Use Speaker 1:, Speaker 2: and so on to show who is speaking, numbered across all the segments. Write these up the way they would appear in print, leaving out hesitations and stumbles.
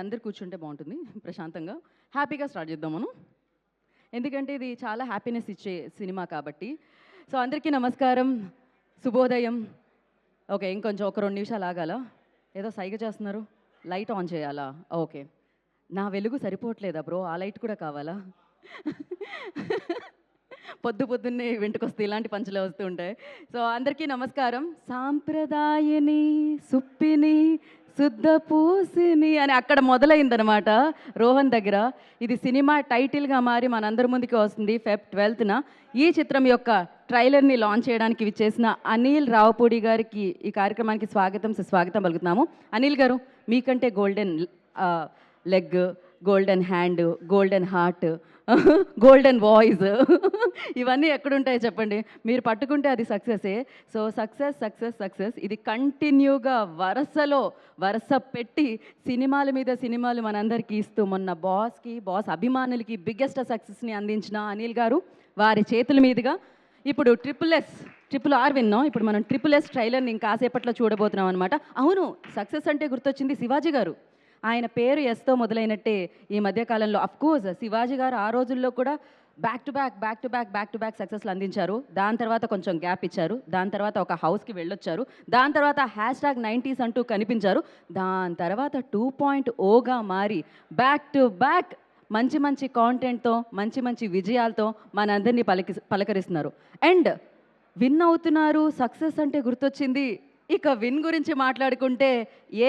Speaker 1: అందరు కూర్చుంటే బాగుంటుంది ప్రశాంతంగా హ్యాపీగా స్టార్ట్ చేద్దాం మనం ఎందుకంటే ఇది చాలా హ్యాపీనెస్ ఇచ్చే సినిమా కాబట్టి సో అందరికీ నమస్కారం శుభోదయం ఓకే ఇంకొంచెం ఒక 2 నిమిషాలు ఆగాల ఏదో సైగ చేస్తున్నారు లైట్ ఆన్ చేయాలా ఓకే నా వెలుగు సరిపోవట్లేదా బ్రో ఆ లైట్ కూడా కావాలా పొద్దున్నే వెంటకొస్తే ఇలాంటి పంచులు వస్తూ ఉంటాయి సో అందరికీ నమస్కారం సాంప్రదాయని సుప్పిని శుద్ధ పూసిని అని అక్కడ మొదలైందనమాట రోహన్ దగ్గర ఇది సినిమా టైటిల్గా మారి మనందరి ముందుకి వస్తుంది ఫెబ్ 12న ఈ చిత్రం యొక్క ట్రైలర్ని లాంచ్ చేయడానికి విచ్చేసిన అనిల్ రావుపూడి గారికి ఈ కార్యక్రమానికి స్వాగతం పలుకుతున్నాము అనిల్ గారు మీకంటే golden leg golden hand golden heart golden voice ఇవన్నీ ఎక్కడుంటాయి చెప్పండి మీరు పట్టుకుంటే అది సక్సెసే సో సక్సెస్ ఇది కంటిన్యూగా వరుస పెట్టి సినిమాల మీద సినిమాలు మనందరికీ ఇస్తూ మొన్న బాస్ అభిమానులకి బిగ్గెస్ట్ సక్సెస్ని అందించిన అనిల్ గారు వారి చేతుల మీదుగా ఇప్పుడు ట్రిపుల్ ఆర్ విన్నాం ఇప్పుడు మనం ట్రిపుల్ S ట్రైలర్ని ఇంకాసేపట్లో చూడబోతున్నాం అనమాట అవును సక్సెస్ అంటే గుర్తొచ్చింది శివాజీ గారు ఆయన పేరు ఎస్తో మొదలైనట్టే ఈ మధ్యకాలంలో అఫ్కోర్స్ శివాజీ గారు ఆ రోజుల్లో కూడా బ్యాక్ టు బ్యాక్ సక్సెస్లు అందించారు దాని తర్వాత కొంచెం గ్యాప్ ఇచ్చారు దాని తర్వాత ఒక హౌస్కి వెళ్ళొచ్చారు దాని తర్వాత #90s అంటూ కనిపించారు దాని తర్వాత 2.0గా మారి బ్యాక్ టు బ్యాక్ మంచి కాంటెంట్తో మంచి విజయాలతో మనందరినీ పలకరిస్తున్నారు అండ్ విన్ అవుతున్నారు సక్సెస్ అంటే గుర్తొచ్చింది ఇక విన్ గురించి మాట్లాడుకుంటే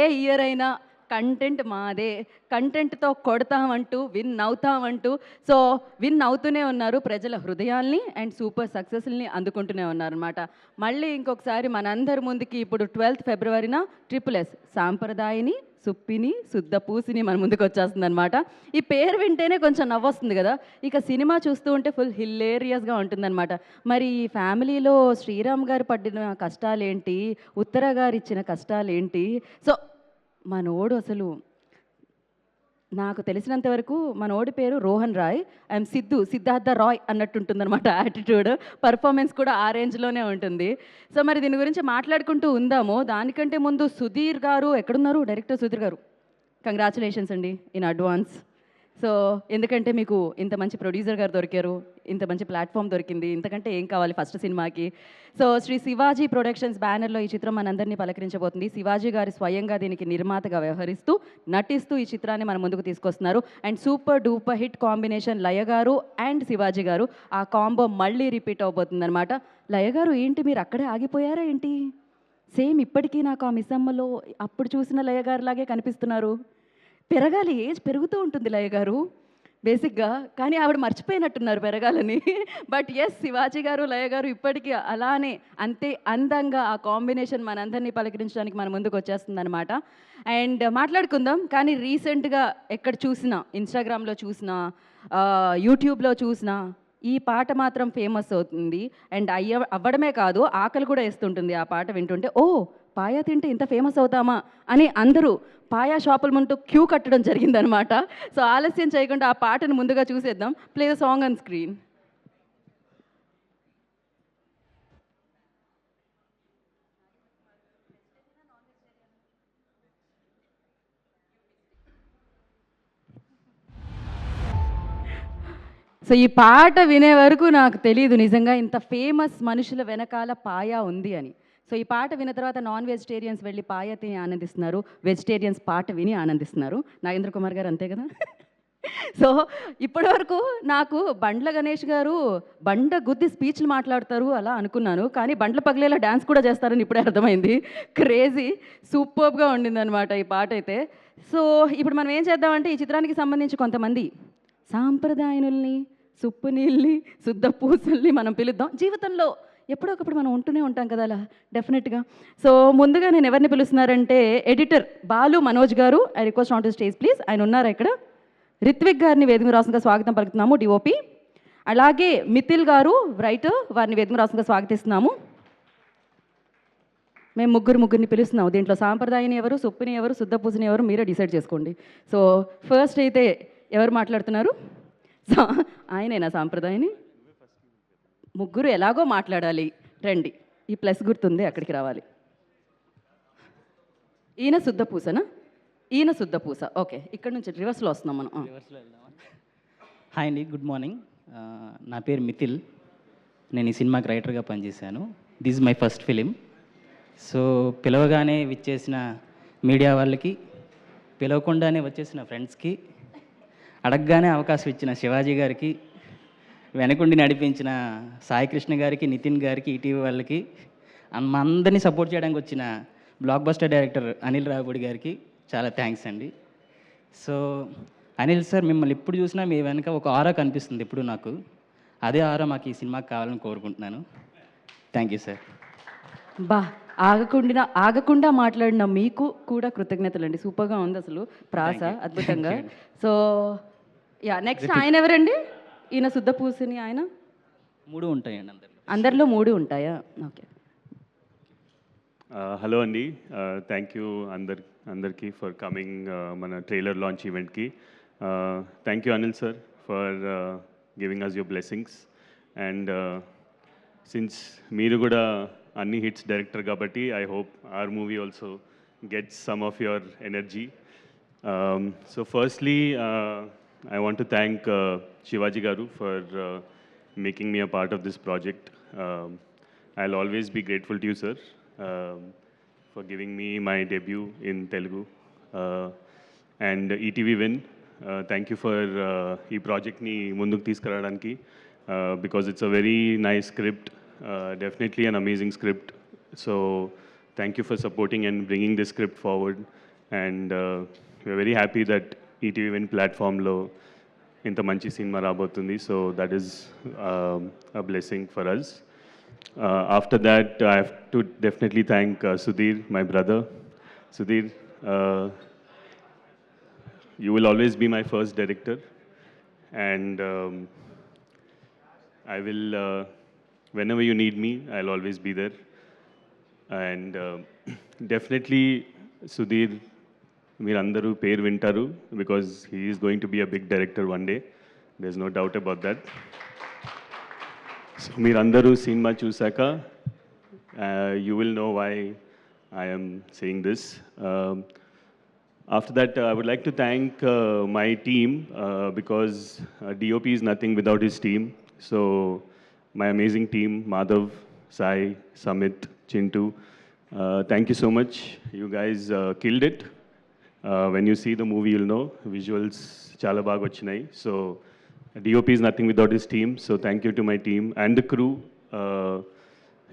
Speaker 1: ఏ ఇయర్ అయినా కంటెంట్ మాదే కంటెంట్తో కొడతామంటూ విన్ అవుతామంటూ సో విన్ అవుతూనే ఉన్నారు ప్రజల హృదయాల్ని అండ్ సూపర్ సక్సెస్ని అందుకుంటూనే ఉన్నారనమాట మళ్ళీ ఇంకొకసారి మనందరి ముందుకి ఇప్పుడు 12th ఫిబ్రవరిన ట్రిపుల్ S సాంప్రదాయని సుప్పిని శుద్ధ పూసిని మన ముందుకు వచ్చేస్తుంది అనమాట ఈ పేరు వింటేనే కొంచెం నవ్వొస్తుంది కదా ఇక సినిమా చూస్తూ ఉంటే ఫుల్ హిల్లేరియస్గా ఉంటుందన్నమాట మరి ఈ ఫ్యామిలీలో శ్రీరామ్ గారు పడిన కష్టాలేంటి ఉత్తర గారు ఇచ్చిన కష్టాలేంటి సో మనోడు అసలు నాకు తెలిసినంత వరకు మనోడి పేరు రోహన్ రాయ్ ఐఎమ్ సిద్ధార్థ రాయ్ అన్నట్టుంటుందన్నమాట యాటిట్యూడ్ పర్ఫార్మెన్స్ కూడా ఆ రేంజ్లోనే ఉంటుంది సో మరి దీని గురించి మాట్లాడుకుంటూ ఉందాము దానికంటే ముందు సుధీర్ గారు ఎక్కడున్నారు డైరెక్టర్ సుధీర్ గారు కంగ్రాచులేషన్స్ అండి ఇన్ అడ్వాన్స్ సో ఎందుకంటే మీకు ఇంత మంచి ప్రొడ్యూసర్ గారు దొరికారు ఇంత మంచి ప్లాట్ఫామ్ దొరికింది ఇంతకంటే ఏం కావాలి ఫస్ట్ సినిమాకి సో శ్రీ శివాజీ ప్రొడక్షన్స్ బ్యానర్లో ఈ చిత్రం మనందరినీ పలకరించబోతుంది శివాజీ గారు స్వయంగా దీనికి నిర్మాతగా వ్యవహరిస్తూ నటిస్తూ ఈ చిత్రాన్ని మన ముందుకు తీసుకొస్తున్నారు and super duper hit combination Laya garu and Sivaji గారు ఆ కాంబో మళ్ళీ రిపీట్ అవబోతుంది అనమాట లయ గారు ఏంటి మీరు అక్కడే ఆగిపోయారా ఏంటి సేమ్ ఇప్పటికీ నాకు ఆ మిస్సమ్మలో అప్పుడు చూసిన లయ గారు లాగే కనిపిస్తున్నారు పెరగాలి ఏజ్ పెరుగుతూ ఉంటుంది లయ గారు బేసిక్గా కానీ ఆవిడ మర్చిపోయినట్టున్నారు పెరగాలని బట్ ఎస్ శివాజీ గారు లయ గారు ఇప్పటికీ అలానే అంతే అందంగా ఆ కాంబినేషన్ మనందరినీ పలకరించడానికి మన ముందుకు వచ్చేస్తుంది అనమాట అండ్ మాట్లాడుకుందాం కానీ రీసెంట్గా ఎక్కడ చూసినా ఇన్స్టాగ్రామ్లో చూసినా యూట్యూబ్లో చూసినా ఈ పాట మాత్రం ఫేమస్ అవుతుంది అండ్ అవ్వడమే కాదు ఆకలి కూడా వేస్తుంటుంది ఆ పాట వింటుంటే ఓ పాయా తింటే ఇంత ఫేమస్ అవుతామా అని అందరూ పాయా షాపుల ముందు క్యూ కట్టడం జరిగిందనమాట సో ఆలస్యం చేయకుండా ఆ పాటను ముందుగా చూసేద్దాం play the song on screen so ఈ పాట వినే వరకు నాకు తెలియదు నిజంగా ఇంత ఫేమస్ మనుషుల వెనకాల పాయా ఉంది అని సో ఈ పాట విన్న తర్వాత నాన్ వెజిటేరియన్స్ వెళ్ళి పాయ తిని ఆనందిస్తున్నారు వెజిటేరియన్స్ పాట విని ఆనందిస్తున్నారు నాగేంద్ర కుమార్ గారు అంతే కదా సో ఇప్పటివరకు నాకు బండ్ల గణేష్ గారు బండ గుద్ది స్పీచ్లు మాట్లాడతారు అలా అనుకున్నాను కానీ బండ్ల పగిలేలా డ్యాన్స్ కూడా చేస్తారని ఇప్పుడే అర్థమైంది క్రేజీ సూపర్గా ఉండిందనమాట ఈ పాట అయితే సో ఇప్పుడు మనం ఏం చేద్దామంటే ఈ చిత్రానికి సంబంధించి కొంతమంది సాంప్రదాయనుల్ని సుప్పు నీళ్ళని శుద్ధ పూసల్ని మనం పిలుద్దాం జీవితంలో ఎప్పుడో ఒకప్పుడు మనం ఉంటూనే ఉంటాం కదా అలా డెఫినెట్గా సో ముందుగా నేను ఎవరిని పిలుస్తున్నారంటే ఎడిటర్ బాలు మనోజ్ గారు I request on to stage please ఆయన ఉన్నారా ఇక్కడ రిత్విక్ గారిని వేదిక రాసంగా స్వాగతం పలుకుతున్నాము డిఓపి అలాగే మిథిల్ గారు రైటర్ వారిని వేదిక రాసంగా స్వాగతిస్తున్నాము మేము ముగ్గురిని పిలుస్తున్నాము దీంట్లో సాంప్రదాయని ఎవరు సుప్పిని ఎవరు శుద్ధ పూసని ఎవరు మీరే డిసైడ్ చేసుకోండి సో ఫస్ట్ అయితే ఎవరు మాట్లాడుతున్నారు ఆయనేనా సాంప్రదాయని ముగ్గురు ఎలాగో మాట్లాడాలి రండి ఈ ప్లస్ గుర్తుంది అక్కడికి రావాలి ఈయన శుద్ధ పూసనా ఈయన శుద్ధపూస. ఓకే, ఇక్కడ నుంచి రివర్స్లో వస్తున్నాం మనం.
Speaker 2: రివర్స్లో వెళ్దామా? హాయ్ అండి, గుడ్ మార్నింగ్. నా పేరు మిథిల్. నేను ఈ సినిమాకి రైటర్గా పనిచేశాను. This my first film. So పిలవగానే విచ్చేసిన మీడియా వాళ్ళకి, పిలవకుండానే వచ్చేసిన ఫ్రెండ్స్కి, అడగగానే అవకాశం ఇచ్చిన శివాజీ గారికి, వెనకుండి నడిపించిన సాయి కృష్ణ గారికి, నితిన్ గారికి, ఈటీవీ వాళ్ళకి, మా అందరినీ సపోర్ట్ చేయడానికి వచ్చిన block buster director Anil Ravipudi గారికి చాలా థ్యాంక్స్ అండి. సో అనిల్ సార్, మిమ్మల్ని ఎప్పుడు చూసినా మీ వెనక ఒక ఆరా కనిపిస్తుంది ఎప్పుడు నాకు. అదే ఆరా మాకు ఈ సినిమాకి కావాలని కోరుకుంటున్నాను. Thank you sir.
Speaker 1: బా, ఆగకుండా మాట్లాడిన మీకు కూడా కృతజ్ఞతలండి. సూపర్గా ఉంది అసలు ప్రాస, అద్భుతంగా. సో యా, నెక్స్ట్ ఆయన ఎవరండి? ఈయన శుద్ధపూసని ఆయన.
Speaker 2: 3 ఉంటాయండి
Speaker 1: అందరిలో 3 ఉంటాయా? ఓకే.
Speaker 3: హలో అండి, థ్యాంక్ యూ అందరికీ ఫర్ కమింగ్ మన ట్రైలర్ లాంచ్ ఈవెంట్కి. Thank you Anil sir for giving us your blessings. And since మీరు కూడా అన్ని హిట్స్ డైరెక్టర్ కాబట్టి I hope our movie also gets some of your energy. So firstly I want to thank Shivaji Garu for making me a part of this project. I'll always be grateful to you, sir, for giving me my debut in Telugu. And ETV Win, thank you for ee project ni munduku తీసుకురావడానికి, because it's a very nice script, definitely an amazing script. So thank you for supporting and bringing this script forward. And we're very happy that ETV Win ప్లాట్ఫామ్లో ఇంత మంచి సినిమా రాబోతుంది. So that is a blessing for us. After that I have to definitely thank Sudhir, my brother. Sudhir, you will always be my first director, and I will, whenever you need me, I'll always be there. And definitely Sudhir, మీరందరూ పేరు వింటారు, because he is going to be a big director one day. There is no doubt about that. So మీరందరూ సినిమా చూసాక you will know why I'm saying this. After that I would like to thank my team, because DOP is nothing without his team. So my amazing team, Madhav, Sai, Samit, Chintu, thank you so much. You guys killed it. When you see the movie, you'll know visuals chala baga vachinai. So DOP is nothing without his team. So thank you to my team and the crew.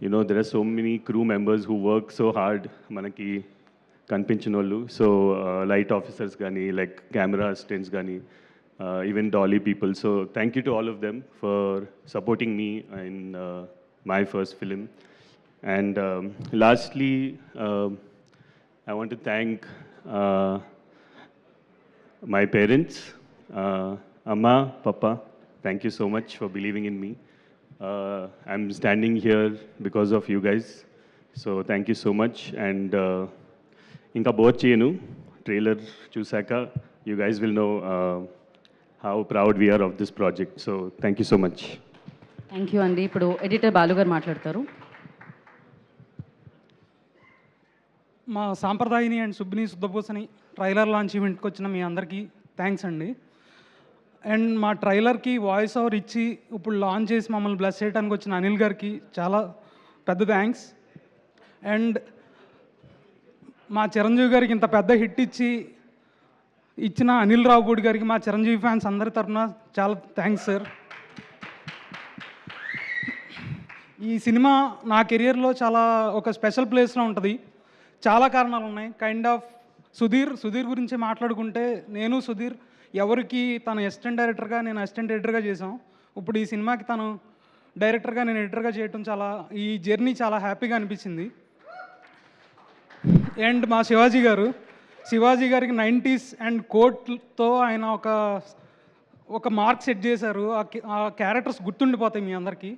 Speaker 3: You know, there are so many crew members who work so hard manaki kanpinchinollu. So light officers gani, like camera assistants gani, even dolly people. So thank you to all of them for supporting me in my first film. And lastly, I want to thank my parents, Amma, Papa, thank you so much for believing in me. I'm standing here because of you guys, so thank you so much. And inka bore cheyanu, trailer chusaka you guys will know how proud we are of this project. So thank you so much.
Speaker 1: Thank you andi. Ipudu editor Balu garu maatladtaru.
Speaker 4: మా సాంప్రదాయని and సుబ్బిని శుద్ధపూసని trailer launch ఈవెంట్కి వచ్చిన మీ అందరికీ thanks అండి. And మా ట్రైలర్కి voice over ఇచ్చి ఇప్పుడు launch చేసి మమ్మల్ని బ్లెస్ చేయడానికి వచ్చిన అనిల్ గారికి చాలా పెద్ద థ్యాంక్స్. అండ్ మా చిరంజీవి గారికి ఇంత పెద్ద హిట్ ఇచ్చిన అనిల్ రావుపూడి గారికి మా చిరంజీవి ఫ్యాన్స్ అందరి తరఫున చాలా థ్యాంక్స్ సార్. ఈ సినిమా నా కెరియర్లో చాలా ఒక స్పెషల్ ప్లేస్లో ఉంటుంది. చాలా కారణాలు ఉన్నాయి. కైండ్ ఆఫ్ సుధీర్ గురించి మాట్లాడుకుంటే, నేను సుధీర్ ఎవరికి తను అసిస్టెంట్ డైరెక్టర్గా, నేను అసిస్టెంట్ ఎడిటర్గా చేసాం. ఇప్పుడు ఈ సినిమాకి తను డైరెక్టర్గా, నేను ఎడిటర్గా చేయటం చాలా, ఈ జర్నీ చాలా హ్యాపీగా అనిపించింది. అండ్ మా శివాజీ గారికి 90s అండ్ కోట్తో ఆయన ఒక మార్క్ సెట్ చేశారు. ఆ క్యారెక్టర్స్ గుర్తుండిపోతాయి మీ అందరికీ.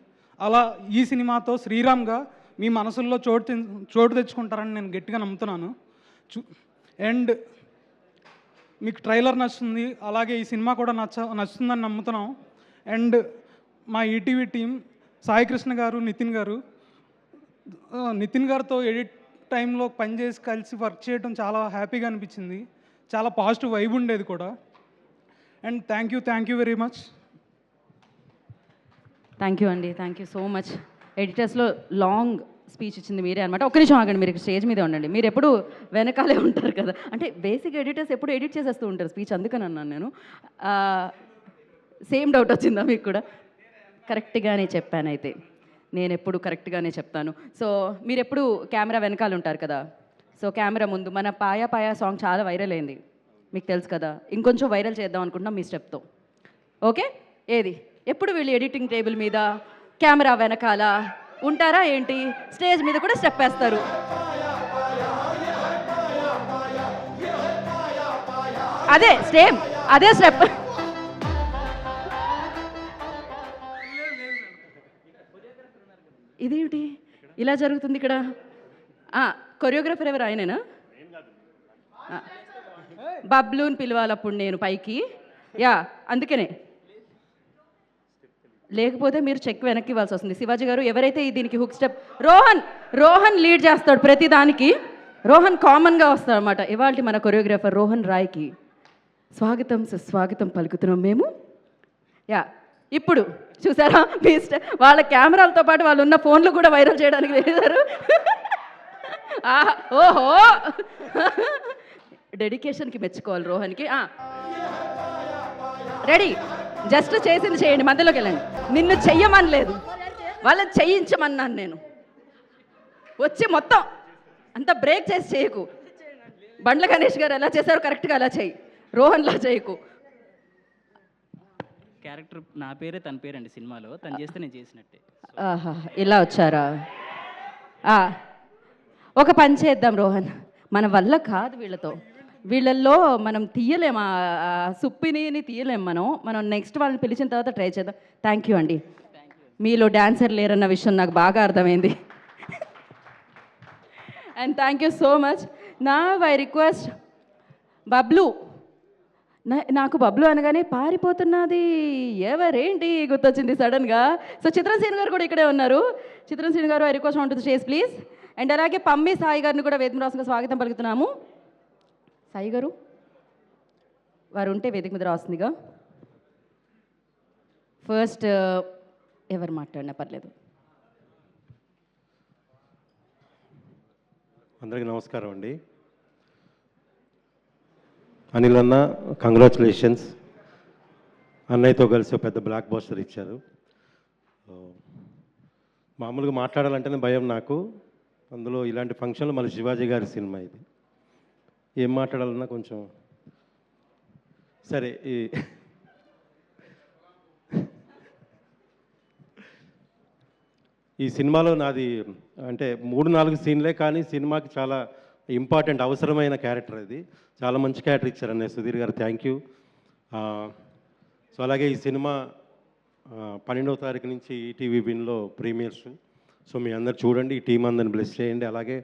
Speaker 4: అలా ఈ సినిమాతో శ్రీరామ్గా మీ మనసుల్లో చోటు తెచ్చుకుంటారని నేను గట్టిగా నమ్ముతున్నాను. అండ్ మీకు ట్రైలర్ నచ్చుతుంది, అలాగే ఈ సినిమా కూడా నచ్చుతుందని నమ్ముతున్నాం. అండ్ మా ఈటీవీ టీం, సాయి కృష్ణ గారు, నితిన్ గారితో ఎడిట్ టైంలో పనిచేసి కలిసి వర్క్ చేయడం చాలా హ్యాపీగా అనిపించింది. చాలా పాజిటివ్ వైబ్ ఉండేది కూడా. And thank you very much.
Speaker 1: Thank you అండి, థ్యాంక్ యూ సో మచ్. ఎడిటర్స్లో లాంగ్ స్పీచ్ ఇచ్చింది మీరే అనమాట. ఒక్క నిమిషం ఆగండి, మీరు స్టేజ్ మీద ఉండండి. మీరు ఎప్పుడు వెనకాలే ఉంటారు కదా, అంటే బేసిక్ ఎడిటర్స్ ఎప్పుడు ఎడిట్ చేసేస్తూ ఉంటారు స్పీచ్, అందుకని అన్నాను నేను. సేమ్ డౌట్ వచ్చిందా మీకు కూడా? కరెక్ట్గానే చెప్పాను అయితే, నేను ఎప్పుడు కరెక్ట్గానే చెప్తాను. సో మీరు ఎప్పుడు కెమెరా వెనకాల ఉంటారు కదా, సో కెమెరా ముందు మన పాయా పాయా సాంగ్ చాలా వైరల్ అయింది, మీకు తెలుసు కదా. ఇంకొంచెం వైరల్ చేద్దాం అనుకుంటున్నాం మీ స్టెప్తో. ఓకే, ఏది ఎప్పుడు వీళ్ళు ఎడిటింగ్ టేబుల్ మీద కెమెరా వెనకాల ఉంటారా ఏంటి? స్టేజ్ మీద కూడా స్టెప్ వేస్తారు. అదే సేమ్ అదే స్టెప్. ఇదేంటి ఇలా జరుగుతుంది ఇక్కడ? కొరియోగ్రాఫర్ ఎవరు? ఆయనేనా? బబ్లూని పిలవాలి అప్పుడు నేను పైకి. యా, అందుకనే, లేకపోతే మీరు చెక్ వెనక్కి ఇవ్వాల్సి వస్తుంది. శివాజీ గారు ఎవరైతే దీనికి హుక్ స్టెప్, రోహన్ లీడ్ చేస్తాడు ప్రతి దానికి. రోహన్ కామన్గా వస్తాడు అనమాట. ఇవాళ మన కొరియోగ్రాఫర్ రోహన్ రాయ్కి స్వాగతం సుస్వాగతం పలుకుతున్నాం మేము. యా, ఇప్పుడు చూసారా మీ వాళ్ళ కెమెరాలతో పాటు వాళ్ళు ఉన్న ఫోన్లు కూడా వైరల్ చేయడానికి వేశారు. ఓహో, డెడికేషన్కి మెచ్చుకోవాలి రోహన్కి. రెడీ, జస్ట్ చేసింది చేయండి, మధ్యలోకి వెళ్ళండి. నిన్ను చెయ్యమని లేదు, వాళ్ళని చేయించమన్నాను నేను. వచ్చి మొత్తం అంతా బ్రేక్ చేసి చేయకు. బండ్ల గణేష్ గారు ఎలా చేశారు కరెక్ట్గా అలా చేయి, రోహన్లా చేయకు.
Speaker 2: క్యారెక్టర్ నా పేరే తన పేరండి సినిమాలో, తను చేస్తే నేను చేసినట్టే.
Speaker 1: ఆహా, ఇలా వచ్చారా? ఒక పని చేద్దాం రోహన్, మన వల్ల కాదు వీళ్ళల్లో మనం తీయలేం, సుప్పిని తీయలేం మనం నెక్స్ట్ వాళ్ళని పిలిచిన తర్వాత ట్రై చేద్దాం. థ్యాంక్ యూ అండి. మీలో డాన్సర్ లేరన్న విషయం నాకు బాగా అర్థమైంది. And thank you so much. నా ఐ రిక్వెస్ట్ బబ్లు, నాకు బబ్లు అనగానే పారిపోతున్నది ఎవరేంటి గుర్తొచ్చింది సడన్గా. సో చిత్రం శ్రీను గారు కూడా ఇక్కడే ఉన్నారు. చిత్రం శ్రీను గారు, I request on to the stage please. And అలాగే పమ్మి సాయి గారిని కూడా వేదిక రాసుగా స్వాగతం పలుకుతున్నాము. సాయి గారు వారు ఉంటే వేదిక మీద రాస్తుందిగా. ఫస్ట్ ఎవరు మాట్లాడినా పర్లేదు.
Speaker 5: అందరికీ నమస్కారం అండి. అనిల్ అన్న, కంగ్రాచులేషన్స్. అన్నయ్యతో కలిసి ఒక పెద్ద బ్లాక్ బస్టర్ ఇచ్చారు. మామూలుగా మాట్లాడాలంటేనే భయం నాకు, అందులో ఇలాంటి ఫంక్షన్లో మళ్ళీ శివాజీ గారి సినిమా ఇది, ఏం మాట్లాడాలన్నా కొంచెం సరే. ఈ సినిమాలో నాది అంటే 3-4 సీన్లే, కానీ సినిమాకి చాలా ఇంపార్టెంట్ అవసరమైన క్యారెక్టర్ ఇది. చాలా మంచి క్యారెక్టర్ ఇచ్చారు అన్నయ్య సుధీర్ గారు, థ్యాంక్ యూ. సో అలాగే ఈ సినిమా 12వ తారీఖు నుంచి ఈటీవీ విన్లో ప్రీమియర్స్. సో మీ అందరు చూడండి, ఈ టీం అందరిని బ్లెస్ చేయండి. అలాగే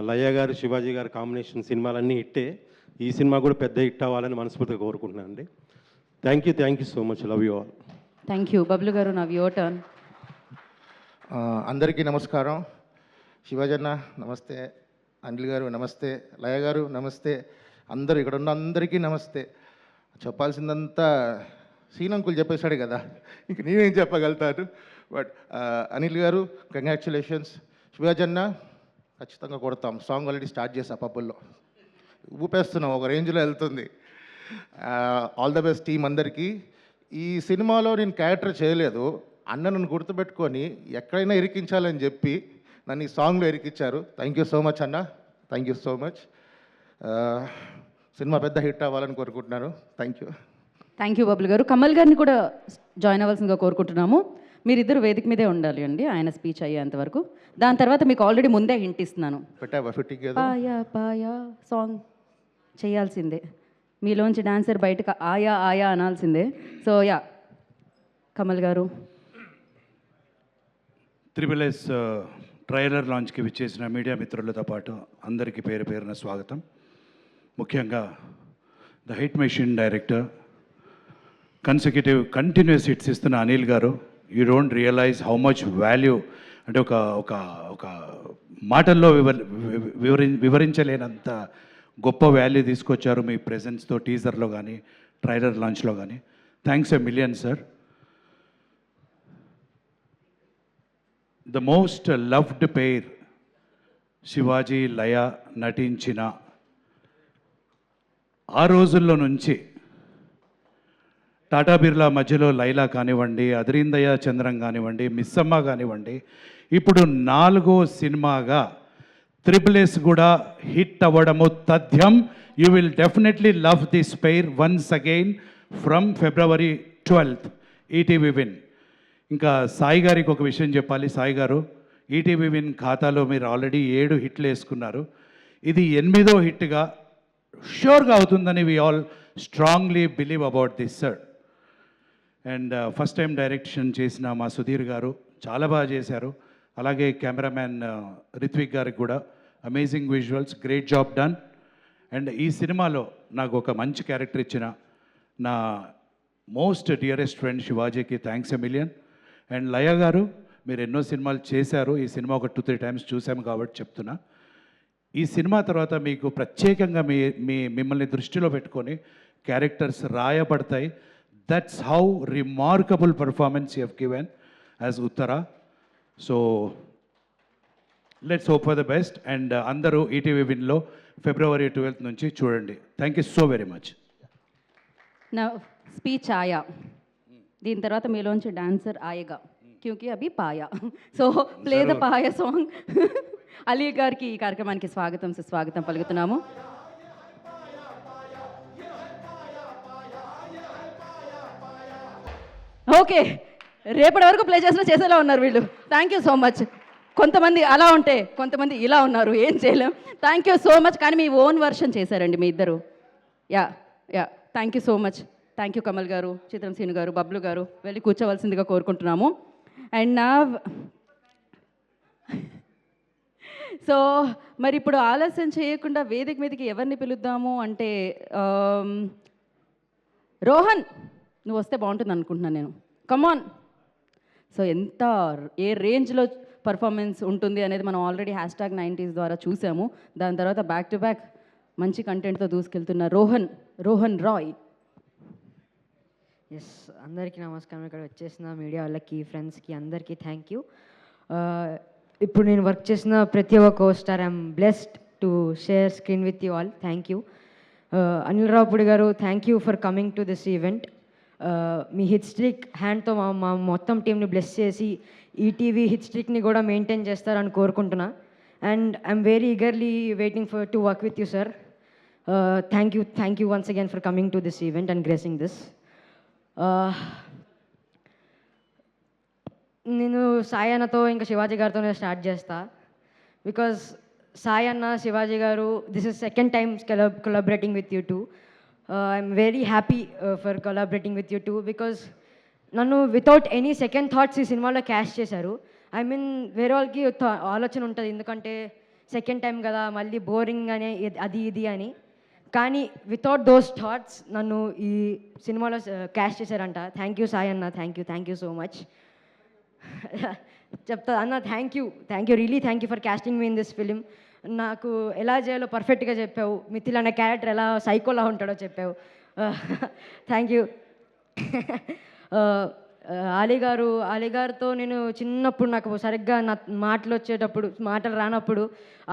Speaker 5: లయ గారు, శివాజీ గారు కాంబినేషన్ సినిమాలన్నీ హిట్టే, ఈ సినిమా కూడా పెద్ద హిట్ అవ్వాలని మనస్ఫూర్తిగా కోరుకుంటున్నాను అండి. Thank you so much, love you all.
Speaker 1: Thank you. Bablu గారు, నవ్ యువర్ టర్న్.
Speaker 6: అందరికీ నమస్కారం. శివాజన్న నమస్తే, అనిల్ గారు నమస్తే, లయ గారు నమస్తే, అందరూ ఇక్కడ ఉన్న అందరికీ నమస్తే. చెప్పాల్సిందంతా శ్రీనంకులు చెప్పేశాడు కదా, ఇంక నేనేం చెప్పగలుగుతాను. బట్ అనిల్ గారు కంగ్రాచులేషన్స్. శివాజన్న ఖచ్చితంగా కొడతాం. సాంగ్ ఆల్రెడీ స్టార్ట్ చేసా, పబ్బుల్లో ఊపేస్తున్నాం, ఒక రేంజ్లో వెళ్తుంది. ఆల్ ద బెస్ట్ టీం అందరికీ. ఈ సినిమాలో నేను క్యారెక్టర్ చేయలేదు, అన్న నన్ను గుర్తుపెట్టుకొని ఎక్కడైనా ఇరికించాలని చెప్పి నన్ను ఈ సాంగ్లో ఇరికించారు. థ్యాంక్ యూ సో మచ్ అన్న, thank you so much. Cinema పెద్ద హిట్ అవ్వాలని కోరుకుంటున్నాను. Thank you.
Speaker 1: Thank you Bablu గారు. కమల్ గారిని కూడా జాయిన్ అవ్వాల్సిందిగా కోరుకుంటున్నాము. మీరిద్దరు వేదిక మీదే ఉండాలి అండి ఆయన స్పీచ్ అయ్యేంత వరకు. దాని తర్వాత మీకు ఆల్రెడీ ముందే హింట్ ఇస్తున్నాను,
Speaker 6: పెట్టావా ఫిట్టింగ్ ఏదో?
Speaker 1: పాయా పాయా సాంగ్ చేయాల్సిందే, మీలోంచి డాన్సర్ బయటకు ఆయా ఆయా అనాల్సిందే. సో యా, కమల్ గారు.
Speaker 7: త్రిబుల్-ఎస్ ట్రైలర్ లాంచ్కి విచ్చేసిన మీడియా మిత్రులతో పాటు అందరికీ పేరు పేరున స్వాగతం. ముఖ్యంగా the hit machine director, continuous hits ఇస్తున్న అనిల్ గారు, you don't realise how much value, అంటే ఒక మాటల్లో వివరించలేనంత గొప్ప వాల్యూ తీసుకొచ్చారు మీ ప్రెజెన్స్తో, టీజర్లో కానీ ట్రైలర్ లాంచ్లో కానీ. Thanks a million sir. The most loved pair Shivaji Laya నటించిన ఆ రోజుల్లో నుంచి టాటా బిర్లా మధ్యలో లైలా కానివ్వండి, అదరిందయ్య చంద్రం కానివ్వండి, మిస్సమ్మ కానివ్వండి, ఇప్పుడు 4వ సినిమాగా త్రిపుల్ కూడా హిట్ అవ్వడము తథ్యం. You will definitely love this pair once again from February 12th ETV win. ఇంకా సాయి గారికి ఒక విషయం చెప్పాలి. సాయి గారు, ఈటీవీ విన్ ఖాతాలో మీరు ఆల్రెడీ 7 హిట్లు వేసుకున్నారు. ఇది 8వ హిట్గా షూర్గా అవుతుందని we all strongly believe about this sir. And first time direction చేసిన మా సుధీర్ గారు చాలా బాగా చేశారు. అలాగే కెమెరామ్యాన్ రిత్విక్ గారికి కూడా amazing visuals, great job done. And ఈ సినిమాలో నాకు ఒక మంచి క్యారెక్టర్ ఇచ్చిన నా మోస్ట్ డియరెస్ట్ ఫ్రెండ్ శివాజీకి thanks a million. And Laya garu, మీరు ఎన్నో సినిమాలు చేశారు, ఈ సినిమా ఒక 2-3 టైమ్స్ చూసాము కాబట్టి చెప్తున్నా. ఈ సినిమా తర్వాత మీకు ప్రత్యేకంగా మిమ్మల్ని దృష్టిలో పెట్టుకొని క్యారెక్టర్స్ రాయబడతాయి. That's how remarkable performance you have given as Uttara. So let's hope for the best. And అందరూ ఈటీవీ విన్లో February 12th నుంచి చూడండి. Thank you so very much.
Speaker 1: నా స్పీచ్ ఆయా, దీని తర్వాత మీలోంచి డాన్సర్ ఆయగా, క్యూకి అభి పాయా. So play the Paaya song. Ali గారికి ఈ కార్యక్రమానికి స్వాగతం సుస్వాగతం పలుకుతున్నాము. ఓకే, రేపటి వరకు ప్లే చేసేలా ఉన్నారు వీళ్ళు. Thank you so much. కొంతమంది అలా ఉంటే కొంతమంది ఇలా ఉన్నారు, ఏం చేయలేం. Thank you so much. కానీ మీ ఓన్ వర్షన్ చేశారండి మీ ఇద్దరు. Yeah yeah thank you so much. Thank you Kamal గారు, చిత్రం సీను గారు, బబ్లు గారు, వెళ్ళి కూర్చోవలసిందిగా కోరుకుంటున్నాము. అండ్ నా సో మరి ఇప్పుడు ఆలస్యం చేయకుండా వేదిక మీదకి ఎవరిని పిలుద్దాము అంటే, రోహన్ నువ్వు వస్తే బాగుంటుంది అనుకుంటున్నాను నేను. కమాన్. సో ఏ రేంజ్లో పర్ఫార్మెన్స్ ఉంటుంది అనేది మనం ఆల్రెడీ #90s ద్వారా చూసాము. దాని తర్వాత బ్యాక్ టు బ్యాక్ మంచి కంటెంట్తో దూసుకెళ్తున్న రోహన్ రాయ్.
Speaker 8: ఎస్, అందరికీ నమస్కారం. ఇక్కడ వచ్చేసిన మీడియా వాళ్ళకి, ఫ్రెండ్స్కి అందరికీ థ్యాంక్ యూ. ఇప్పుడు నేను వర్క్ చేసిన ప్రతి ఒక్క costar I'm blessed to share screen with you all. Thank you. Anil Ravipudi గారు, thank you for coming to this event. మీ హిట్ స్ట్రిక్ హ్యాండ్తో మా మొత్తం టీంని బ్లెస్ చేసి ఈటీవీ హిట్ స్ట్రిక్ని కూడా మెయింటైన్ చేస్తారని కోరుకుంటున్నా. And I'm very eagerly waiting to work with you sir. Thank you once again for coming to this event and gracing this. నేను సాయి అన్నతో ఇంకా శివాజీ గారితోనే స్టార్ట్ చేస్తా. బికాజ్ సాయి అన్న, శివాజీ గారు, this is second time collaborating with you two. I'm very happy for collaborating with you two. Because నన్ను without any second thoughts ఈ సినిమాలో cash చేశారు. ఐ మీన్ వేరే వాళ్ళకి ఆలోచన ఉంటుంది, ఎందుకంటే సెకండ్ టైం కదా మళ్ళీ బోరింగ్ అనే అది ఇది అని. కానీ వితౌట్ దోస్ థాట్స్ నన్ను ఈ సినిమాలో క్యాష్ చేశారంట. థ్యాంక్ యూ సాయి అన్న, థ్యాంక్ యూ సో మచ్. చెప్తా అన్న, thank you really thank you for casting me in this film. నాకు ఎలా చేయాలో పర్ఫెక్ట్గా చెప్పావు. మిథిల్ అనే క్యారెక్టర్ ఎలా సైకోలా ఉంటాడో చెప్పావు. Thank you. అలీ గారితో నేను చిన్నప్పుడు నాకు సరిగ్గా నా మాటలు రానప్పుడు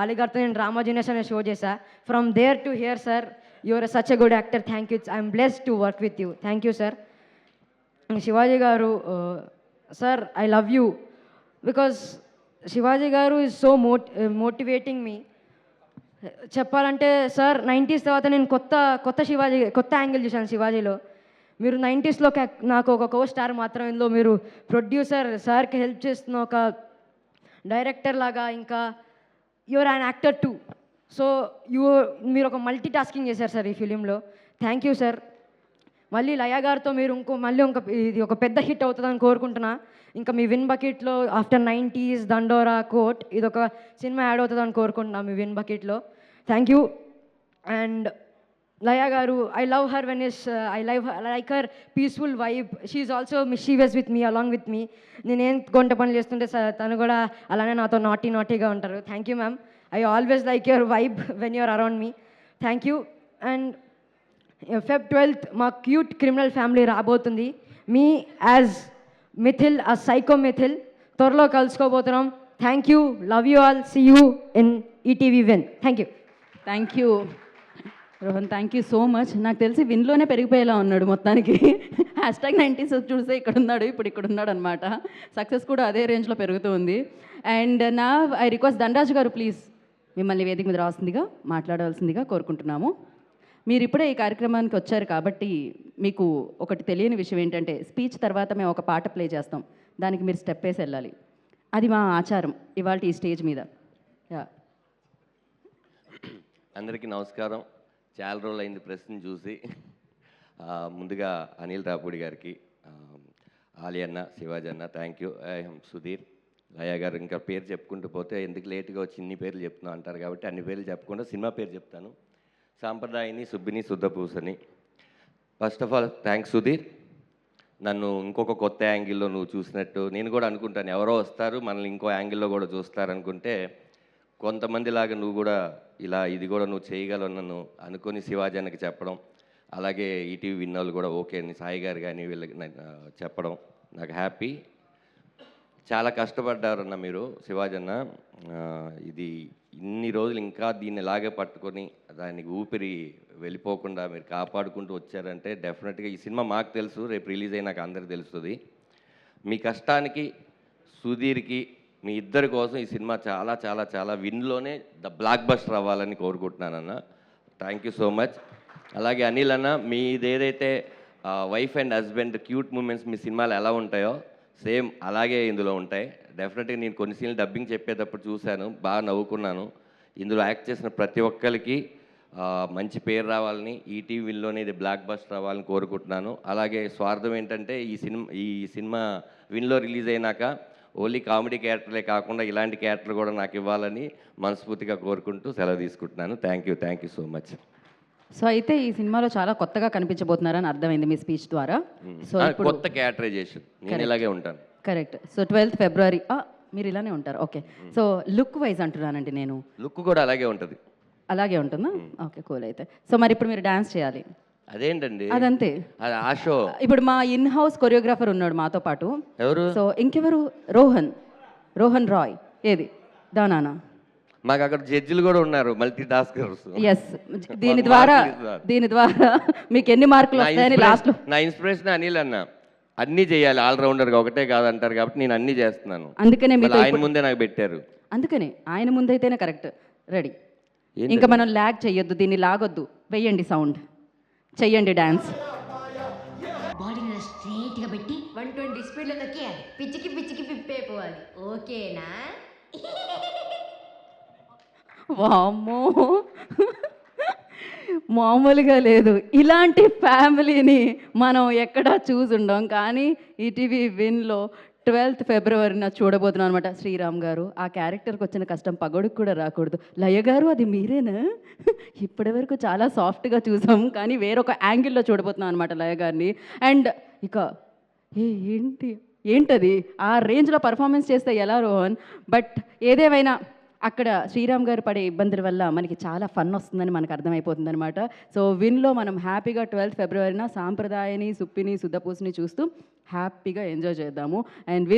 Speaker 8: అలీ గారితో నేను డ్రామా జీనియస్ అనే షో చేశా. From there to here sir, your such a good actor. Thank you. I'm blessed to work with you. Thank you sir. Sivaji గారు, sir I love you. Because Sivaji గారు ఈజ్ సో మోటివేటింగ్ మీ. చెప్పాలంటే sir 90s తర్వాత నేను కొత్త angle చూశాను శివాజీలో. మీరు 90sలో నాకు ఒక కో స్టార్ మాత్రం, ఇందులో మీరు ప్రొడ్యూసర్ సార్కి హెల్ప్ చేస్తున్న ఒక డైరెక్టర్ లాగా, ఇంకా your an actor too. So మీరు ఒక మల్టీ టాస్కింగ్ చేశారు సార్ ఈ ఫిలింలో. Thank you sir. మళ్ళీ లయ గారితో మీరు ఇది ఒక పెద్ద హిట్ అవుతుందని కోరుకుంటున్నా. ఇంకా మీ విన్ బకెట్లో ఆఫ్టర్ 90s దండోరా కోట్ ఇది ఒక సినిమా యాడ్ అవుతుందని కోరుకుంటున్నా మీ విన్ బకెట్లో. Thank you. అండ్ లయ గారు, I love her like her peaceful vibe. She is also mischievous with me, along with me. నేనేం కొంట పనులు చేస్తుంటే తను కూడా అలానే నాతో నాటీగా ఉంటారు. Thank you ma'am. I always like your vibe when you're around me. Thank you. And Feb 12th మా క్యూట్ క్రిమినల్ ఫ్యామిలీ రాబోతుంది. మీ యాజ్ మిథిల్, ఆ సైకో మిథిల్ త్వరలో కలుసుకోబోతున్నాం. Thank you, love you all, see you in ETV win. Thank you.
Speaker 1: Thank you Rohan, thank you so much. నాకు తెలిసి విన్లోనే పెరిగిపోయేలా ఉన్నాడు మొత్తానికి. #90s చూస్తే ఇక్కడ ఉన్నాడు, ఇప్పుడు ఇక్కడ ఉన్నాడు అనమాట. సక్సెస్ కూడా అదే రేంజ్లో పెరుగుతూ ఉంది. అండ్ నా ఐ రిక్వెస్ట్ ధనరాజు గారు ప్లీజ్ మిమ్మల్ని వేదిక మీద రావాల్సిందిగా, మాట్లాడవలసిందిగా కోరుకుంటున్నాము. మీరు ఇప్పుడే ఈ కార్యక్రమానికి వచ్చారు కాబట్టి మీకు ఒకటి తెలియని విషయం ఏంటంటే, స్పీచ్ తర్వాత మేము ఒక పాట ప్లే చేస్తాం, దానికి మీరు స్టెప్ వేసి వెళ్ళాలి. అది మా ఆచారం ఇవాళ ఈ స్టేజ్ మీద. యా,
Speaker 9: అందరికీ నమస్కారం. చాలా రోజులు అయింది ప్రెస్ని చూసి. ముందుగా అనిల్ రాపూడి గారికి, ఆలి అన్న, శివాజీ అన్న, థ్యాంక్ యూ. సుధీర్, లయ గారు, ఇంకా పేరు చెప్పుకుంటూ పోతే ఎందుకు లేట్గా వచ్చి ఇన్ని పేర్లు చెప్తున్నా అంటారు కాబట్టి అన్ని పేర్లు చెప్పకుండా సినిమా పేరు చెప్తాను. సాంప్రదాయని, సుబ్బిని, శుద్ధపూసని. First of all thanks Sudheer. నన్ను ఇంకొక కొత్త యాంగిల్లో నువ్వు చూసినట్టు నేను కూడా అనుకుంటాను, ఎవరో వస్తారు మనల్ని ఇంకో యాంగిల్లో కూడా చూస్తారనుకుంటే, కొంతమందిలాగా నువ్వు కూడా ఇలా ఇది కూడా నువ్వు చేయగలవు నన్ను అనుకొని శివాజీ అన్నకి చెప్పడం, అలాగే ఈటీవీ విన్నోళ్ళు కూడా ఓకే అని సాయి గారు కానీ వీళ్ళకి చెప్పడం నాకు హ్యాపీ. చాలా కష్టపడ్డారన్న మీరు శివాజీ అన్న. ఇది ఇన్ని రోజులు ఇంకా దీన్ని ఇలాగే పట్టుకొని దానికి ఊపిరి వెళ్ళిపోకుండా మీరు కాపాడుకుంటూ వచ్చారంటే డెఫినెట్గా ఈ సినిమా మాకు తెలుసు, రేపు రిలీజ్ అయినాక అందరికి తెలుస్తుంది. మీ కష్టానికి సుధీర్కి, మీ ఇద్దరి కోసం ఈ సినిమా చాలా చాలా చాలా విన్లోనే ద బ్లాక్ బస్టర్ అవ్వాలని కోరుకుంటున్నానన్న. Thank you so much. అలాగే అనిల్ అన్న, మీది ఏదైతే wife and husband cute moments మీ సినిమాలో ఎలా ఉంటాయో సేమ్ అలాగే ఇందులో ఉంటాయి. డెఫినెట్గా నేను కొన్ని సీన్లు డబ్బింగ్ చెప్పేటప్పుడు చూశాను, బాగా నవ్వుకున్నాను. ఇందులో యాక్ట్ చేసిన ప్రతి ఒక్కరికి మంచి పేరు రావాలని, ఈటీవీ విన్లోనే ఇది బ్లాక్ బస్టర్ అవ్వాలని కోరుకుంటున్నాను. అలాగే స్వార్థం ఏంటంటే ఈ సినిమా విన్లో రిలీజ్ అయినాక ఓన్లీ కామెడీ క్యారెక్టర్లే కాకుండా ఇలాంటి క్యారెక్టర్లు కూడా నాకు ఇవ్వాలని మనస్ఫూర్తిగా కోరుకుంటూ సెలవు తీసుకుంటున్నాను. Thank you so much.
Speaker 1: So అయితే ఈ సినిమాలో చాలా కొత్తగా కనిపించబోతున్నారని అర్థమైంది మీ స్పీచ్ ద్వారా. సో
Speaker 9: కొత్త క్యారెక్టరైజేషన్, నేను ఇలాగే ఉంటాను.
Speaker 1: కరెక్ట్. సో 12th February మీరు ఇలానే ఉంటారు. ఓకే. సో లుక్ వైజ్ అంటున్నానండి నేను.
Speaker 9: లుక్ కూడా అలాగే ఉంటుంది.
Speaker 1: అలాగే ఉంటుందా? Okay, cool. అయితే సో మరి ఇప్పుడు మీరు డాన్స్ చేయాలి.
Speaker 9: అదేంటండి?
Speaker 1: అదంతే.
Speaker 9: అది ఆ షో.
Speaker 1: ఇప్పుడు మా ఇన్ హౌస్ కొరియోగ్రాఫర్ ఉన్నాడు మాతో పాటు.
Speaker 9: ఎవరు?
Speaker 1: సో ఇంకెవరు? రోహన్ రాయ్. ఏది దానానా?
Speaker 9: మాకు అక్కడ జడ్జిలు కూడా ఉన్నారు, మల్టీ టాస్కర్స్.
Speaker 1: ఎస్. దీని ద్వారా మీకు ఎన్ని మార్కులు వస్తాయని లాస్ట్లో.
Speaker 9: నా ఇన్స్పిరేషన్ అనిల్ అన్న, అన్నీ చేయాలి, ఆల్రౌండర్గా ఒకటే కాదంటారు కాబట్టి నేను అన్నీ చేస్తున్నాను.
Speaker 1: అందుకనే మీతో
Speaker 9: ఆయన ముందే నాకు పెట్టారు.
Speaker 1: అందుకనే ఆయన ముందైతేనే కరెక్ట్. రెడీ. ఇంకా మనం ల్యాగ్ చెయ్యొద్దు, దీన్ని లాగొద్దు. వెయ్యండి సౌండ్, చెయ్యండి డాన్స్.
Speaker 10: బాడీని స్ట్రైట్గా పెట్టి 120 స్పీడ్లో తొక్కేయాలి. పిచ్చికి పిచ్చికి పిప్పైపోవాలి. ఓకేనా?
Speaker 1: వామ్మో, మామూలుగా లేదు. ఇలాంటి ఫ్యామిలీని మనం ఎక్కడా చూసుండం, కానీ ఈటీవీ విన్లో 12th February చూడబోతున్నాం అనమాట. శ్రీరామ్ గారు, ఆ క్యారెక్టర్కి వచ్చిన కష్టం పగడుకు కూడా రాకూడదు. లయ గారు, అది మీరేనా? ఇప్పటివరకు చాలా సాఫ్ట్గా చూసాం, కానీ వేరొక యాంగిల్లో చూడబోతున్నాం అనమాట లయ గారిని. అండ్ ఇక ఏంటది ఆ రేంజ్లో పర్ఫార్మెన్స్ చేస్తే ఎలా రోహన్? బట్ ఏదేమైనా అక్కడ శ్రీరామ్ గారు పడే ఇబ్బందుల వల్ల మనకి చాలా ఫన్ వస్తుందని మనకు అర్థమైపోతుంది అనమాట. సో విన్లో మనం హ్యాపీగా 12th February సాంప్రదాయని, సుప్పిని, శుద్ధపూసిని చూస్తూ హ్యాపీగా ఎంజాయ్ చేద్దాము. అండ్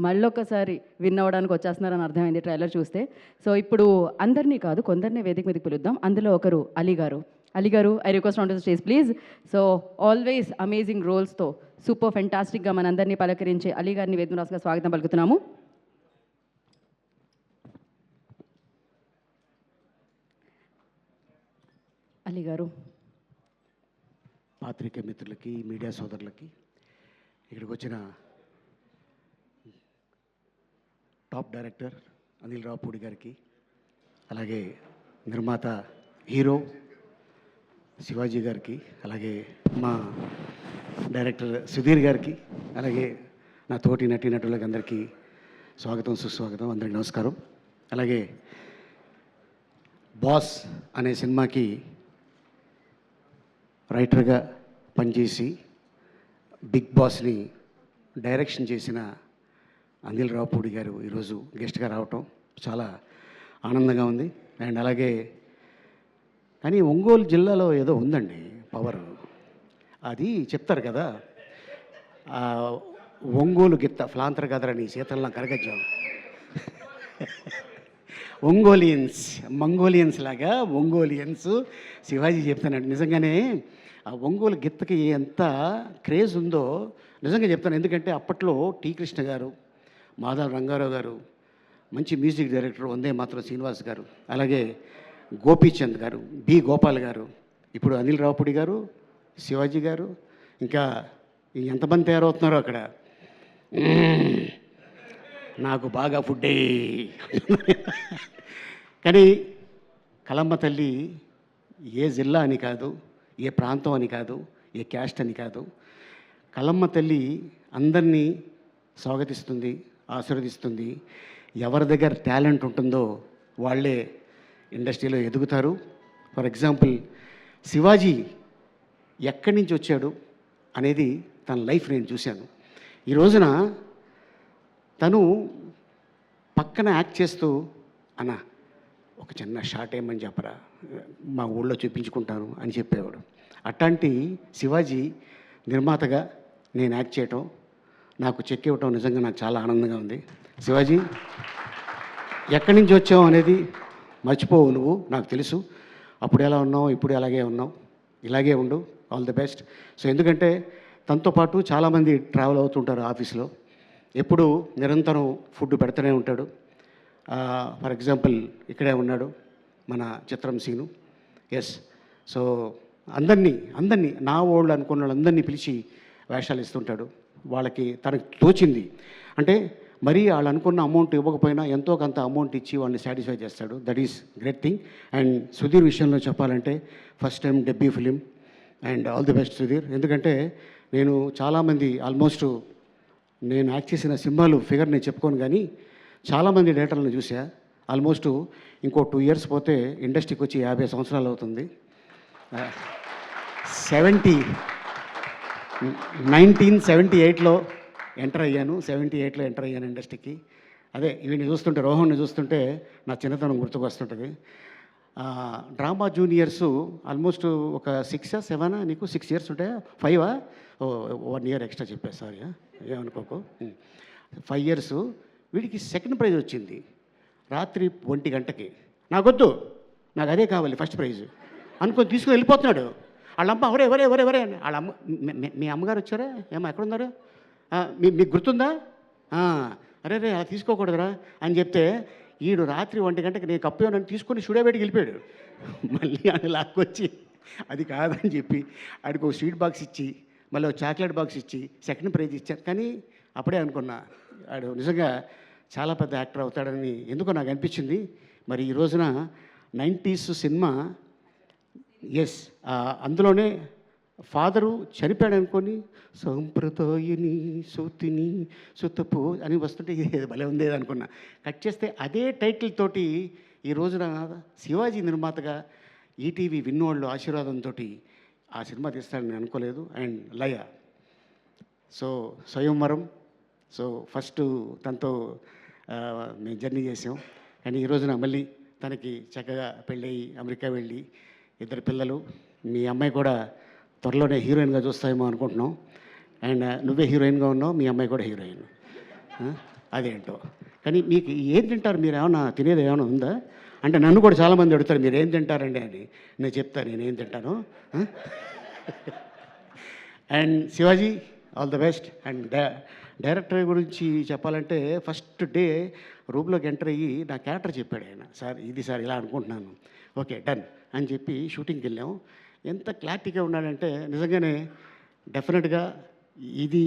Speaker 1: మళ్ళొకసారి విన్ అవ్వడానికి వచ్చేస్తున్నారని అర్థమైంది ట్రైలర్ చూస్తే. సో ఇప్పుడు అందరినీ కాదు, కొందరిని వేదిక మీదకి పిలుద్దాం. అందులో ఒకరు అలీ గారు, I request on to stage please. So always amazing రోల్స్తో సూపర్ ఫెంటాస్టిక్గా మనందరినీ పలకరించే అలీ గారిని వేదిక రాసుగా స్వాగతం పలుకుతున్నాము. అలీ గారు.
Speaker 11: పాత్రికేయ మిత్రులకి, మీడియా సోదరులకి, ఇక్కడికి వచ్చిన టాప్ డైరెక్టర్ అనిల్ రాపూడి గారికి, అలాగే నిర్మాత హీరో శివాజీ గారికి, అలాగే మా డైరెక్టర్ సుధీర్ గారికి, అలాగే నా తోటి నటీనటులకి అందరికీ స్వాగతం, సుస్వాగతం. అందరికీ నమస్కారం. అలాగే బాస్ అనే సినిమాకి రైటర్గా పనిచేసి బిగ్ బాస్ని డైరెక్షన్ చేసిన అనిల్ రాపూడి గారు ఈరోజు గెస్ట్గా రావటం చాలా ఆనందంగా ఉంది. అండ్ అలాగే కానీ ఒంగోలు జిల్లాలో ఏదో ఉందండి పవర్. అది చెప్తారు కదా, ఆ, ఒంగోలు గిత్త ఫ్లాంతర కదరని శీతల్లా కరగజ్జం. మంగోలియన్స్ లాగా ఒంగోలియన్స్ శివాజీ చెప్తానండి. నిజంగానే ఆ ఒంగోలు గిత్తకి ఎంత క్రేజ్ ఉందో నిజంగా చెప్తాను. ఎందుకంటే అప్పట్లో టి కృష్ణ గారు, మాధవ రంగారావు గారు, మంచి మ్యూజిక్ డైరెక్టర్ వందే మాత్రం శ్రీనివాస్ గారు, అలాగే గోపీచంద్ గారు, బి గోపాల్ గారు, ఇప్పుడు అనిల్ రావుపూడి గారు, శివాజీ గారు, ఇంకా ఎంతమంది తయారవుతున్నారో అక్కడ. నాకు బాగా ఫుడ్డే. కానీ కలమ్మ తల్లి ఏ జిల్లా అని కాదు, ఏ ప్రాంతం అని కాదు, ఏ క్యాస్ట్ అని కాదు. కలమ్మ తల్లి అందరినీ స్వాగతిస్తుంది, ఆశీర్వదిస్తుంది. ఎవరి దగ్గర టాలెంట్ ఉంటుందో వాళ్ళే ఇండస్ట్రీలో ఎదుగుతారు. ఫర్ ఎగ్జాంపుల్ శివాజీ ఎక్కడి నుంచి వచ్చాడు అనేది తన లైఫ్ నేను చూశాను. ఈ రోజున తను పక్కన యాక్ట్ చేస్తూ, అన్న ఒక చిన్న షార్ట్ ఏమని చెప్పరా, మా ఊళ్ళో చూపించుకుంటాను అని చెప్పేవాడు. అట్లాంటి శివాజీ నిర్మాతగా నేను యాక్ట్ చేయటం, నాకు చెక్ ఇవ్వటం నిజంగా నాకు చాలా ఆనందంగా ఉంది. శివాజీ ఎక్కడి నుంచి వచ్చావు అనేది మర్చిపోవు నువ్వు, నాకు తెలుసు. అప్పుడు ఎలా ఉన్నావు, ఇప్పుడు అలాగే ఉన్నావు, ఇలాగే ఉండు. All the best. సో ఎందుకంటే తనతో పాటు చాలామంది ట్రావెల్ అవుతుంటారు ఆఫీస్లో, ఎప్పుడు నిరంతరం ఫుడ్ పెడుతూనే ఉంటాడు. ఫర్ ఎగ్జాంపుల్ ఇక్కడే ఉన్నాడు మన చిత్రం సీను. ఎస్. సో అందరినీ నా వాళ్ళు అనుకున్న వాళ్ళందరినీ పిలిచి వేషాలు ఇస్తుంటాడు. వాళ్ళకి తనకు తోచింది అంటే మరీ వాళ్ళు అనుకున్న అమౌంట్ ఇవ్వకపోయినా ఎంతో కొంత అమౌంట్ ఇచ్చి వాళ్ళని సాటిస్ఫై చేస్తాడు. That is great thing. And Sudheer విషయంలో చెప్పాలంటే first time debut film and all the best Sudheer. ఎందుకంటే నేను చాలామంది ఆల్మోస్ట్ నేను యాక్ట్ చేసిన సినిమాలు ఫిగర్ నేను చెప్పుకోను, కానీ చాలామంది డైరెక్టర్లను చూసా. ఆల్మోస్ట్ ఇంకో 2 years పోతే ఇండస్ట్రీకి వచ్చి 50 సంవత్సరాలు అవుతుంది. 1978లో ఎంటర్ అయ్యాను. 78లో ఎంటర్ అయ్యాను ఇండస్ట్రీకి. అదే వీడిని చూస్తుంటే, రోహన్ని చూస్తుంటే నా చిన్నతనం గుర్తుకు వస్తుంటుంది. డ్రామా జూనియర్స్ ఆల్మోస్ట్ ఒక 6 or 7 నీకు 6 years ఉంటాయా, 5 1 year ఎక్స్ట్రా చెప్పా, సారీ ఏమనుకోకు. 5 years. వీడికి సెకండ్ ప్రైజ్ వచ్చింది రాత్రి 1 గంటకి. నాకొద్దు, నాకు అదే కావాలి ఫస్ట్ ప్రైజ్ అనుకొని తీసుకుని వెళ్ళిపోతున్నాడు. వాళ్ళమ్మ ఎవరే ఎవరే ఎవరే ఎవరే అని. వాళ్ళ అమ్మ, మీ అమ్మగారు వచ్చారా, ఏమో ఎక్కడున్నారు, మీకు గుర్తుందా, అరే రే అలా తీసుకోకూడదురా అని చెప్తే ఈడు రాత్రి 1 గంటకి నేను కప్పు నన్ను తీసుకొని స్టూడియో వెళ్ళిపోయాడు. మళ్ళీ అని లాక్కొచ్చి అది కాదని చెప్పి ఆడికి ఒక స్వీట్ బాక్స్ ఇచ్చి, మళ్ళీ ఒక చాక్లెట్ బాక్స్ ఇచ్చి సెకండ్ ప్రైజ్ ఇచ్చాను. కానీ అప్పుడే అనుకున్నా ఆడు నిజంగా చాలా పెద్ద యాక్టర్ అవుతాడని ఎందుకో నాకు అనిపించింది. మరి ఈ రోజున 90s సినిమా, ఎస్, అందులోనే ఫాదరు చనిపోయాడు అనుకొని సంప్రదాయని సూతిని సుతపు అని వస్తుంటే ఇది భలే ఉండేది అనుకున్నా. కట్ చేస్తే అదే టైటిల్ తోటి ఈ రోజున శివాజీ నిర్మాతగా ఈటీవీ విన్నోళ్ళు ఆశీర్వాదంతో ఆ సినిమా తీస్తాడని అనుకోలేదు. అండ్ లయ, సో స్వయంవరం, సో ఫస్ట్ తనతో మేము జర్నీ చేసాం. కానీ ఈ రోజున మళ్ళీ తనకి చక్కగా పెళ్ళయి అమెరికా వెళ్ళి 2 పిల్లలు. మీ అమ్మాయి కూడా త్వరలోనే హీరోయిన్గా చూస్తామేమో అనుకుంటున్నాం. అండ్ నువ్వే హీరోయిన్గా ఉన్నావు, మీ అమ్మాయి కూడా హీరోయిన్. అదేంటో. కానీ మీకు ఏం తింటారు, మీరు ఏమన్నా తినేది ఏమైనా ఉందా అంటే నన్ను కూడా చాలామంది అడుగుతారు మీరు ఏం తింటారండి అని. నేను చెప్తాను నేనేం తింటాను. And Shivaji all the best. And director గురించి చెప్పాలంటే ఫస్ట్ డే రూమ్లోకి ఎంటర్ అయ్యి నా క్యారెక్టర్ చెప్పాడు ఆయన. సార్ ఇది సార్ ఇలా అనుకుంటున్నాను, ఓకే డన్ అని చెప్పి షూటింగ్కి వెళ్ళాము. ఎంత క్లారిటీగా ఉన్నాడంటే నిజంగానే డెఫినెట్గా ఇది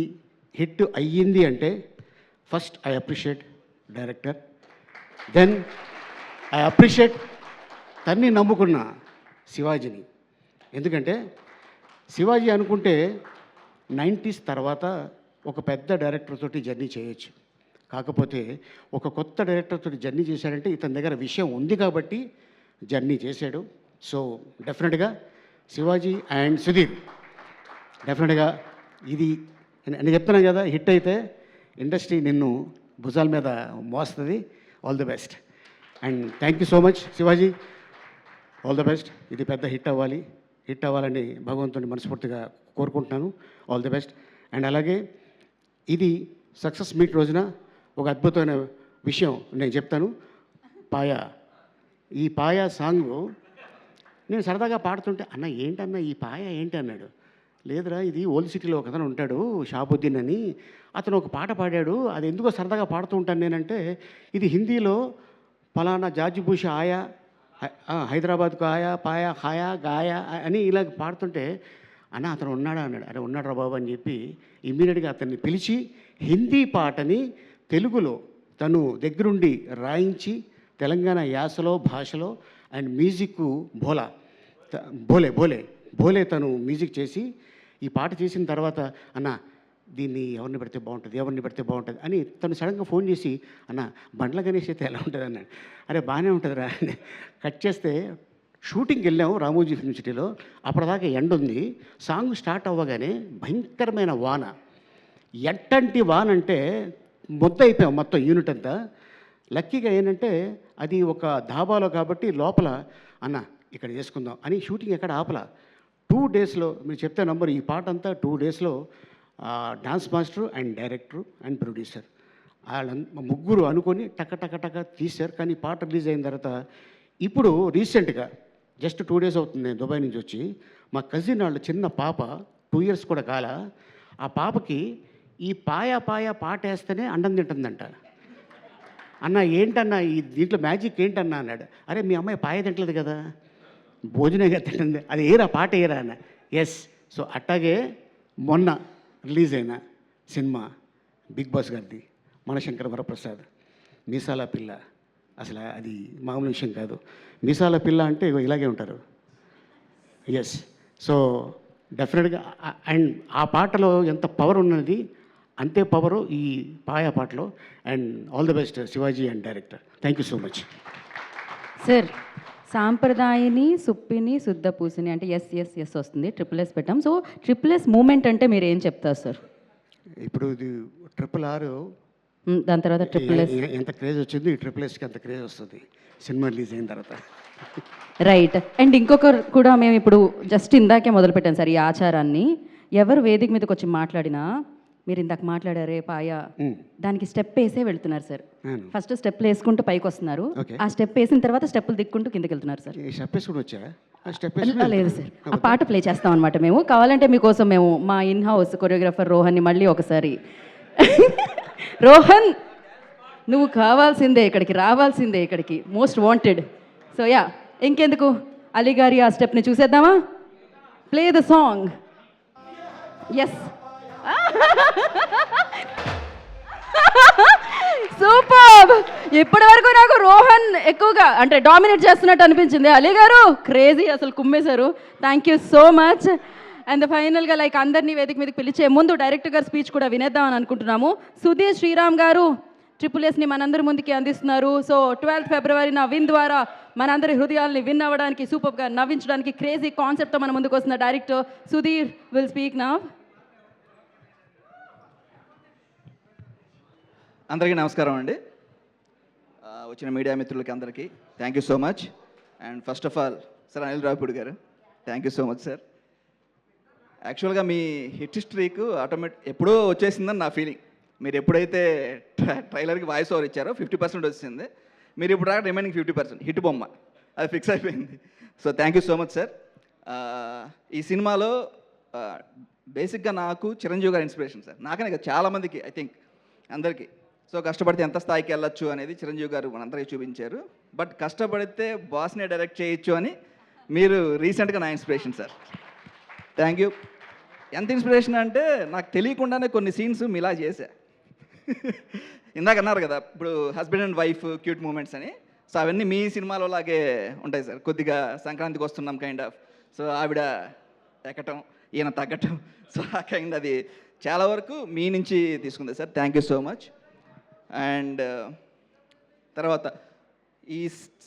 Speaker 11: హిట్ అయ్యింది అంటే first I appreciate director, then I appreciate తన్ని నమ్ముకున్న శివాజీని. ఎందుకంటే శివాజీ అనుకుంటే 90s తర్వాత ఒక పెద్ద డైరెక్టర్ తోటి జర్నీ చేయొచ్చు. కాకపోతే ఒక కొత్త డైరెక్టర్ తోటి జర్నీ చేశాడంటే ఇతని దగ్గర విషయం ఉంది కాబట్టి జర్నీ చేశాడు. సో డెఫినెట్గా శివాజీ అండ్ సుధీర్ డెఫినెట్గా ఇది నేను చెప్తున్నాను కదా, హిట్ అయితే ఇండస్ట్రీ నిన్ను భుజాల మీద మోస్తుంది. All the best and thank you so much Sivaji. All the best. ఇది పెద్ద హిట్ అవ్వాలని భగవంతుని మనస్ఫూర్తిగా కోరుకుంటున్నాను. All the best. అండ్ అలాగే ఇది సక్సెస్ మీట్ రోజున ఒక అద్భుతమైన విషయం నేను చెప్తాను. ఈ పాయ సాంగ్ నేను సరదాగా పాడుతుంటే, అన్న ఏంటన్నా ఈ పాయ ఏంటి అన్నాడు. లేదురా, ఇది ఓల్డ్ సిటీలో ఒక అతను ఉంటాడు షాబుద్దీన్ అని, అతను ఒక పాట పాడాడు, అది ఎందుకో సరదాగా పాడుతూ ఉంటాను నేనంటే, ఇది హిందీలో ఫలానా జార్జిబూష ఆయా, హైదరాబాద్కు ఆయా పాయా హాయా గాయా అని ఇలా పాడుతుంటే, అన్న అతను ఉన్నాడా అన్నాడు. అరే ఉన్నాడు బాబు అని చెప్పి ఇమ్మీడియట్గా అతన్ని పిలిచి హిందీ పాటని తెలుగులో తను దగ్గరుండి రాయించి తెలంగాణ యాసలో భాషలో అండ్ మ్యూజిక్ భోలే తను మ్యూజిక్ చేసి ఈ పాట చేసిన తర్వాత, అన్న దీన్ని ఎవరిని పెడితే బాగుంటుంది అని తను సడన్గా ఫోన్ చేసి, అన్న బండ్ల గణేష్ అయితే ఎలా ఉంటుంది అన్నాడు. అరే బాగానే ఉంటుందిరా అని కట్ చేస్తే షూటింగ్కి వెళ్ళాము రామోజీ ఫిల్మ్ సిటీలో. అప్పటిదాకా ఎండ ఉంది. సాంగ్ స్టార్ట్ అవ్వగానే భయంకరమైన వాన. ఎట్టంటి వాన అంటే అయిపోయాం మొత్తం యూనిట్ అంతా. లక్కీగా ఏంటంటే అది ఒక ధాబాలో కాబట్టి లోపల, అన్న ఇక్కడ చేసుకుందాం అని షూటింగ్ ఎక్కడ ఆపలా. 2 డేస్లో మీరు చెప్తే నంబర్, ఈ పాట అంతా 2 డేస్లో dance master and director and producer ముగ్గురు అనుకొని టక తీశారు. కానీ పాట రిలీజ్ అయిన తర్వాత ఇప్పుడు రీసెంట్గా జస్ట్ 2 డేస్ అవుతుంది నేను దుబాయ్ నుంచి వచ్చి, మా కజిన్ వాళ్ళ చిన్న పాప 2 ఇయర్స్ కూడా కాల, ఆ పాపకి ఈ పాయ పాట వేస్తేనే అండం తింటుందంట. అన్న ఏంటన్నా ఈ దీంట్లో మ్యాజిక్ ఏంటన్నా అన్నాడు. అరే మీ అమ్మాయి పాయ తింటలేదు కదా, భోజనంగా తింటుంది, అది ఏరా పాట ఏరా అన్న. ఎస్. సో అట్టాగే మొన్న రిలీజ్ అయిన సినిమా బిగ్ బాస్ గారిది, మనశంకర వరప్రసాద్, మీసాల పిల్ల. అసలు అది మామూలు విషయం కాదు. మీసాల పిల్ల అంటే ఇలాగే ఉంటారు. ఎస్. సో డెఫినెట్గా అండ్ ఆ పాటలో ఎంత పవర్ ఉన్నది అంతే పవరు ఈ పాయ పాటలో. And all the best Sivaji and director. Thank you so much
Speaker 1: sir. సాంప్రదాయని సుప్పిని శుద్ధ పూసిని అంటే ఎస్ వస్తుంది, ట్రిపుల్ ఎస్ పెట్టాం. సో ట్రిపుల్ ఎస్ మూమెంట్ అంటే మీరు ఏం చెప్తారు సార్?
Speaker 11: ఇప్పుడు ఇది RRR,
Speaker 1: దాని తర్వాత ట్రిపుల్ ఎస్
Speaker 11: ఎంత క్రేజ్ వచ్చింది, ఈ ట్రిపుల్ ఎస్కి ఎంత క్రేజ్ వస్తుంది సినిమా రిలీజ్ అయిన తర్వాత.
Speaker 1: రైట్. అండ్ ఇంకొకరు కూడా మేము ఇప్పుడు జస్ట్ ఇందాకే మొదలుపెట్టాం సార్ ఈ ఆచారాన్ని. ఎవరు వేదిక మీదకి వచ్చి మాట్లాడినా, మీరు ఇందాక మాట్లాడారే పాయ, దానికి స్టెప్ వేసే వెళ్తున్నారు సార్. ఫస్ట్ స్టెప్లు వేసుకుంటూ పైకి వస్తున్నారు, ఆ స్టెప్ వేసిన తర్వాత స్టెప్పులు దిక్కుంటూ కిందకి వెళ్తున్నారు సార్. లేదు సార్, ఆ పాట ప్లే చేస్తాం అనమాట మేము. కావాలంటే మీకోసం మేము మా ఇన్ హౌస్ కొరియోగ్రాఫర్ రోహన్ని మళ్ళీ ఒకసారి రోహన్ నువ్వు కావాల్సిందే ఇక్కడికి, రావాల్సిందే ఇక్కడికి, మోస్ట్ వాంటెడ్. సో యా, ఇంకెందుకు అలీ గారి ఆ స్టెప్ని చూసేద్దామా? Play the song. Yes, super. ఇప్పటి వరకు నాకు రోహన్ ఎక్కువగా అంటే డామినేట్ చేస్తున్నట్టు అనిపించింది. అలీ గారు క్రేజీ, అసలు కుమ్మేశారు. Thank you so much. And ఫైనల్గా లైక్ అందరినీ వేదిక మీదకి పిలిచే ముందు డైరెక్టర్ గారు స్పీచ్ కూడా వినేద్దామని అనుకుంటున్నాము. సుధీర్ శ్రీరామ్ గారు ట్రిపుల్ ఎస్ని మనందరి ముందుకి అందిస్తున్నారు. సో 12th ఫిబ్రవరి నా విన్ ద్వారా మనందరి హృదయాల్ని విన్ అవ్వడానికి, సూపర్గా నవ్వించడానికి క్రేజీ కాన్సెప్ట్తో మన ముందుకు వస్తున్న director Sudheer will speak now.
Speaker 12: అందరికీ నమస్కారం అండి. వచ్చిన మీడియా మిత్రులకి అందరికీ thank you so much. And first of all sir Anil Ravipudi గారు, thank you so much sir. యాక్చువల్గా మీ హిట్ స్ట్రీక్ ఎప్పుడో వచ్చేసిందని నా ఫీలింగ్. మీరు ఎప్పుడైతే ట్రైలర్కి వాయిస్ ఓవర్ ఇచ్చారో 50% వచ్చింది. మీరు ఇప్పుడు రాక రిమైనింగ్ 50% హిట్ బొమ్మ, అది ఫిక్స్ అయిపోయింది. So thank you so much sir. ఈ సినిమాలో బేసిక్గా నాకు చిరంజీవి గారి ఇన్స్పిరేషన్ సార్. నాకనే కదా, చాలామందికి ఐ థింక్ అందరికీ. సో కష్టపడితే ఎంత స్థాయికి వెళ్ళొచ్చు అనేది చిరంజీవి గారు మనందరికీ చూపించారు. బట్ కష్టపడితే బాస్నే డైరెక్ట్ చేయొచ్చు అని మీరు రీసెంట్గా నా ఇన్స్పిరేషన్ సార్. Thank you. ఎంత ఇన్స్పిరేషన్ అంటే నాకు తెలియకుండానే కొన్ని సీన్స్ మీలా చేశా. ఇందాక అన్నారు కదా, ఇప్పుడు husband and wife cute moments అని. సో అవన్నీ మీ సినిమాలో లాగే ఉంటాయి సార్. కొద్దిగా సంక్రాంతికి వస్తున్నాం కైండ్ ఆఫ్. సో ఆవిడ ఎక్కటం, ఈయన తగ్గటం, సో ఆ కైండ్ అది చాలా వరకు మీ నుంచి తీసుకుంది sir. Thank you so much. And తర్వాత ఈ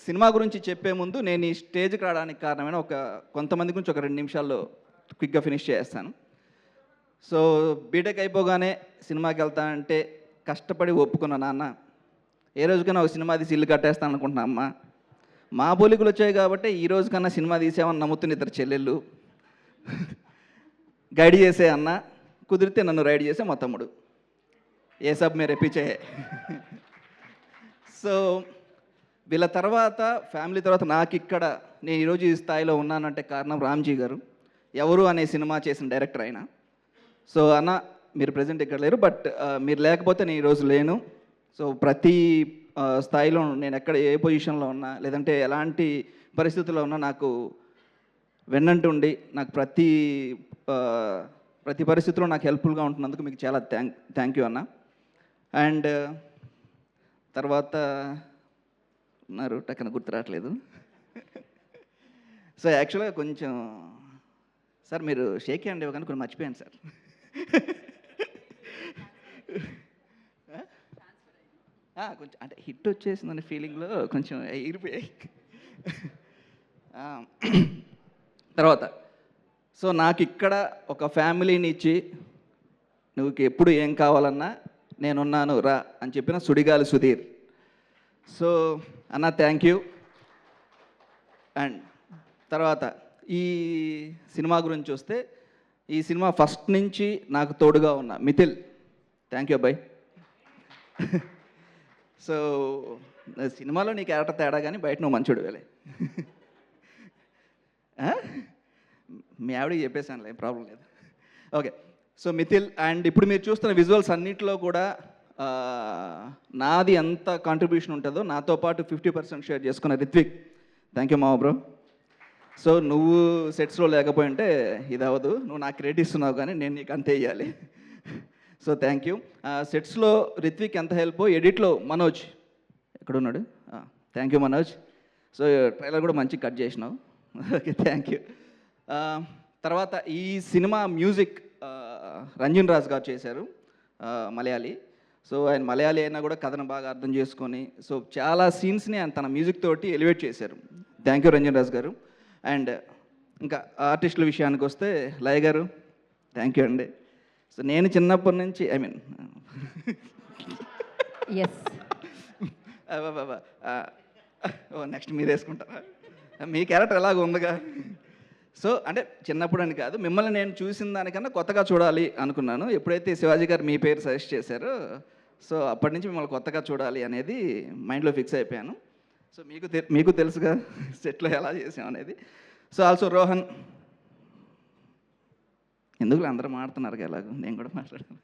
Speaker 12: సినిమా గురించి చెప్పే ముందు నేను ఈ స్టేజ్కి రావడానికి కారణమైన కొంతమంది గురించి ఒక 2 నిమిషాల్లో క్విక్గా ఫినిష్ చేస్తాను. సో బీటెక్ అయిపోగానే సినిమాకి వెళ్తా అంటే కష్టపడి ఒప్పుకున్న నాన్న, ఏ రోజుకైనా ఒక సినిమా తీసి ఇల్లు కట్టేస్తాను అనుకుంటున్నా అమ్మ. మా పోలికలు వచ్చాయి కాబట్టి ఈ రోజు కన్నా సినిమా తీసామని నమ్ముతున్న ఇద్దరు చెల్లెళ్ళు, గైడ్ చేసే అన్న, కుదిరితే నన్ను రైడ్ చేసే మా తమ్ముడు. ఏ సబ్ మేరే పీచే. సో వీళ్ళ తర్వాత ఫ్యామిలీ తర్వాత నాకు ఇక్కడ నేను ఈరోజు ఈ స్థాయిలో ఉన్నానంటే కారణం రామ్జీ గారు. ఎవరు అనే సినిమా చేసిన డైరెక్టర్ ఆయన. సో అన్న మీరు ప్రజెంట్ ఇక్కడ లేరు, బట్ మీరు లేకపోతే నేను ఈరోజు లేను. సో ప్రతి స్థాయిలో నేను ఎక్కడ ఏ పొజిషన్లో ఉన్నా లేదంటే ఎలాంటి పరిస్థితుల్లో ఉన్నా నాకు వెన్నంటుండి నాకు ప్రతి పరిస్థితిలో నాకు హెల్ప్ఫుల్గా ఉంటున్నందుకు మీకు చాలా థ్యాంక్ యూ అన్న. అండ్ తర్వాత ఉన్నారు టక్కన గుర్తు రావట్లేదు. సో యాక్చువల్గా కొంచెం సార్ మీరు షేక్ హ్యాండ్ ఇవ్వగానే కొంచెం మర్చిపోయాను సార్. కొంచెం అంటే హిట్ వచ్చేసిందనే ఫీలింగ్లో కొంచెం ఎగిరిపోయాయి. తర్వాత సో నాకు ఇక్కడ ఒక ఫ్యామిలీని ఇచ్చి నువ్వు ఎప్పుడు ఏం కావాలన్నా నేనున్నాను రా అని చెప్పిన సుడిగాలి సుధీర్. సో అన్న థ్యాంక్ యూ. అండ్ తర్వాత ఈ సినిమా గురించి వస్తే ఈ సినిమా ఫస్ట్ నుంచి నాకు తోడుగా ఉన్న మిథిల్, థ్యాంక్ యూ అబ్బాయి. సో సినిమాలో నీ క్యారెక్టర్ తేడా కానీ బయట నువ్వు మంచోడు వేలే. మీ ఆవిడకి చెప్పేసానులే, ప్రాబ్లం లేదు. Okay, so Mithil. అండ్ ఇప్పుడు మీరు చూస్తున్న విజువల్స్ అన్నింటిలో కూడా నాది ఎంత కాంట్రిబ్యూషన్ ఉంటుందో నాతో పాటు 50% షేర్ చేసుకున్న రిత్విక్, థ్యాంక్ యూ మావ బ్రో. సో నువ్వు సెట్స్లో లేకపోయి ఉంటే ఇది అవ్వదు, నువ్వు నాకు క్రెడిట్ ఇస్తున్నావు కానీ నేను నీకు అంతే ఇవ్వాలి. So thank you. సెట్స్లో రిత్విక్ ఎంత హెల్ప్, ఎడిట్లో మనోజ్ ఎక్కడున్నాడు, thank you Manoj. So trailer కూడా మంచి కట్ చేసినావు, ఓకే థ్యాంక్ యూ. తర్వాత ఈ సినిమా మ్యూజిక్ రంజన్ రాజ్ గారు చేశారు, మలయాళీ. సో ఆయన మలయాళీ అయినా కూడా కథను బాగా అర్థం చేసుకొని సో చాలా సీన్స్ని ఆయన తన మ్యూజిక్ తోటి ఎలివేట్ చేశారు. థ్యాంక్ యూ రంజన్ రాజ్ గారు. అండ్ ఇంకా ఆర్టిస్టుల విషయానికి వస్తే లయ గారు, థ్యాంక్ యూ అండి. సో నేను చిన్నప్పటి నుంచి నెక్స్ట్ మీరు వేసుకుంటారా, మీ క్యారెక్టర్ ఎలాగ ఉందిగా. సో అంటే చిన్నప్పుడు అని కాదు, మిమ్మల్ని నేను చూసిన దానికన్నా కొత్తగా చూడాలి అనుకున్నాను. ఎప్పుడైతే శివాజీ గారు మీ పేరు సజెస్ట్ చేశారో సో అప్పటి నుంచి మిమ్మల్ని కొత్తగా చూడాలి అనేది మైండ్లో ఫిక్స్ అయిపోయాను. సో మీకు తెలుసుగా సెట్లో ఎలా చేసాం అనేది. సో ఆల్సో రోహన్, ఎందుకు అందరూ మాడుతున్నారు ఎలాగో నేను కూడా మాట్లాడాను.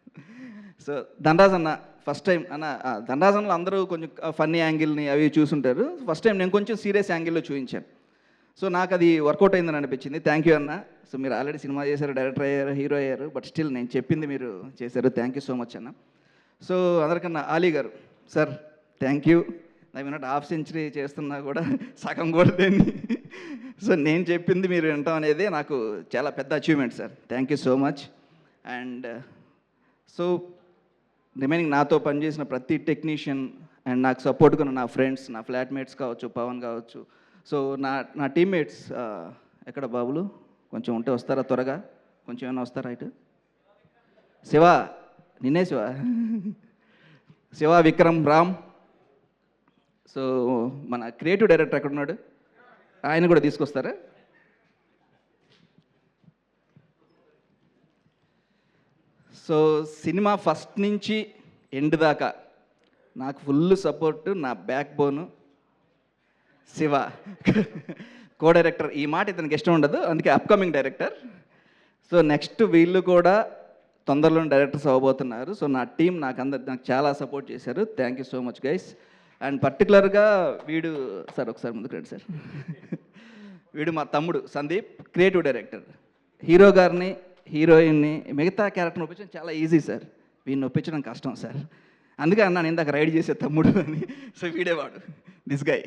Speaker 12: సో ధనరాజ్ అన్న ఫస్ట్ టైం అన్న, ధనరాజ్ అన్నలో అందరూ కొంచెం ఫన్నీ యాంగిల్ని అవి చూసుంటారు. ఫస్ట్ టైం నేను కొంచెం సీరియస్ యాంగిల్లో చూపించాను. సో నాకు అది వర్కౌట్ అయిందని అనిపించింది. థ్యాంక్ యూ అన్న. సో మీరు ఆల్రెడీ సినిమా చేశారు, డైరెక్టర్ అయ్యారు, హీరో అయ్యారు, బట్ స్టిల్ నేను చెప్పింది మీరు చేశారు. థ్యాంక్ యూ సో మచ్ అన్న. సో అందరికన్నా ఆలీ గారు sir, thank you. I mean half century చేస్తున్నా కూడా సగం కూడా లేని సో నేను చెప్పింది మీరు వినటం అనేది నాకు చాలా పెద్ద achievement sir. Thank you so much. And so remaining నాతో పనిచేసిన ప్రతి టెక్నీషియన్ అండ్ నాకు సపోర్ట్గా ఉన్న నా ఫ్రెండ్స్, నా ఫ్లాట్మేట్స్ కావచ్చు, పవన్ కావచ్చు. సో నా టీమ్మేట్స్ ఎక్కడ బాబులు కొంచెం ఉంటే వస్తారా త్వరగా, కొంచెం ఏమైనా వస్తారా ఇటు. శివ, నిన్నే శివ, విక్రమ్, రామ్. సో మన క్రియేటివ్ డైరెక్టర్ ఎక్కడున్నాడు, ఆయన కూడా తీసుకొస్తారా. సో సినిమా ఫస్ట్ నుంచి ఎండ్ దాకా నాకు ఫుల్ సపోర్ట్, నా బ్యాక్ బోను శివ, కో డైరెక్టర్. ఈ మాట ఇతనికి ఇష్టం ఉండదు, అందుకే అప్కమింగ్ డైరెక్టర్. సో నెక్స్ట్ వీళ్ళు కూడా తొందరలోనే డైరెక్టర్స్ అవ్వబోతున్నారు. సో నా టీం నాకు చాలా సపోర్ట్ చేశారు. Thank you so much guys. And పర్టికులర్గా వీడు సార్, ఒకసారి ముందుకు రండి సార్. వీడు మా తమ్ముడు సందీప్, క్రియేటివ్ డైరెక్టర్. హీరో గారిని, హీరోయిన్ని, మిగతా క్యారెక్టర్ని ఒప్పించడం చాలా ఈజీ సార్, వీడిని ఒప్పించడం కష్టం సార్. అందుకే అన్నాను ఇందాక రైడ్ చేసే తమ్ముడు అని. సో వీడేవాడు, this guy.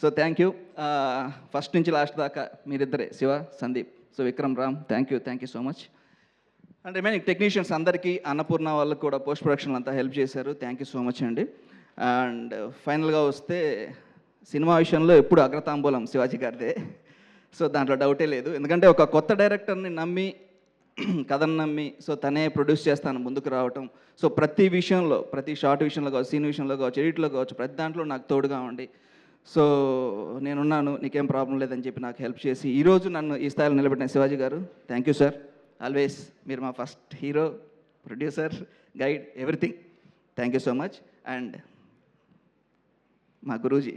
Speaker 12: So thank you. First నుంచి లాస్ట్ దాకా మీరిద్దరే, Shiva, Sandeep. So Vikram, Ram, thank you so much. And remaining technicians అందరికీ, అన్నపూర్ణ వాళ్ళకి కూడా పోస్ట్ ప్రొడక్షన్ అంతా హెల్ప్ చేశారు. థ్యాంక్ యూ సో మచ్ అండి. అండ్ ఫైనల్గా వస్తే సినిమా విషయంలో ఎప్పుడు అగ్రతాంబూలం శివాజీ గారిదే. సో దాంట్లో డౌటే లేదు, ఎందుకంటే ఒక కొత్త డైరెక్టర్ని నమ్మి, కథను నమ్మి, సో తనే ప్రొడ్యూస్ చేస్తాను ముందుకు రావటం. సో ప్రతి విషయంలో, ప్రతి షార్ట్ విషయంలో కావచ్చు, సీన్ విషయంలో కావచ్చు, ఎడిట్లో కావచ్చు, ప్రతి దాంట్లో నాకు తోడుగా ఉండి సో నేనున్నాను, నీకేం ప్రాబ్లం లేదని చెప్పి నాకు హెల్ప్ చేసి ఈరోజు నన్ను ఈ స్థాయిలో నిలబెట్టిన శివాజీ గారు, థ్యాంక్ యూ సార్. ఆల్వేస్ మీరు మా first hero, producer, guide, everything. Thank you so much. And మా గురూజీ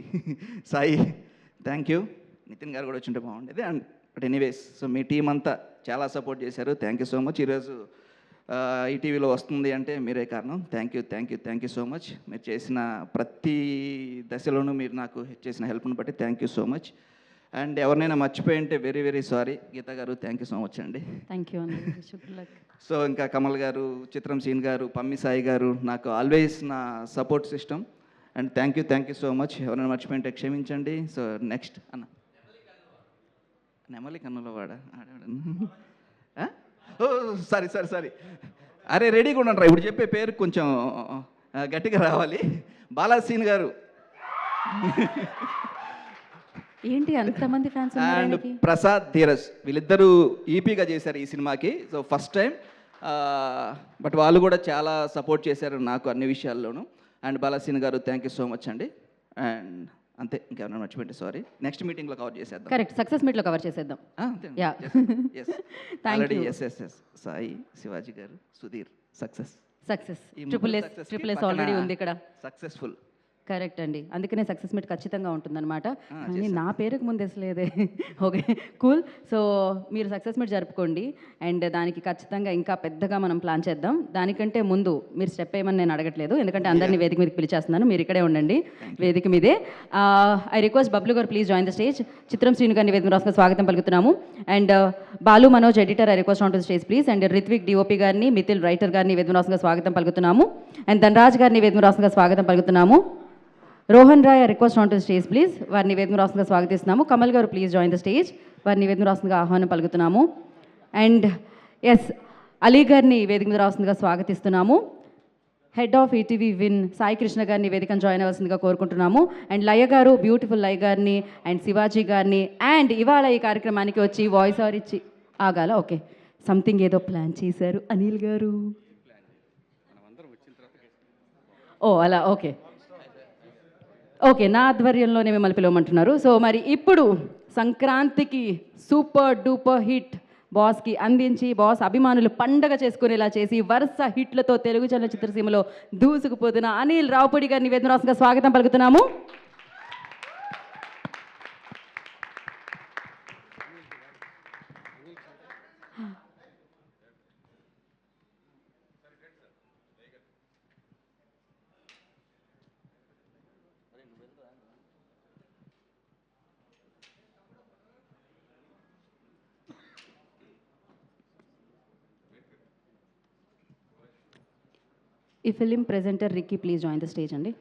Speaker 12: సాయి, థ్యాంక్ యూ. నితిన్ గారు కూడా వచ్చింటే బాగుండేది. And but anyways, so me team అంతా చాలా సపోర్ట్ చేశారు. Thank you so much. ఈరోజు ఈటీవీలో వస్తుంది అంటే మీరే కారణం. Thank you, thank you, thank you so much. మీరు చేసిన ప్రతి దశలోనూ మీరు నాకు చేసిన హెల్ప్ని బట్టి thank you so much. And ఎవరినైనా మర్చిపోయి ఉంటే వెరీ వెరీ సారీ. గీత గారు, థ్యాంక్ యూ సో మచ్ అండి.
Speaker 1: థ్యాంక్ యూ అండి. శుభ్రలక్.
Speaker 12: సో ఇంకా కమల్ గారు, చిత్రం సీన్ గారు, పమ్మి సాయి గారు నాకు ఆల్వేస్ నా support system. And thank you so much. ఎవరైనా మర్చిపోయింటే క్షమించండి. సో నెక్స్ట్ అన్న నెమలి కన్నుల వాడ ఓ సారీ అరే రెడీగా ఉండండి రా, ఇప్పుడు చెప్పే పేరు కొంచెం గట్టిగా రావాలి. బాలాసీన్ గారు
Speaker 1: ఏంటి అంతమంది ఫ్యాన్స్
Speaker 12: అండ్ ప్రసాద్, ధీరజ్ వీళ్ళిద్దరూ ఈపీగా చేశారు ఈ సినిమాకి. సో ఫస్ట్ టైం, బట్ వాళ్ళు కూడా చాలా సపోర్ట్ చేశారు నాకు అన్ని విషయాల్లోనూ. అండ్ బాలాసీన్ గారు, థ్యాంక్ యూ సో మచ్ అండి. అండ్ అంతే, ఇంకేమైనా మర్చిపోయింది సారీ. నెక్స్ట్ మీటింగ్లో కవర్ చేసేద్దాం.
Speaker 1: కరెక్ట్, సక్సెస్ మీట్లో కవర్ చేసేద్దాం. Yeah, thank you.
Speaker 12: S Sai, Sivaji గారు, Sudheer, success
Speaker 1: triple S already ఉంది ఇక్కడ.
Speaker 12: సక్సెస్ఫుల్.
Speaker 1: కరెక్ట్ అండి, అందుకనే సక్సెస్ మీట్ ఖచ్చితంగా ఉంటుందన్నమాట. కానీ నా పేరుకు ముందు వేసలేదే. Okay, cool. సో మీరు సక్సెస్ మీట్ జరుపుకోండి. అండ్ దానికి ఖచ్చితంగా ఇంకా పెద్దగా మనం ప్లాన్ చేద్దాం. దానికంటే ముందు మీరు స్టెప్ వేయమని నేను అడగట్లేదు, ఎందుకంటే అందరినీ వేదిక మీదకి పిలిచేస్తున్నాను. మీరు ఇక్కడే ఉండండి వేదిక మీదే. ఐ రిక్వెస్ట్ బబ్లు గారు, ప్లీజ్ జాయిన్ ద స్టేజ్. చిత్రం శ్రీను గారిని వేదిక రాసుగా స్వాగతం పలుకుతున్నాము. And Balu Manoj editor, I request on to stage please. And Ritwik DOP గారిని, మిథిల్ రైటర్ గారిని వేదిక రాసుగా స్వాగతం పలుకుతున్నాము. అండ్ ధనరాజ్ గారిని వేదిక రాసుగా స్వాగతం పలుకుతున్నాము. Rohan Roy, request on to stage please. వారిని వేదిక రాష్ట్రంగా స్వాగతిస్తున్నాము. కమల్ గారు, ప్లీజ్ జాయిన్ ద స్టేజ్. వారిని వేదిక రాష్ట్రంగా ఆహ్వానం పలుకుతున్నాము. అండ్ ఎస్, అలీ గారిని వేదిక మీద రాష్ట్రంగా స్వాగతిస్తున్నాము. Head of ETV win Sai Krishna గారిని వేదికను జాయిన్ అవ్వాల్సిందిగా కోరుకుంటున్నాము. అండ్ లయ గారు, బ్యూటిఫుల్ లయ గారిని, అండ్ శివాజీ గారిని, అండ్ ఇవాళ ఈ కార్యక్రమానికి వచ్చి వాయిస్ ఓవర్ ఇచ్చి ఆగాల. ఓకే, సంథింగ్ ఏదో ప్లాన్ చేశారు అనిల్ గారు. ఓ అలా, ఓకే ఓకే, నా ఆధ్వర్యంలోనే మిమ్మల్ని పిలవమంటున్నారు. సో మరి ఇప్పుడు సంక్రాంతికి సూపర్ డూపర్ హిట్ బాస్కి అందించి, బాస్ అభిమానులు పండగ చేసుకునేలా చేసి వరుస హిట్లతో తెలుగు చలనచిత్ర సీమలో దూసుకుపోతున్న అనిల్ రావుపూడి గారిని వేదిక రాష్ట్రంగా స్వాగతం పలుకుతున్నాము. ఈ film presenter Ricky, please join the stage అండి.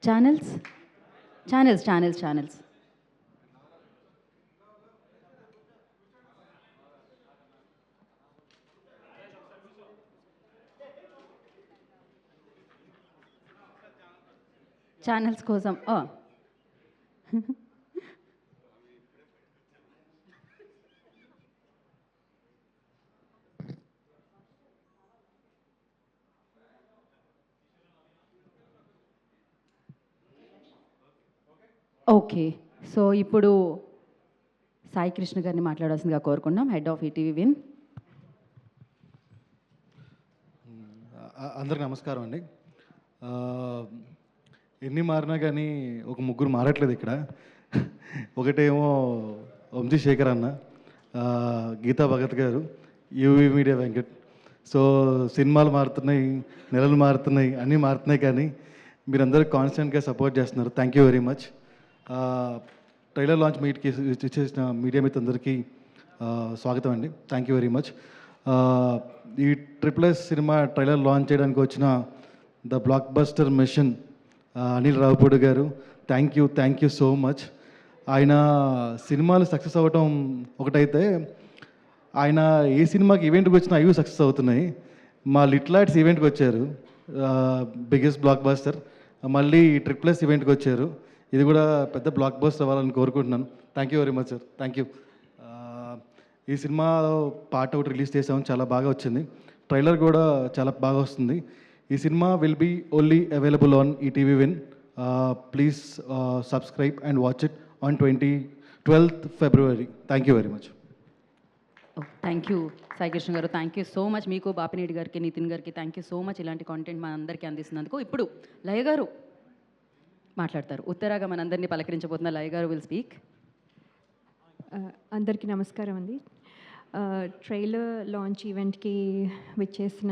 Speaker 1: ఛానల్స్. ఛానల్స్ కోసం ఓకే. సో ఇప్పుడు సాయి కృష్ణ గారిని మాట్లాడాల్సిందిగా కోరుకున్నాం, హెడ్ ఆఫ్ ఈటీవీ విన్.
Speaker 13: అందరికి నమస్కారం అండి. ఎన్ని మారినా కానీ ఒక ముగ్గురు మారట్లేదు ఇక్కడ. ఒకటేమో వంశీ శేఖర్ అన్న, గీతా భగత్ గారు, యూవీ మీడియా వెంకట్. సో సినిమాలు మారుతున్నాయి, నెలలు మారుతున్నాయి, అన్నీ మారుతున్నాయి, కానీ మీరందరూ కాన్స్టెంట్గా సపోర్ట్ చేస్తున్నారు. Thank you very much. Trailer launch మీట్కి ఇచ్చేసిన మీడియా మిత్రులందరికీ స్వాగతం అండి. Thank you very much. ఈ ట్రిపుల్ సినిమా ట్రైలర్ లాంచ్ చేయడానికి వచ్చిన the blockbuster machine Anil Ravipudi గారు, థ్యాంక్ యూ సో మచ్. ఆయన సినిమాలు సక్సెస్ అవ్వటం ఒకటైతే, ఆయన ఏ సినిమాకి ఈవెంట్కి వచ్చినా అవి సక్సెస్ అవుతున్నాయి. మా లిట్లాట్స్ ఈవెంట్కి వచ్చారు, బిగ్గెస్ట్ బ్లాక్ బస్టర్. మళ్ళీ ట్రిపుల్ ఎస్ ఈవెంట్కి వచ్చారు. ఇది కూడా పెద్ద బ్లాక్ బస్టర్ అవ్వాలని కోరుకుంటున్నాను. Thank you very much sir, thank you. ఈ సినిమాలో పాట ఒకటి రిలీజ్ చేసాము, చాలా బాగా వచ్చింది. ట్రైలర్ కూడా చాలా బాగా వస్తుంది. ఈ సినిమా will be only available on ETV Win. Please subscribe and watch it on 12th February. Thank you very much.
Speaker 1: Thank you Sai Krishna గారు, థ్యాంక్ యూ సో మచ్. మీకు బాపినేడి గారికి, నితిన్ గారికి థ్యాంక్ యూ సో మచ్ ఇలాంటి కాంటెంట్ మన అందరికీ అందిస్తున్నందుకు. ఇప్పుడు లయ గారు మాట్లాడతారు. ఉత్తరాగా మనందరినీ పలకరించబోతున్న లయ గారు విల్ స్పీక్.
Speaker 14: అందరికీ నమస్కారం అండి. ట్రైలర్ లాంచ్ ఈవెంట్కి విచ్చేసిన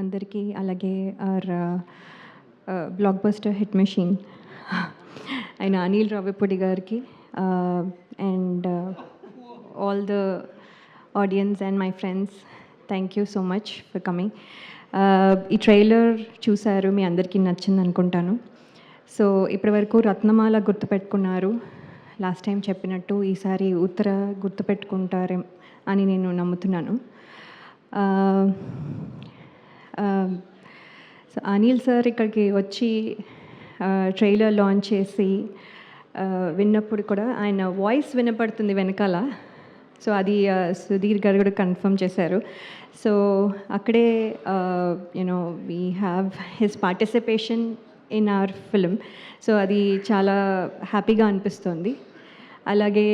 Speaker 14: అందరికీ, అలాగే బ్లాక్ బస్టర్ హిట్ మెషిన్ అయిన అనిల్ రావిపూడి గారికి, and all the audience and my friends, thank you so much for coming. ఈ ట్రైలర్ చూశారు, మీ అందరికీ నచ్చింది అనుకుంటాను. సో ఇప్పటివరకు రత్నమాల గుర్తుపెట్టుకున్నారు, లాస్ట్ టైం చెప్పినట్టు ఈసారి ఉత్తర గుర్తుపెట్టుకుంటారే అని నేను నమ్ముతున్నాను. సో అనిల్ సార్ ఇక్కడికి వచ్చి ట్రైలర్ లాంచ్ చేసి విన్నప్పుడు కూడా ఆయన వాయిస్ వినపడుతుంది వెనకాల. సో అది సుధీర్ గారు కూడా కన్ఫర్మ్ చేశారు. సో అక్కడే you know we have his participation in our film. So అది చాలా హ్యాపీగా అనిపిస్తుంది. అలాగే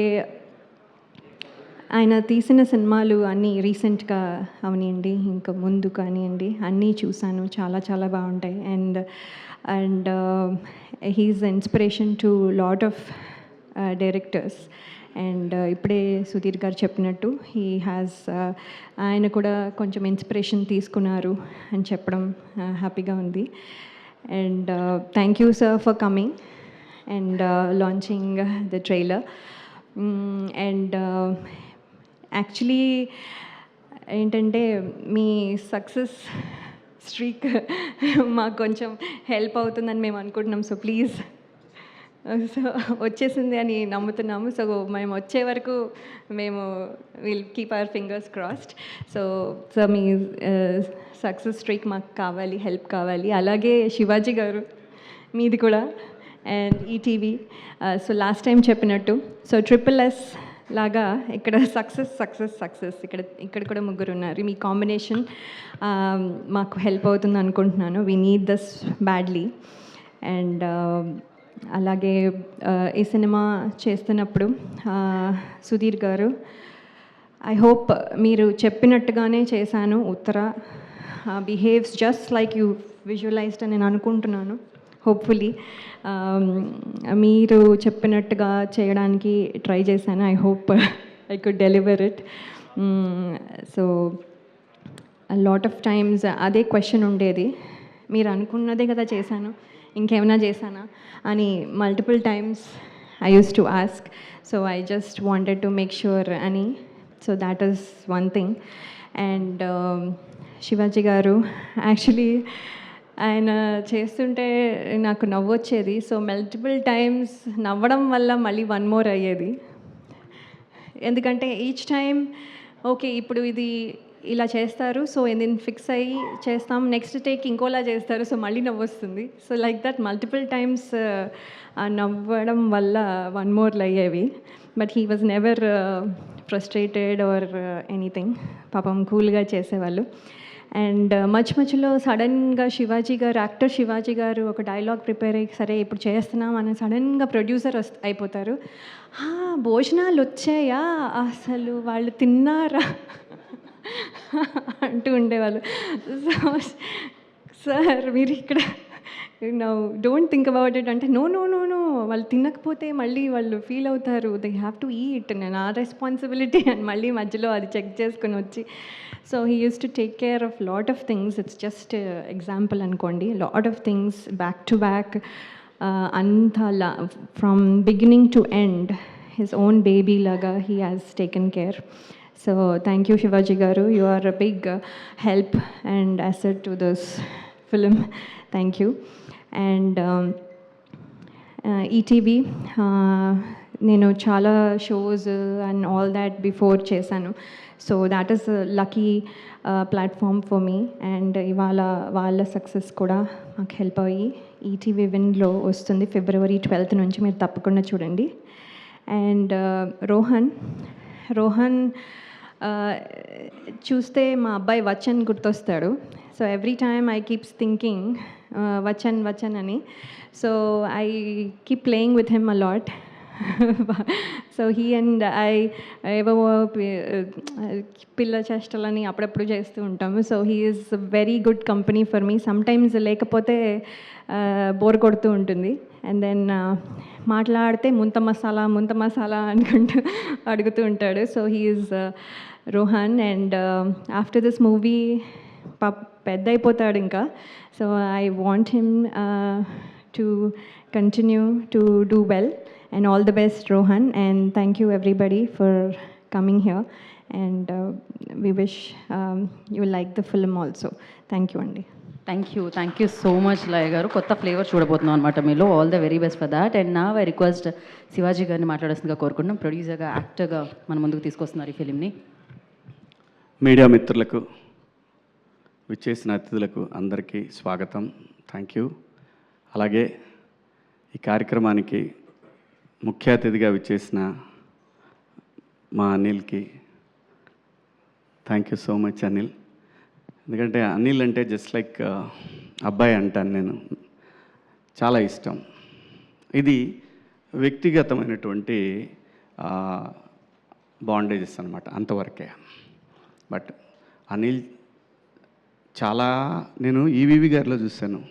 Speaker 14: ఆయన తీసిన సినిమాలు అన్నీ రీసెంట్గా అవనివ్వండి, ఇంకా ముందు కానివ్వండి, అన్నీ చూశాను, చాలా చాలా బాగుంటాయి. And he is inspiration to lot of directors. And ఇప్పుడే సుధీర్ గారు చెప్పినట్టు ఆయన కూడా కొంచెం ఇన్స్పిరేషన్ తీసుకున్నారు అని చెప్పడం హ్యాపీగా ఉంది. And thank you sir for coming and launching the trailer. And actually ఏంటంటే మీ సక్సెస్ స్ట్రీక్ మాకు కొంచెం హెల్ప్ అవుతుందని మేము అనుకుంటున్నాం. సో ప్లీజ్, సో వచ్చేసింది అని నమ్ముతున్నాము. సో మేము వచ్చే వరకు మేము will keep our fingers crossed. So me success streak మాకు కావాలి, హెల్ప్ కావాలి. అలాగే శివాజీ గారు మీది కూడా, and ETV. So last time చెప్పినట్టు, సో ట్రిపుల్ ఎస్ లాగా ఇక్కడ సక్సెస్ ఇక్కడ కూడా ముగ్గురు ఉన్నారు. మీ కాంబినేషన్ మాకు హెల్ప్ అవుతుంది అనుకుంటున్నాను. We need this badly. And అలాగే ఈ సినిమా చేస్తున్నప్పుడు సుధీర్ గారు, ఐ హోప్ మీరు చెప్పినట్టుగానే చేశాను. Uttara behaves just like you visualised అని నేను అనుకుంటున్నాను. హోప్ఫుల్లీ మీరు చెప్పినట్టుగా చేయడానికి ట్రై చేశాను. I hope I could deliver it. So lot of times అదే క్వశ్చన్ ఉండేది, మీరు అనుకున్నదే కదా చేశాను, ఇంకేమైనా చేశానా అని multiple times I use to ask. So I just wanted to make sure అని. So that is one thing. And Sivaji గారు, యాక్చువల్లీ ఆయన చేస్తుంటే నాకు నవ్వు వచ్చేది. సో మల్టిపుల్ టైమ్స్ నవ్వడం వల్ల మళ్ళీ వన్ మోర్ అయ్యేది. ఎందుకంటే ఈచ్ టైం ఓకే ఇప్పుడు ఇది ఇలా చేస్తారు, సో నేను ఫిక్స్ అయ్యి చేస్తాం, నెక్స్ట్ టేక్ ఇంకోలా చేస్తారు, సో మళ్ళీ నవ్వు వస్తుంది. So like that multiple times నవ్వడం వల్ల వన్ మోర్లు అయ్యేవి. But he was never frustrated or anything. పాపం కూల్గా చేసేవాళ్ళు. అండ్ మధ్యలో సడన్గా యాక్టర్ శివాజీ గారు ఒక డైలాగ్ ప్రిపేర్ అయ్యి, సరే ఇప్పుడు చేస్తున్నాం అని సడన్గా ప్రొడ్యూసర్ అయిపోతారు. భోజనాలు వచ్చాయా, అసలు వాళ్ళు తిన్నారా అంటూ ఉండేవాళ్ళు. సో సార్ మీరు ఇక్కడ డోంట్ థింక్ అబౌట్ ఇట్ అంటే, నో వాళ్ళు తినకపోతే మళ్ళీ వాళ్ళు ఫీల్ అవుతారు, దే హ్యావ్ టు ఈట్, నేను ఆ రెస్పాన్సిబిలిటీ అని మళ్ళీ మధ్యలో అది చెక్ చేసుకుని వచ్చి. So he use to take care of lot of things. It's just example అనుకోండి, lot of things back to back, అంత from beginning to end his own baby లాగా he has taken care. So thank you Shivaji garu, you are a big help and asset to this film. Thank you. And ETV, నేను చాలా shows and all that before చేశాను. So that is lucky platform for me. And ఇవాళ వాళ్ళ success కూడా మాకు help అయ్యి ETV విన్లో వస్తుంది February 12th నుంచి, మీరు తప్పకుండా చూడండి. అండ్ రోహన్ చూస్తే మా అబ్బాయి వచన్ గుర్తొస్తాడు. So every time I keeps thinking Vachan అని. So I keep playing with him a lot. So he and I ఏవో పిల్ల చేష్టలని అప్పుడప్పుడు చేస్తూ ఉంటాము. So he is very good company for me. Sometimes లేకపోతే బోర్ కొడుతూ ఉంటుంది. అండ్ దెన్ మాట్లాడితే ముంత మసాలా అనుకుంటూ అడుగుతూ ఉంటాడు. So he is Rohan. And after this movie పెద్ద అయిపోతాడు ఇంకా. So I want him to continue to do well. And all the best, Rohan, and thank you everybody for coming here, and we wish you like the film also. Thank you Andi.
Speaker 1: Thank you so much Laya గారు. కొత్త flavour చూడబోతున్నాం అనమాట మీలో. All the very best for that. And నా I request Sivaji గారిని మాట్లాడాల్సిందిగా కోరుకుంటున్నాం. ప్రొడ్యూసర్గా, యాక్టర్గా మన ముందుకు తీసుకొస్తున్నారు ఈ ఫిలింని.
Speaker 15: మీడియా మిత్రులకు, విచ్చేసిన అతిథులకు అందరికీ స్వాగతం. Thank you. అలాగే ఈ కార్యక్రమానికి ముఖ్య అతిథిగా విచ్చేసిన మా అనిల్కి thank you so much Anil. ఎందుకంటే అనిల్ అంటే జస్ట్ లైక్ అబ్బాయి అంటాను నేను. చాలా ఇష్టం. ఇది వ్యక్తిగతమైనటువంటి బాండేజెస్ అనమాట, అంతవరకే. బట్ అనిల్ చాలా, నేను ఈవీవి గారిలో చూశాను,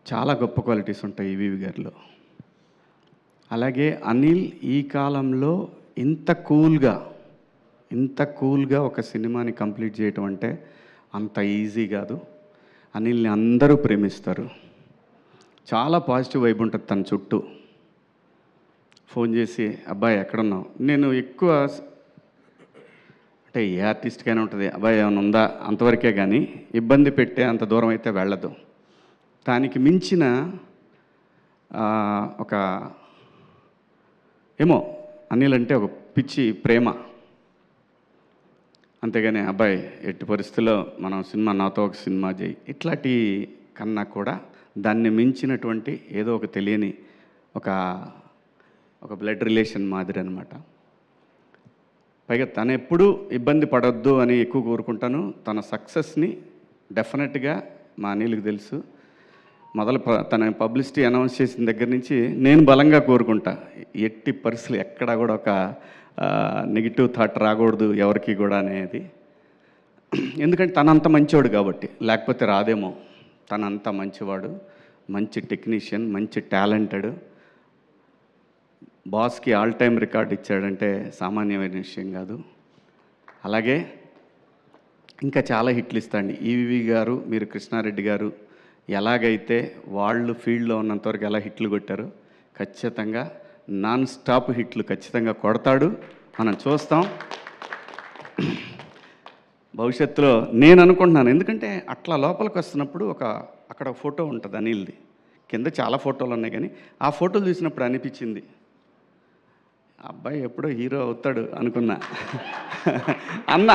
Speaker 15: చాలా గొప్ప క్వాలిటీస్ ఉంటాయి ఈవీవి గారిలో. అలాగే అనిల్ ఈ కాలంలో ఇంత కూల్గా ఒక సినిమాని కంప్లీట్ చేయటం అంటే అంత ఈజీ కాదు. అనిల్ని అందరూ ప్రేమిస్తారు. చాలా పాజిటివ్ వైబ్ ఉంటుంది తన చుట్టూ. ఫోన్ చేసి అబ్బాయి ఎక్కడున్నావు, నేను ఎక్కువ అంటే ఏ ఆర్టిస్ట్కైనా ఉంటుంది, అబ్బాయి ఏమైనా ఉందా అంతవరకే, కానీ ఇబ్బంది పెట్టే అంత దూరం అయితే వెళ్ళదు. దానికి మించిన ఒక ఏమో అనిల్ అంటే ఒక పిచ్చి ప్రేమ. అంతేగాని అబ్బాయి ఎట్టి పరిస్థితుల్లో మనం సినిమా, నాతో ఒక సినిమా చేయి, ఇట్లాంటి కన్నా కూడా దాన్ని మించినటువంటి ఏదో ఒక తెలియని ఒక బ్లడ్ రిలేషన్ మాదిరి అనమాట. పైగా తను ఎప్పుడూ ఇబ్బంది పడొద్దు అని ఎక్కువ కోరుకుంటాను. తన సక్సెస్ని డెఫినెట్గా మా అనిల్కి తెలుసు. తన పబ్లిసిటీ అనౌన్స్ చేసిన దగ్గర నుంచి నేను బలంగా కోరుకుంటా, ఎట్టి పరిస్థితులు ఎక్కడా కూడా ఒక నెగిటివ్ థాట్ రాకూడదు ఎవరికి కూడా అనేది. ఎందుకంటే తనంత మంచివాడు కాబట్టి, లేకపోతే రాదేమో. తనంత మంచివాడు, మంచి టెక్నీషియన్, మంచి టాలెంటెడ్. బాస్కి ఆల్ టైమ్ రికార్డ్ ఇచ్చాడంటే సామాన్యమైన విషయం కాదు. అలాగే ఇంకా చాలా హిట్లు ఇస్తాండి ఈవీవి గారు. మీరు కృష్ణారెడ్డి గారు ఎలాగైతే వాళ్ళు ఫీల్డ్లో ఉన్నంతవరకు ఎలా హిట్లు కొట్టారు, ఖచ్చితంగా నాన్ స్టాప్ హిట్లు ఖచ్చితంగా కొడతాడు, మనం చూస్తాం భవిష్యత్తులో. నేను అనుకుంటున్నాను, ఎందుకంటే అట్లా లోపలికి వస్తున్నప్పుడు అక్కడ ఫోటో ఉంటుంది అనిల్ది, కింద చాలా ఫోటోలు ఉన్నాయి, కానీ ఆ ఫోటోలు చూసినప్పుడు అనిపించింది అబ్బాయి ఎప్పుడో హీరో అవుతాడు అనుకున్నా. అన్న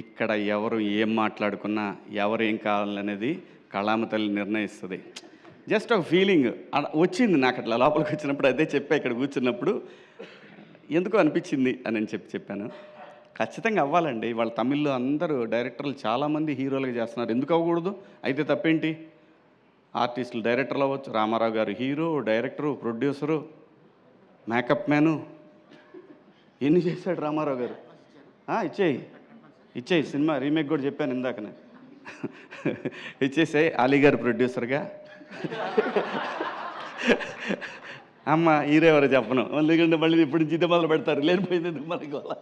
Speaker 15: ఇక్కడ ఎవరు ఏం మాట్లాడుకున్నా, ఎవరు ఏం కావాలనేది కళామ తల్లి నిర్ణయిస్తుంది. జస్ట్ ఒక ఫీలింగ్ వచ్చింది నాకు అట్లా లోపలికి వచ్చినప్పుడు. అదే చెప్పా ఇక్కడ కూర్చున్నప్పుడు, ఎందుకో అనిపించింది అని చెప్పాను. ఖచ్చితంగా అవ్వాలండి. వాళ్ళ తమిళ్లో అందరూ డైరెక్టర్లు చాలామంది హీరోలుగా చేస్తున్నారు, ఎందుకు అవ్వకూడదు? అయితే తప్పేంటి? ఆర్టిస్టులు డైరెక్టర్లు అవ్వచ్చు. రామారావు గారు hero, director, producer, makeup man, ఎన్ని చేశాడు రామారావు గారు. ఇచ్చేయి సినిమా రీమేక్ కూడా చెప్పాను ఇందాకనే. ఇచ్చేసాయి. అలీ గారు ప్రొడ్యూసర్గా, అమ్మ హీరో ఎవరో చెప్పను, ఎందుకంటే మళ్ళీ ఇప్పుడు జిద్ద మొదలు పెడతారు, లేనిపోయింది మనకి వాళ్ళ.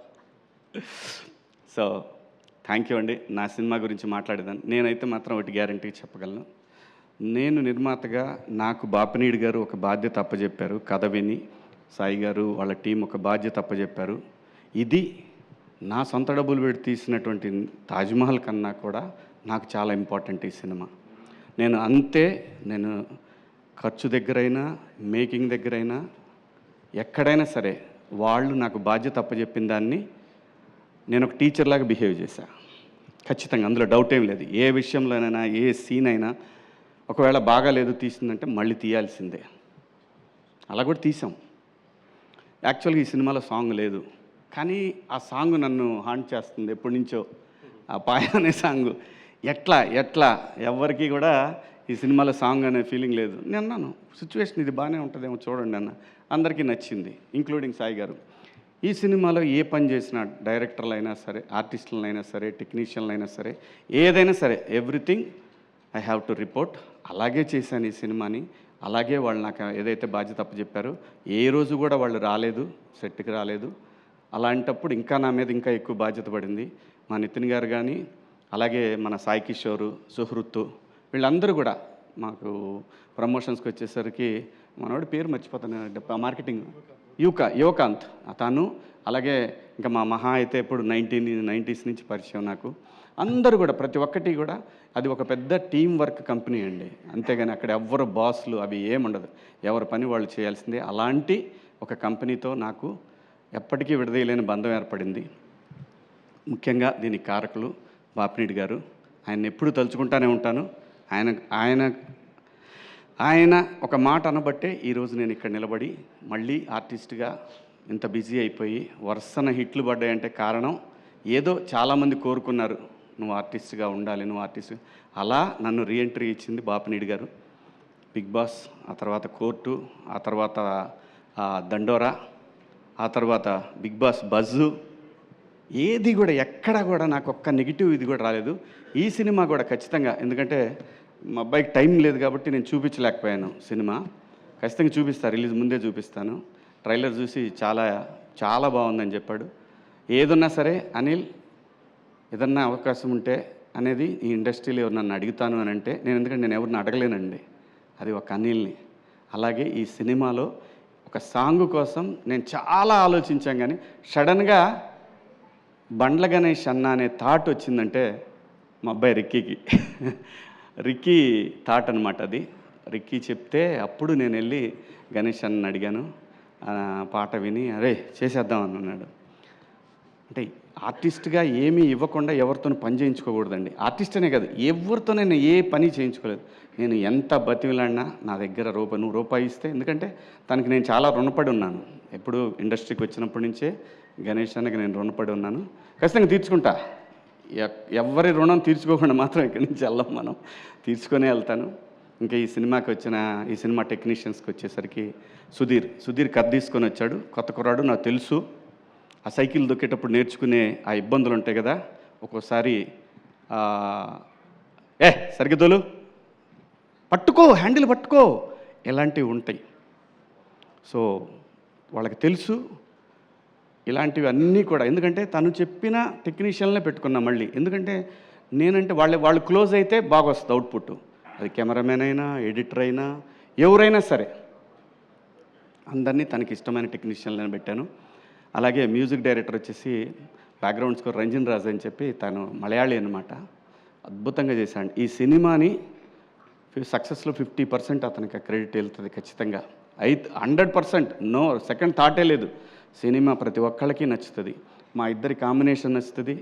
Speaker 15: సో థ్యాంక్ యూ అండి. నా సినిమా గురించి మాట్లాడేదాన్ని నేనైతే మాత్రం ఒకటి గ్యారంటీ చెప్పగలను. నేను నిర్మాతగా నాకు బాపినీడు గారు ఒక బాధ్యత అప్పచెప్పారు, కథ విని సాయి గారు వాళ్ళ టీం ఒక బాధ్యత అప్పచెప్పారు. ఇది నా సొంత డబ్బులు పెట్టి తీసినటువంటి తాజ్మహల్ కన్నా కూడా నాకు చాలా ఇంపార్టెంట్ ఈ సినిమా. నేను ఖర్చు దగ్గరైనా మేకింగ్ దగ్గరైనా ఎక్కడైనా సరే వాళ్ళు నాకు బాధ్యత అప్పచెప్పిన దాన్ని నేను ఒక టీచర్లాగా బిహేవ్ చేశా ఖచ్చితంగా, అందులో డౌట్ ఏం లేదు. ఏ విషయంలోనైనా ఏ సీన్ అయినా ఒకవేళ బాగాలేదు తీసిందంటే మళ్ళీ తీయాల్సిందే, అలా కూడా తీసాం. యాక్చువల్గా ఈ సినిమాలో సాంగ్ లేదు, కానీ ఆ సాంగ్ నన్ను హాంట్ చేస్తుంది ఎప్పటి నుంచో. ఆ పాయ అనే సాంగ్ ఎట్లా ఎవరికి కూడా ఈ సినిమాలో సాంగ్ అనే ఫీలింగ్ లేదు. నేను అన్నాను సిచ్యువేషన్ ఇది బాగానే ఉంటుందేమో చూడండి అన్న, అందరికీ నచ్చింది ఇంక్లూడింగ్ సాయి గారు. ఈ సినిమాలో ఏ పని చేసినా డైరెక్టర్లు అయినా సరే, ఆర్టిస్టులను అయినా సరే, టెక్నీషియన్లు అయినా సరే, ఏదైనా సరే everything I have to report. అలాగే చేశాను ఈ సినిమాని, అలాగే వాళ్ళు నాకు ఏదైతే బాధ్యత అప్పచెప్పారో ఏ రోజు కూడా వాళ్ళు రాలేదు, సెట్కి రాలేదు. అలాంటప్పుడు ఇంకా నా మీద ఇంకా ఎక్కువ బాధ్యత పడింది. మా నితిన్ గారు కానీ, అలాగే మన సాయి కిషోరు, సుహృత్తు, వీళ్ళందరూ కూడా ప్రమోషన్స్కి వచ్చేసరికి మనోడి పేరు మర్చిపోతాను, మార్కెటింగ్ యువకాంత్ తను, అలాగే ఇంకా మా మహా అయితే ఇప్పుడు 1990s నుంచి పరిచయం నాకు. అందరూ కూడా ప్రతి ఒక్కటి కూడా అది ఒక పెద్ద టీం వర్క్ కంపెనీ అండి, అంతేగాని అక్కడ ఎవ్వరు బాస్లు అవి ఏముండదు, ఎవరి పని వాళ్ళు చేయాల్సిందే. అలాంటి ఒక కంపెనీతో నాకు ఎప్పటికీ విడదీయలేని బంధం ఏర్పడింది. ముఖ్యంగా దీనికి కారకులు బాపినీడు గారు, ఆయన ఎప్పుడు తలుచుకుంటానే ఉంటాను. ఆయన ఒక మాట అనబట్టే ఈరోజు నేను ఇక్కడ నిలబడి మళ్ళీ ఆర్టిస్ట్గా ఇంత బిజీ అయిపోయి వరుసన హిట్లు పడ్డాయంటే కారణం ఏదో చాలామంది కోరుకున్నారు, నువ్వు ఆర్టిస్ట్గా ఉండాలి, నువ్వు ఆర్టిస్ట్. అలా నన్ను రీఎంట్రీ ఇచ్చింది బాపినీడు గారు. బిగ్ బాస్, ఆ తర్వాత కోర్టు, ఆ తర్వాత దండోరా, ఆ తర్వాత బిగ్ బాస్ బజ్జు, ఏది కూడా ఎక్కడ కూడా నాకు ఒక్క నెగిటివ్ ఇది కూడా రాలేదు. ఈ సినిమా కూడా ఖచ్చితంగా, ఎందుకంటే మా అబ్బాయికి టైం లేదు కాబట్టి నేను చూపించలేకపోయాను. సినిమా ఖచ్చితంగా చూపిస్తాను, రిలీజ్ ముందే చూపిస్తాను. ట్రైలర్ చూసి చాలా బాగుందని చెప్పాడు. ఏదన్నా సరే అనిల్, ఏదన్నా అవకాశం ఉంటే అనేది ఈ ఇండస్ట్రీలో ఎవరు నన్ను అడుగుతాను అని అంటే ఎందుకంటే నేను ఎవరిని అడగలేనండి, అది ఒక అనిల్ని. అలాగే ఈ సినిమాలో ఒక సాంగ్ కోసం నేను చాలా ఆలోచించాను, కానీ సడన్గా బండ్ల గణేష్ అన్న అనే థాట్ వచ్చిందంటే మా అబ్బాయి రిక్కీ థాట్ అనమాట అది. రిక్కీ చెప్తే అప్పుడు నేను వెళ్ళి గణేష్ అన్నని అడిగాను, పాట విని అరే చేసేద్దాం అని అన్నాడు. అంటే ఆర్టిస్ట్గా ఏమీ ఇవ్వకుండా ఎవరితో పని చేయించుకోకూడదండి. ఆర్టిస్ట్ అనే కాదు, ఎవరితో నేను ఏ పని చేయించుకోలేదు. నేను ఎంత బతిమిలాడినా నా దగ్గర నువ్వు రూపాయి ఇస్తే, ఎందుకంటే తనకి నేను చాలా రుణపడి ఉన్నాను. ఎప్పుడు ఇండస్ట్రీకి వచ్చినప్పటి నుంచే గణేష్ అన్నకి నేను రుణపడి ఉన్నాను. ఖచ్చితంగా తీర్చుకుంటా, ఎవరి రుణం తీర్చుకోకుండా మాత్రం ఇక్కడి నుంచి వెళ్ళాం, మనం తీర్చుకొనే వెళ్తాను. ఇంకా ఈ సినిమా టెక్నీషియన్స్కి వచ్చేసరికి సుధీర్ కథ తీసుకొని వచ్చాడు. కొత్త కుర్రాడు, నాకు తెలుసు. ఆ సైకిల్ దొక్కేటప్పుడు నేర్చుకునే ఆ ఇబ్బందులు ఉంటాయి కదా, ఒక్కోసారి సరిగ్గా తోలు, పట్టుకో, హ్యాండిల్ పట్టుకో, ఇలాంటివి ఉంటాయి. సో వాళ్ళకి తెలుసు ఇలాంటివి అన్నీ కూడా, ఎందుకంటే తను చెప్పిన టెక్నీషియన్లనే పెట్టుకున్నా మళ్ళీ. ఎందుకంటే నేనంటే వాళ్ళు క్లోజ్ అయితే బాగా వస్తుంది అవుట్పుట్. అది కెమెరామెన్ అయినా, ఎడిటర్ అయినా, ఎవరైనా సరే అందరినీ తనకి ఇష్టమైన టెక్నీషియన్లను పెట్టాను. అలాగే మ్యూజిక్ డైరెక్టర్ వచ్చేసి బ్యాక్గ్రౌండ్ స్కోర్ రంజన్ రాజ్ అని చెప్పి, తను మలయాళీ అనమాట, అద్భుతంగా చేశాడు. ఈ సినిమాని సక్సెస్లో 50% అతనికి క్రెడిట్ వెళ్తుంది ఖచ్చితంగా. 100%, నో సెకండ్ థాటే లేదు. సినిమా ప్రతి ఒక్కళ్ళకి నచ్చుతుంది. మా ఇద్దరి కాంబినేషన్ నచ్చుతుంది,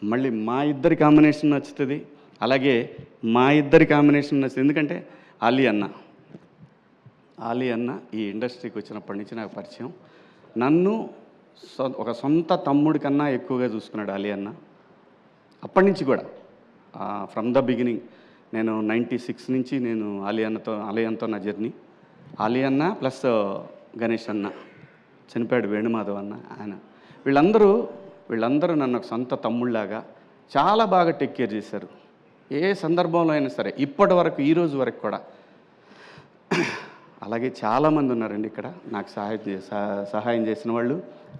Speaker 15: మళ్ళీ మా ఇద్దరి కాంబినేషన్ నచ్చుతుంది, అలాగే మా ఇద్దరి కాంబినేషన్ నచ్చుతుంది. ఎందుకంటే ఆలీ అన్న ఈ ఇండస్ట్రీకి వచ్చినప్పటి నుంచి నాకు పరిచయం. నన్ను ఒక సొంత తమ్ముడి కన్నా ఎక్కువగా చూసుకున్నాడు ఆలీ అన్న. అప్పటి నుంచి కూడా ఫ్రమ్ ద బిగినింగ్, నేను 96 నుంచి నేను ఆలీ అన్నతో నా జర్నీ. ఆలీ అన్న ప్లస్ గణేష్ అన్న, చనిపోయాడు వేణుమాధవ్ అన్న, ఆయన, వీళ్ళందరూ నన్ను ఒక సొంత తమ్ముళ్ళలాగా చాలా బాగా టేక్ కేర్ చేశారు. ఏ సందర్భంలో అయినా సరే, ఇప్పటి వరకు ఈ రోజు వరకు కూడా అలాగే చాలామంది ఉన్నారండి ఇక్కడ నాకు సహాయం చేసిన వాళ్ళు.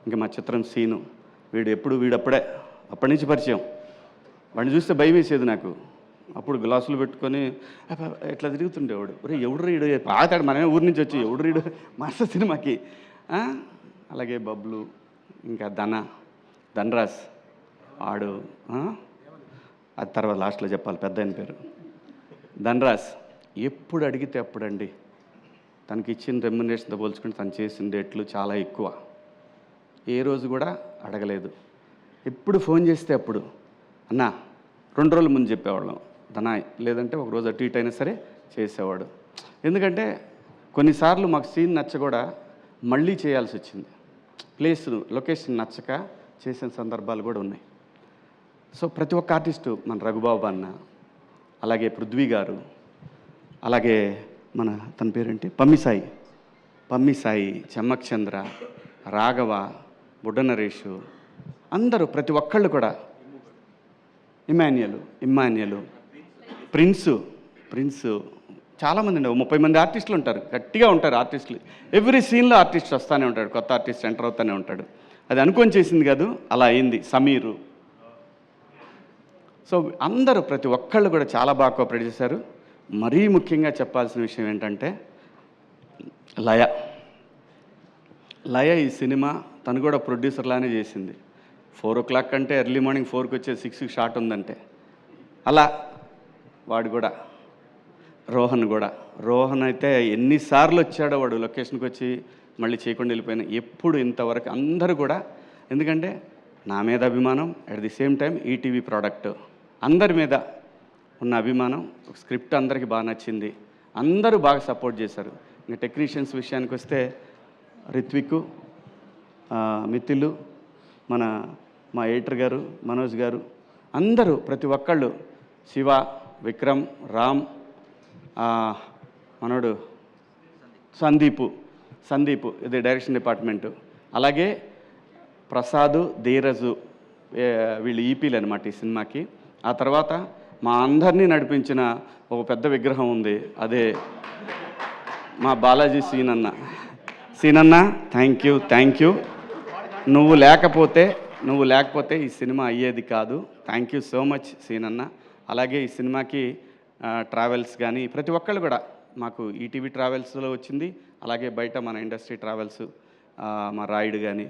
Speaker 15: ఇంకా మా చిత్రం సీను, వీడప్పుడే అప్పటి నుంచి పరిచయం. వాడిని చూస్తే భయం వేసేది నాకు. అప్పుడు గ్లాసులు పెట్టుకొని ఇట్లా తిరుగుతుండేవాడు. ఒరే ఎవడు రీడు పాతాడు, మనమే ఊరి నుంచి వచ్చి ఎవడు రీడు మాస్టర్ సినిమాకి. అలాగే బబ్లు, ఇంకా ధనరాజ్ ఆడు, అది తర్వాత లాస్ట్లో చెప్పాలి, పెద్ద ఆయన పేరు ధనరాజ్. ఎప్పుడు అడిగితే అప్పుడండి, తనకి ఇచ్చిన రెమ్యునరేషన్తో పోల్చుకుంటే తను చేసిన డేట్లు చాలా ఎక్కువ. ఏ రోజు కూడా అడగలేదు. ఎప్పుడు ఫోన్ చేస్తే అప్పుడు అన్నా 2 రోజుల ముందు చెప్పేవాళ్ళం ధనాయ్, లేదంటే ఒక రోజు అటు ఇటు అయినా సరే చేసేవాడు. ఎందుకంటే కొన్నిసార్లు మాకు సీన్ నచ్చ కూడా మళ్ళీ చేయాల్సి వచ్చింది. లొకేషన్ నచ్చక చేసిన సందర్భాలు కూడా ఉన్నాయి. సో ప్రతి ఒక్క ఆర్టిస్టు, మన రఘుబాబు అన్న, అలాగే పృథ్వీ గారు, అలాగే తన పేరేంటి పమ్మిసాయి, చెమ్మక్ చంద్ర, రాఘవ, బుడ్డ నరేషు, అందరూ ప్రతి ఒక్కళ్ళు కూడా, ఇమ్మాన్యుయలు, ప్రిన్స్ చాలామంది అండి, 30 మంది ఆర్టిస్టులు ఉంటారు, గట్టిగా ఉంటారు ఆర్టిస్టులు. ఎవ్రీ సీన్లో ఆర్టిస్ట్ వస్తూనే ఉంటాడు, కొత్త ఆర్టిస్ట్ ఎంటర్ అవుతూనే ఉంటాడు. అది అనుకొని చేసింది కాదు, అలా అయింది. సమీరు. సో అందరూ ప్రతి ఒక్కళ్ళు కూడా చాలా బాగా కోఆపరేట్ చేశారు. మరీ ముఖ్యంగా చెప్పాల్సిన విషయం ఏంటంటే లయ ఈ సినిమా తను కూడా ప్రొడ్యూసర్లానే చేసింది. 4 o'clock అంటే ఎర్లీ మార్నింగ్ 4కి వచ్చే 6కి షాట్ ఉందంటే, అలా వాడు కూడా రోహన్ అయితే ఎన్నిసార్లు వచ్చాడో వాడు లొకేషన్కి వచ్చి మళ్ళీ చేయకుండా వెళ్ళిపోయినా. ఎప్పుడు ఇంతవరకు అందరూ కూడా, ఎందుకంటే నా మీద అభిమానం, at the same time ETV product అందరి మీద ఉన్న అభిమానం, స్క్రిప్ట్ అందరికీ బాగా నచ్చింది, అందరూ బాగా సపోర్ట్ చేశారు. ఇంకా టెక్నీషియన్స్ విషయానికి వస్తే రిత్విక్, మితిలు, మా ఎడిటర్ గారు, మనోజ్ గారు, అందరూ ప్రతి ఒక్కళ్ళు, శివ, విక్రమ్, రామ్, మనోడు సందీపు ఇది డైరెక్షన్ డిపార్ట్మెంటు, అలాగే ప్రసాద్, ధీరజు, వీళ్ళు ఈపీలు అనమాట ఈ సినిమాకి. ఆ తర్వాత మా అందరినీ నడిపించిన ఒక పెద్ద విగ్రహం ఉంది, అదే మా బాలాజీ సీనన్న. Thank you. నువ్వు లేకపోతే ఈ సినిమా అయ్యేది కాదు. థ్యాంక్ యూ సో మచ్ సీనన్న. అలాగే ఈ సినిమాకి ట్రావెల్స్ కానీ ప్రతి ఒక్కళ్ళు కూడా, మాకు ఈటీవీ ట్రావెల్స్లో వచ్చింది, అలాగే బయట మన ఇండస్ట్రీ ట్రావెల్స్, మా రాయుడు కానీ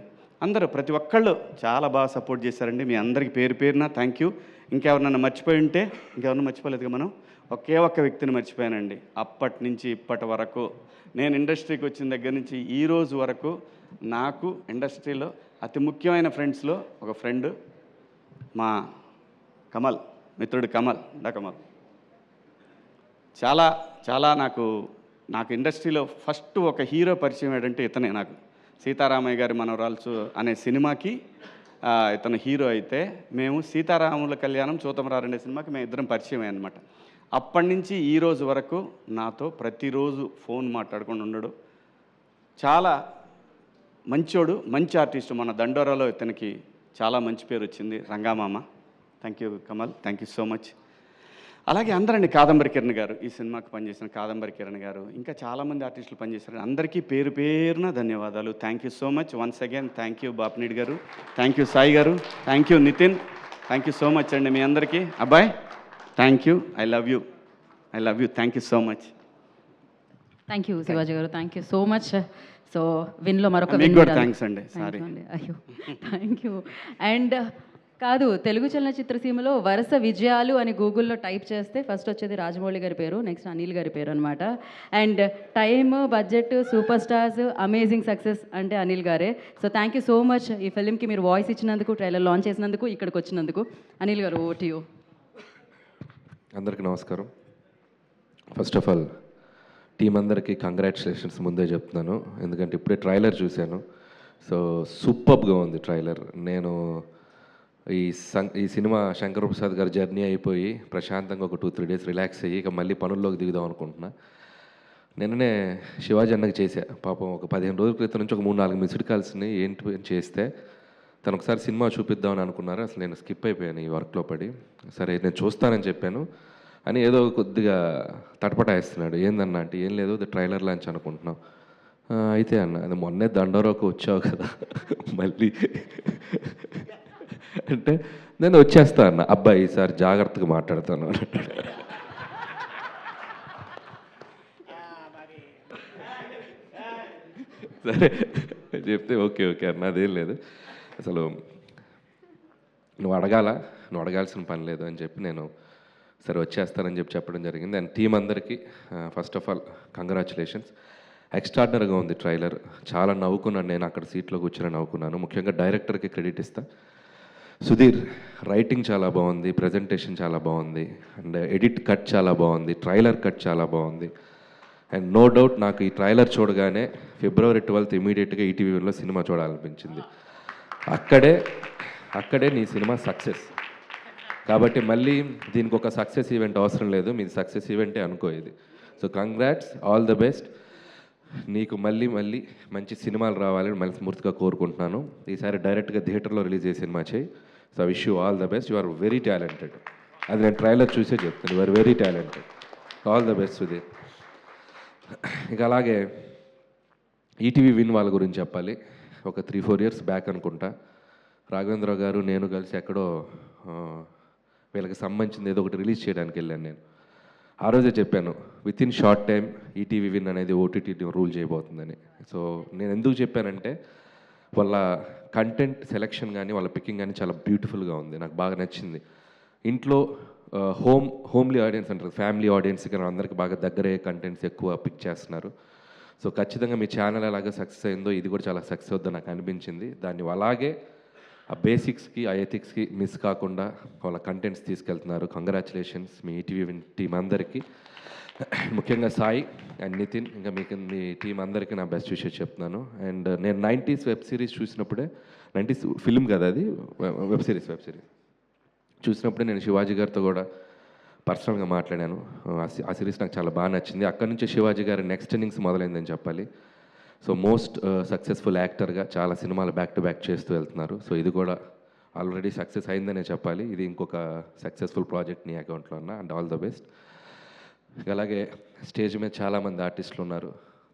Speaker 15: అందరూ ప్రతి ఒక్కళ్ళు చాలా బాగా సపోర్ట్ చేశారండి. మీ అందరికీ పేరు పేరున థ్యాంక్ యూ. ఇంకెవరినన్నా మర్చిపోయి ఉంటే, ఇంకెవరన్నా మర్చిపోలేదుగా, మనం ఒకే ఒక్క వ్యక్తిని మర్చిపోయానండి. అప్పటి నుంచి ఇప్పటి వరకు, నేను ఇండస్ట్రీకి వచ్చిన దగ్గర నుంచి ఈ రోజు వరకు నాకు ఇండస్ట్రీలో అతి ముఖ్యమైన ఫ్రెండ్స్లో ఒక ఫ్రెండ్ మా మిత్రుడు కమల్. చాలా నాకు ఇండస్ట్రీలో ఫస్ట్ ఒక హీరో పరిచయం ఏంటంటే ఇతనే. నాకు సీతారామయ్య గారి మనవరాల్సు అనే సినిమాకి ఇతను హీరో అయితే, మేము సీతారాముల కళ్యాణం చూతమరారండే సినిమాకి మేము ఇద్దరం పరిచయం అనమాట. అప్పటి నుంచి ఈ రోజు వరకు నాతో ప్రతిరోజు ఫోన్ మాట్లాడుకొని ఉండడు. చాలా మంచోడు, మంచి ఆర్టిస్టు. మన దండోరాలో ఇతనికి చాలా మంచి పేరు వచ్చింది, రంగామామ. Thank you Kamal, thank you so much. అలాగే అందరండి, కాదంబరి కిరణ్ గారు, ఈ సినిమాకి పనిచేసిన కాదంబరి కిరణ్ గారు, ఇంకా చాలామంది ఆర్టిస్టులు పనిచేశారు. అందరికీ పేరు పేరున ధన్యవాదాలు. Thank you so much once again. Thank you Bapineedu గారు, థ్యాంక్ యూ సాయి గారు, thank you Nithin, thank you so much అండి మీ అందరికీ. అబ్బాయ్ thank you, I love you, thank you so much.
Speaker 1: Thank you Sivaji గారు, thank you so much. So విన్లో మరొక
Speaker 15: thanks అండి, సారీ.
Speaker 1: అయ్యో థ్యాంక్ యూ. అండ్ కాదు, తెలుగు చలనచిత్ర సీమలో వరుస విజయాలు అని గూగుల్లో టైప్ చేస్తే ఫస్ట్ వచ్చేది రాజమౌళి గారి పేరు, నెక్స్ట్ అనిల్ గారి పేరు అనమాట. And time, budget, super stars, amazing success అంటే అనిల్ గారే. So thank you so much ఈ ఫిలింకి మీరు వాయిస్ ఇచ్చినందుకు, ట్రైలర్ లాంచ్ చేసినందుకు, ఇక్కడికి వచ్చినందుకు. అనిల్ గారు, ఓ టు యూ.
Speaker 16: అందరికీ నమస్కారం. ఫస్ట్ ఆఫ్ ఆల్ టీం అందరికీ కంగ్రాచులేషన్స్ ముందే చెప్తున్నాను, ఎందుకంటే ఇప్పుడే ట్రైలర్ చూశాను. సో సూపర్గా ఉంది ట్రైలర్. నేను ఈ సినిమా శంకర్ ప్రసాద్ గారి జర్నీ అయిపోయి ప్రశాంతంగా ఒక 2-3 days రిలాక్స్ అయ్యి ఇక మళ్ళీ పనుల్లోకి దిగుదాం అనుకుంటున్నా. నిన్ననే శివాజీ అన్నకి చేశా. పాపం ఒక 15 రోజుల క్రితం నుంచి ఒక 3-4 మిస్డ్ కాల్స్ని ఏంటి చేస్తే తను ఒకసారి సినిమా చూపిద్దామని అనుకున్నారు. అసలు నేను స్కిప్ అయిపోయాను ఈ వర్క్లో పడి. సరే నేను చూస్తానని చెప్పాను. అని ఏదో కొద్దిగా తటపటాయిస్తున్నాడు. ఏందన్నా అంటే ఏం లేదు, అది ట్రైలర్ లాంచ్ అనుకుంటున్నాం. అయితే అన్న అది మొన్నే దండోరాకు వచ్చావు కదా మళ్ళీ అంటే నేను వచ్చేస్తా అన్న. అబ్బాయి ఈసారి జాగ్రత్తగా మాట్లాడతాను అన్నాడు. సరే చెప్తే ఓకే ఓకే అన్న, అదేం లేదు, అసలు నువ్వు అడగాల్సిన పని లేదు అని చెప్పి నేను సరే వచ్చేస్తానని చెప్పడం జరిగింది. అండ్ టీం అందరికీ ఫస్ట్ ఆఫ్ ఆల్ కంగ్రాచులేషన్స్. ఎక్స్ట్రాడినరీగా ఉంది ట్రైలర్. చాలా నవ్వుకున్నాను, నేను అక్కడ సీట్లో కూర్చొని నవ్వుకున్నాను. ముఖ్యంగా డైరెక్టర్కి క్రెడిట్ ఇస్తా. సుధీర్ రైటింగ్ చాలా బాగుంది, ప్రజెంటేషన్ చాలా బాగుంది, అండ్ ఎడిట్ కట్ చాలా బాగుంది, ట్రైలర్ కట్ చాలా బాగుంది. అండ్ నో డౌట్ నాకు ఈ ట్రైలర్ చూడగానే February 12th ఇమీడియట్గా ఈటీవీలో సినిమా చూడాలనిపించింది. అక్కడే నీ సినిమా సక్సెస్. కాబట్టి మళ్ళీ దీనికి ఒక సక్సెస్ ఈవెంట్ అవసరం లేదు, మీది సక్సెస్ ఈవెంటే అనుకో ఇది. So congrats, all the best. నీకు మళ్ళీ మంచి సినిమాలు రావాలని మనస్ఫూర్తిగా కోరుకుంటున్నాను. ఈసారి డైరెక్ట్గా థియేటర్లో రిలీజ్ చేసే సినిమా చేయి. So I wish you all the best. You are very talented. అది నేను ట్రైలర్ చూసే చెప్తాను, you are very talented. All the best Sudhir. ఇక అలాగే ఈటీవీ విన్ వాళ్ళ గురించి చెప్పాలి. ఒక 3-4 years బ్యాక్ అనుకుంటా రాఘవేంద్ర గారు నేను కలిసి ఎక్కడో వీళ్ళకి సంబంధించింది ఏదో ఒకటి రిలీజ్ చేయడానికి వెళ్ళాను నేను. ఆ రోజే చెప్పాను with in short time ETV win అనేది ఓటీటీ రూల్ చేయబోతుందని. సో నేను ఎందుకు చెప్పానంటే వాళ్ళ కంటెంట్ సెలెక్షన్ కానీ వాళ్ళ పికింగ్ కానీ చాలా బ్యూటిఫుల్గా ఉంది, నాకు బాగా నచ్చింది. ఇంట్లో హోమ్లీ ఆడియన్స్ అంటారు, ఫ్యామిలీ ఆడియన్స్కి అందరికీ బాగా దగ్గరయ్యే కంటెంట్స్ ఎక్కువ పిక్ చేస్తున్నారు. సో ఖచ్చితంగా మీ ఛానల్ అలాగే సక్సెస్ అయిందో ఇది కూడా చాలా సక్సెస్ అవుతుందని నాకు అనిపించింది. దాన్ని అలాగే ఆ బేసిక్స్కి ఆ ఎథిక్స్కి మిస్ కాకుండా వాళ్ళ కంటెంట్స్ తీసుకెళ్తున్నారు. కంగ్రాచులేషన్స్ మీ ఈటీవీ టీం అందరికీ, ముఖ్యంగా సాయి అండ్ నితిన్, ఇంకా మీకు మీ టీం అందరికీ నా బెస్ట్ విషయం చెప్తున్నాను. అండ్ నేను 90s వెబ్ సిరీస్ చూసినప్పుడే, 90s ఫిల్మ్ కదా అది, వెబ్ సిరీస్ చూసినప్పుడే నేను శివాజీ గారితో కూడా పర్సనల్గా మాట్లాడాను. ఆ సిరీస్ నాకు చాలా బాగా నచ్చింది. అక్కడి నుంచి శివాజీ గారి నెక్స్ట్ ఇన్నింగ్స్ మొదలైందని చెప్పాలి. సో మోస్ట్ సక్సెస్ఫుల్ యాక్టర్గా చాలా సినిమాలు బ్యాక్ టు బ్యాక్ చేస్తూ వెళ్తున్నారు. సో ఇది కూడా ఆల్రెడీ సక్సెస్ అయిందనే చెప్పాలి. ఇది ఇంకొక సక్సెస్ఫుల్ ప్రాజెక్ట్ నీ అకౌంట్లో ఉన్న. And all the best. అలాగే స్టేజ్ మీద చాలామంది ఆర్టిస్టులు ఉన్నారు,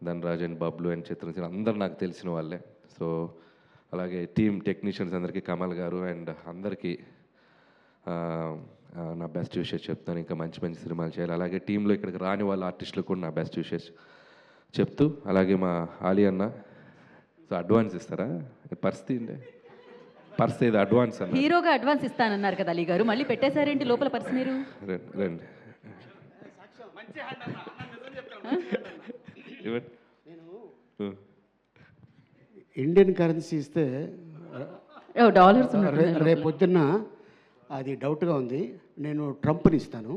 Speaker 16: ధనరాజ్ అండ్ బబ్లు అండ్ చిత్రసేన, అందరు నాకు తెలిసిన వాళ్ళే. సో అలాగే టీమ్ టెక్నీషియన్స్ అందరికీ, కమల్ గారు అండ్ అందరికీ నా బెస్ట్ విషెస్ చెప్తాను. ఇంకా మంచి మంచి సినిమాలు చేయాలి. అలాగే టీంలో ఇక్కడికి రాని వాళ్ళ ఆర్టిస్టులకు కూడా నా బెస్ట్ విషెస్ చెప్తూ, అలాగే మా ఆలి అన్న సో అడ్వాన్స్ ఇస్తారా? పర్స్ ఏదో అడ్వాన్స్ అన్న,
Speaker 1: హీరోగా అడ్వాన్స్ ఇస్తానన్నారు కదా అలీ గారు, మళ్ళీ పెట్టేశారేంటి లోపల పర్స్ మీరు?
Speaker 16: రండి
Speaker 11: ఇండియన్ కరెన్సీ ఇస్తే
Speaker 1: డాలర్స్
Speaker 11: రేపు పొద్దున్న అది డౌట్గా ఉంది, నేను ట్రంప్ని ఇస్తాను.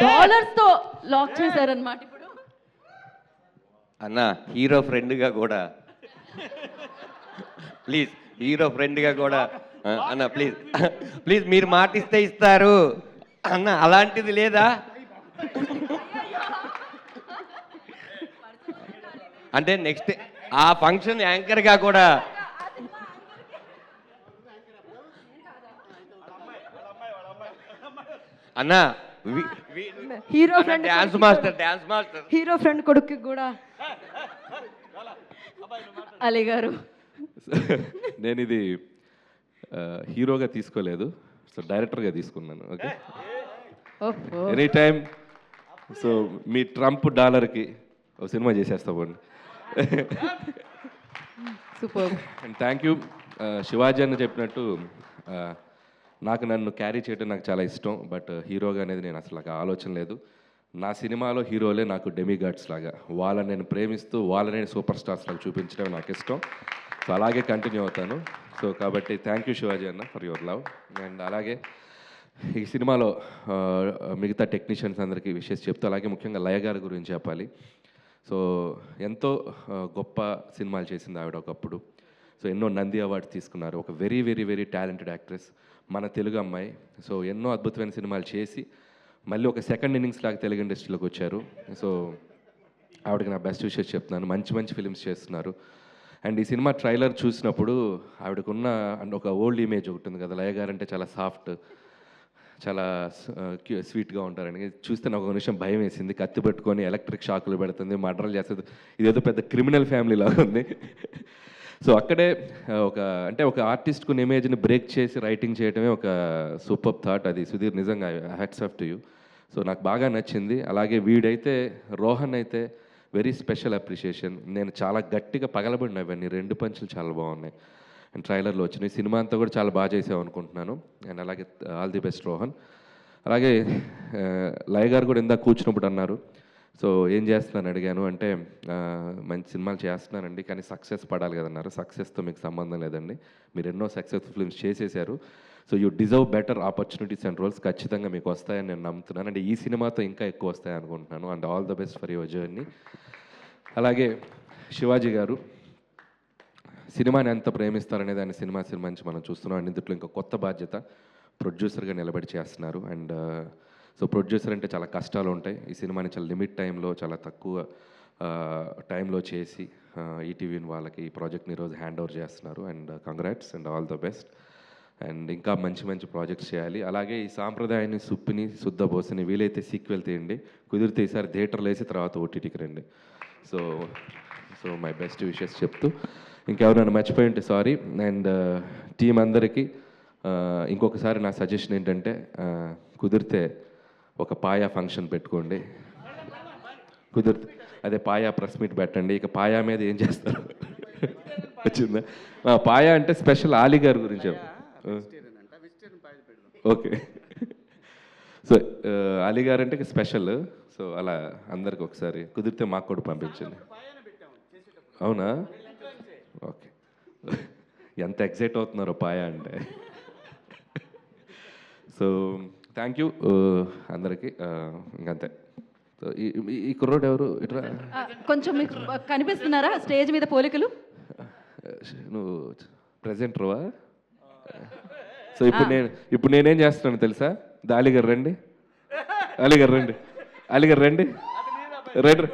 Speaker 1: డాలర్స్ తో లాక్ చేశారన్నమాట ఇప్పుడు.
Speaker 9: అన్న హీరో ఫ్రెండ్గా కూడా ప్లీజ్, హీరో ఫ్రెండ్గా కూడా అన్న ప్లీజ్ మీరు మాటిస్తే ఇస్తారు అన్న, అలాంటిది లేదా? అంటే నెక్స్ట్ ఆ ఫంక్షన్ యాంకర్గా కూడా అన్న
Speaker 8: hero friend
Speaker 9: dance master
Speaker 8: hero friend కొడుకు కూడా
Speaker 1: అలీ గారు.
Speaker 16: నేను ఇది హీరోగా తీసుకోలేదు, సో డైరెక్టర్గా తీసుకున్నాను. Okay, any time. సో మీ ట్రంప్ డాలర్కి ఒక సినిమా చేసేస్తా పోండి.
Speaker 1: Super.
Speaker 16: And thank you. Shivaji అని చెప్పినట్టు నన్ను క్యారీ చేయడం నాకు చాలా ఇష్టం, బట్ హీరోగా అనేది నేను అసలు నాకు ఆలోచన లేదు. నా సినిమాలో హీరోలే నాకు డెమిగాడ్స్ లాగా, వాళ్ళని నేను ప్రేమిస్తూ వాళ్ళని సూపర్ స్టార్స్ లాగా చూపించడం నాకు ఇష్టం. సో అలాగే కంటిన్యూ అవుతాను. సో కాబట్టి థ్యాంక్ యూ శివాజీ అన్న ఫర్ యువర్ లవ్. అండ్ అలాగే ఈ సినిమాలో మిగతా టెక్నీషియన్స్ అందరికీ విషెస్ చెప్తూ, అలాగే ముఖ్యంగా లయ గారి గురించి చెప్పాలి. సో ఎంతో గొప్ప సినిమాలు చేసింది ఆవిడ ఒకప్పుడు. సో ఎన్నో నంది అవార్డ్స్ తీసుకున్నారు. ఒక very very very talented actress, మన తెలుగు అమ్మాయి. సో ఎన్నో అద్భుతమైన సినిమాలు చేసి మళ్ళీ ఒక సెకండ్ ఇన్నింగ్స్ లాగా తెలుగు ఇండస్ట్రీలోకి వచ్చారు. సో ఆవిడకి నా బెస్ట్ విషెస్ చెప్తున్నాను. మంచి మంచి ఫిల్మ్స్ చేస్తున్నారు. అండ్ ఈ సినిమా ట్రైలర్ చూసినప్పుడు ఆవిడకున్న అండ్ ఒక ఓల్డ్ ఇమేజ్ ఒకటి ఉంది కదా, లయ గారు అంటే చాలా సాఫ్ట్, చాలా స్వీట్గా ఉంటారని చూస్తే నాకు ఒక నిమిషం భయం వేసింది. కత్తి పెట్టుకొని ఎలక్ట్రిక్ షాకులు పెడుతుంది, మర్డర్లు చేస్తుంది, ఇదేదో పెద్ద క్రిమినల్ ఫ్యామిలీ లాగా ఉంది. సో అక్కడే ఒక ఆర్టిస్ట్కు ఇమేజ్ని బ్రేక్ చేసి రైటింగ్ చేయడమే ఒక సూపర్ థాట్. అది సుధీర్ నిజంగా hats off to you. So నాకు బాగా నచ్చింది. అలాగే వీడైతే రోహన్ అయితే వెరీ స్పెషల్ అప్రిషియేషన్. నేను చాలా గట్టిగా పగలబడిన ఇవన్నీ 2 పంచులు చాలా బాగున్నాయి అండ్ ట్రైలర్లో వచ్చినాయి. సినిమా అంతా కూడా చాలా బాగా చేసావు అనుకుంటున్నాను. అండ్ అలాగే ఆల్ ది బెస్ట్ రోహన్. అలాగే లయ గారు కూడా ఇందాక కూర్చున్నప్పుడు అన్నారు, సో ఏం చేస్తున్నాను అడిగాను అంటే మంచి సినిమాలు చేస్తున్నానండి కానీ సక్సెస్ పడాలి కదన్నారు. సక్సెస్తో మీకు సంబంధం లేదండి, మీరు ఎన్నో సక్సెస్ఫుల్ ఫిల్మ్స్ చేసేసారు. So you deserve better opportunities and roles. ఖచ్చితంగా మీకు వస్తాయని నేను నమ్ముతున్నాను. అంటే ఈ సినిమాతో ఇంకా ఎక్కువ వస్తాయి అనుకుంటున్నాను. And all the best for your journey. అలాగే శివాజీ గారు సినిమాని ఎంత ప్రేమిస్తారనేది ఆయన సినిమా నుంచి మనం చూస్తున్నాం. అండ్ ఇందులో ఇంకా కొత్త బాధ్యత, ప్రొడ్యూసర్గా నిలబడి చేస్తున్నారు. అండ్ సో ప్రొడ్యూసర్ అంటే చాలా కష్టాలు ఉంటాయి. ఈ సినిమాని చాలా లిమిట్ టైంలో, చాలా తక్కువ టైంలో చేసి ఈటీవీ వాళ్ళకి ఈ ప్రాజెక్ట్ని ఈరోజు హ్యాండ్ ఓవర్ చేస్తున్నారు. And congrats and all the best. And ఇంకా మంచి మంచి ప్రాజెక్ట్స్ చేయాలి. అలాగే ఈ సాంప్రదాయాన్ని సుప్పిని శుద్ధబోసిని వీలైతే సీక్వెల్ తీయండి, కుదిరితే ఈసారి థియేటర్లో వేసి తర్వాత ఓటీటీకి రండి. సో మై బెస్ట్ విషెస్ చెప్తూ ఇంకెవరైనా మర్చిపోయి ఉంటే సారీ. అండ్ టీం అందరికీ ఇంకొకసారి నా సజెషన్ ఏంటంటే కుదిరితే ఒక పాయా ఫంక్షన్ పెట్టుకోండి. కుదిరితే అదే పాయా ప్రెస్ మీట్ పెట్టండి. ఇక పాయా మీద ఏం చేస్తారు వచ్చిందా? పాయా అంటే స్పెషల్ ఆలీ గారి గురించి. ఓకే, సో అలీ గారు అంటే స్పెషల్. సో అలా అందరికి ఒకసారి కుదిరితే మాకు కూడా పంపించండి. అవునా? ఓకే, ఎంత ఎగ్జైట్ అవుతున్నారో పాయా అంటే. సో థ్యాంక్ యూ అందరికీ. ఇంకంతే. సో ఈ కుర్రోడు ఎవరు? ఇట్లా
Speaker 1: కొంచెం మీకు కనిపిస్తున్నారా స్టేజ్ మీద పోలికలు?
Speaker 16: నువ్వు ప్రెజెంటర్వా? సో ఇప్పుడు నేనేం చేస్తున్నాను తెలుసా? అలీగారు రండి, అలీగారు రండి, అలీగారు రండి, రండి.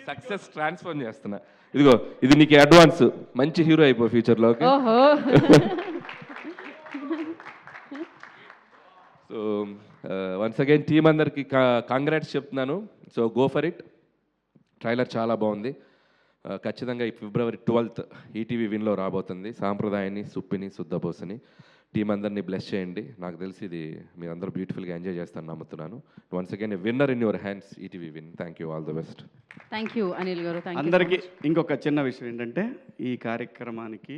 Speaker 16: సక్సెస్ ట్రాన్స్ఫర్ చేస్తున్నా. ఇదిగో ఇది నీకు అడ్వాన్స్. మంచి హీరో అయిపో ఫ్యూచర్లో. సో వన్స్ అగైన్ టీమ్ అందరికి కాంగ్రాట్స్ చెప్తున్నాను. So go for it. Trailer చాలా బాగుంది. ఖచ్చితంగా ఈ February 12th ఈటీవీ విన్లో రాబోతుంది. సాంప్రదాయాన్ని సుప్పిని శుద్ధబోసని. టీం అందరినీ బ్లెస్ చేయండి. నాకు తెలిసి ఇది మీరు అందరూ బ్యూటిఫుల్గా ఎంజాయ్ చేస్తాను నమ్ముతున్నాను. Once again winner in your hands ETV win. Thank you, all the best.
Speaker 1: Thank you Anil గారు.
Speaker 15: అందరికీ ఇంకొక చిన్న విషయం ఏంటంటే ఈ కార్యక్రమానికి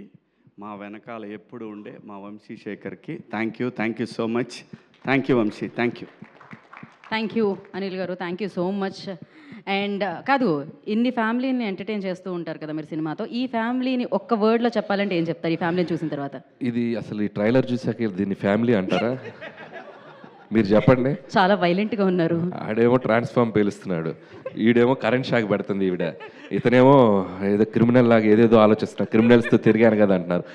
Speaker 15: మా వెనకాల ఎప్పుడు ఉండే మా వంశీ శేఖర్కి thank you so much. Thank you Vamsi, thank
Speaker 1: you Anil గారు, thank you so much. And కాదు, ఇన్ని ఫ్యామిలీని ఎంటర్టైన్ చేస్తూ ఉంటారు కదా మీరు సినిమాతో. ఈ ఫ్యామిలీని ఒక్క వర్డ్లో చెప్పాలంటే ఏం చెప్తారు ఈ ఫ్యామిలీని చూసిన తర్వాత?
Speaker 16: ఇది అసలు ఈ ట్రైలర్ చూసాక దీన్ని ఫ్యామిలీ అంటారా? మీరు చెప్పండి.
Speaker 1: చాలా వైలెంట్గా ఉన్నారు.
Speaker 16: ఆడేమో ట్రాన్స్ఫార్మ్ పేలుస్తున్నాడు, ఈడేమో కరెంట్ షాక్ పెడుతుంది ఈవిడ, ఇతనేమో ఏదో క్రిమినల్ లాగా ఏదేదో ఆలోచిస్తున్నారు, క్రిమినల్స్తో తిరిగాను కదా అంటున్నారు.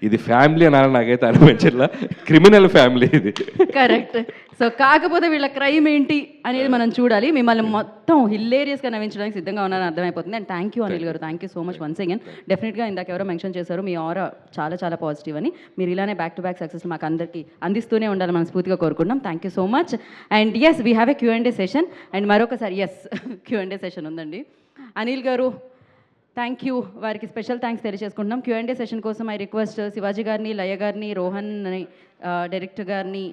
Speaker 16: ఇది ఫ్యామిలీ అనాలి నాకైతే అనిపించట్లా, క్రిమినల్ ఫ్యామిలీ ఇది.
Speaker 1: కరెక్ట్. సో కాకపోతే వీళ్ళ క్రైమ్ ఏంటి అనేది మనం చూడాలి. మిమ్మల్ని మొత్తం హిల్లేరియస్గా నవ్వించడానికి సిద్ధంగా ఉన్నారని అర్థమైపోతుంది. అండ్ థ్యాంక్ యూ అనిల్ గారు, thank you so much once again. డెఫినెట్గా ఇందాక ఎవరో మెన్షన్ చేశారు మీ ఆరా చాలా చాలా పాజిటివ్ అని. మీరు ఇలానే బ్యాక్ టు బ్యాక్ సక్సెస్ మాకు అందరికీ అందిస్తూనే ఉండాలని మనం స్ఫూర్తిగా కోరుకుంటున్నాం. Thank you so much. And yes, we have a Q&A session. And మరొకసారి ఎస్ Q&A సెషన్ ఉందండి. అనిల్ గారు థ్యాంక్ యూ, వారికి స్పెషల్ థ్యాంక్స్ తెలియజేసుకుంటున్నాం. Q&A సెషన్ కోసం ఐ రిక్వెస్ట్ శివాజీ గారిని, లయ గారిని, రోహన్ని, డైరెక్టర్ గారిని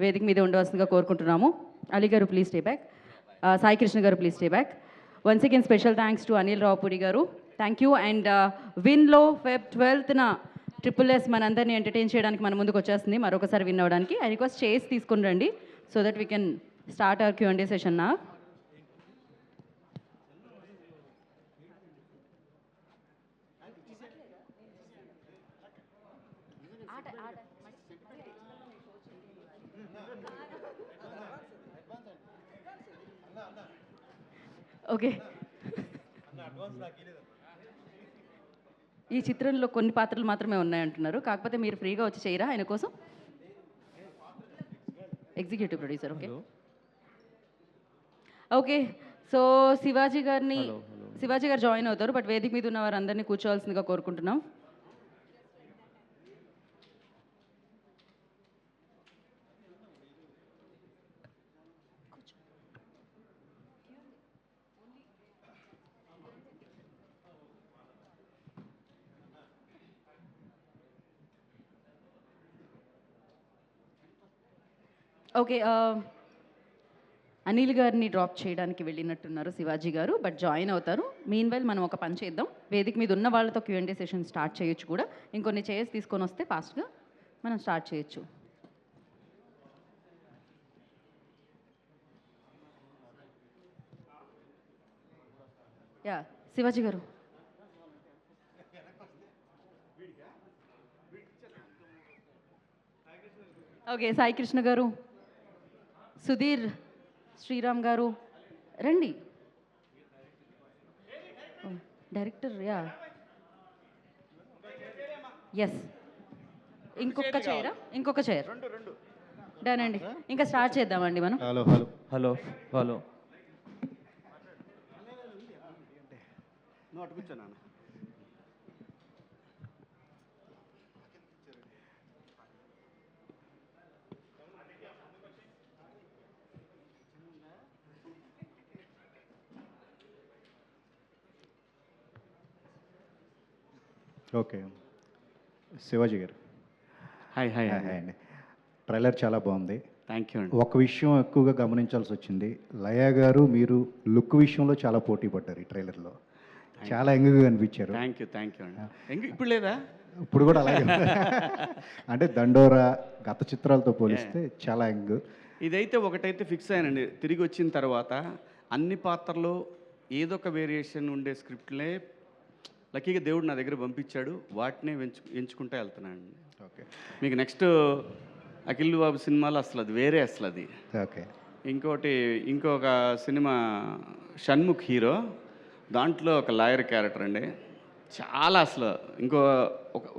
Speaker 1: వేదిక మీద ఉండవలసిందిగా కోరుకుంటున్నాము. అలీ గారు please stay back, Sai Krishna గారు please stay back. Once again special thanks to Anil Ravipudi గారు, థ్యాంక్ యూ. అండ్ విన్లో Feb 12th SSS మనందరినీ ఎంటర్టైన్ చేయడానికి మన ముందుకు వచ్చేస్తుంది మరొకసారి విన్ అవ్వడానికి. ఐ రిక్వెస్ట్ చేసి తీసుకుని రండి so that we can start our Q&A session నా. ఓకే, ఈ చిత్రంలో కొన్ని పాత్రలు మాత్రమే ఉన్నాయంటున్నారు, కాకపోతే మీరు ఫ్రీగా వచ్చి చేయరా ఆయన కోసం? Executive producer. Okay okay. So Shivaji గారిని శివాజీ గారు జాయిన్ అవుతారు, బట్ వేదిక మీద ఉన్న వారందరినీ కూర్చోవాల్సిందిగా కోరుకుంటున్నాం. ఓకే, అనిల్ గారిని డ్రాప్ చేయడానికి వెళ్ళినట్టున్నారు శివాజీ గారు, బట్ జాయిన్ అవుతారు. మీన్ వైల్ మనం ఒక పని చేద్దాం, వేదిక మీద ఉన్న వాళ్ళతో Q&A సెషన్ స్టార్ట్ చేయొచ్చు కూడా. ఇంకొన్ని చైర్స్ తీసుకొని వస్తే ఫాస్ట్గా మనం స్టార్ట్ చేయొచ్చు. యా శివాజీ గారు. ఓకే, సాయి కృష్ణ గారు, సుధీర్ శ్రీరామ్ గారు రండి. Director, ya yes. ఇంకొక చైరా, ఇంకొక చైర్ డన్ అండి. ఇంకా స్టార్ట్ చేద్దామండి మనం.
Speaker 13: Hello hello
Speaker 17: hello hello.
Speaker 18: Okay, Shivaji గారు.
Speaker 15: హాయ్ హాయ్
Speaker 18: హాయ్ అండి. ట్రైలర్ చాలా బాగుంది.
Speaker 15: థ్యాంక్ యూ అండి.
Speaker 18: ఒక విషయం ఎక్కువగా గమనించాల్సి వచ్చింది, లయ గారు మీరు లుక్ విషయంలో చాలా పోటీ పడ్డారు ఈ ట్రైలర్లో. చాలా యంగ్గా కనిపించారు.
Speaker 15: థ్యాంక్ యూ అండి. ఇప్పుడు లేదా?
Speaker 18: ఇప్పుడు కూడా అలాగే అంటే దండోరా గత చిత్రాలతో పోలిస్తే చాలా యంగ్.
Speaker 15: ఇదైతే ఒకటైతే ఫిక్స్ అయ్యానండి, తిరిగి వచ్చిన తర్వాత అన్ని పాత్రలు ఏదో ఒక వేరియేషన్ ఉండే స్క్రిప్ట్లే లక్కీగా దేవుడు నా దగ్గర పంపించాడు, వాటినే ఎంచుకుంటూ వెళ్తున్నాను.
Speaker 18: ఓకే,
Speaker 15: మీకు నెక్స్ట్ అఖిల్ బాబు సినిమాలో అసలు అది వేరే, అసలు అది.
Speaker 18: ఓకే,
Speaker 15: ఇంకొక సినిమా షణ్ముఖ్ హీరో, దాంట్లో ఒక లాయర్ క్యారెక్టర్ అండి, చాలా అసలు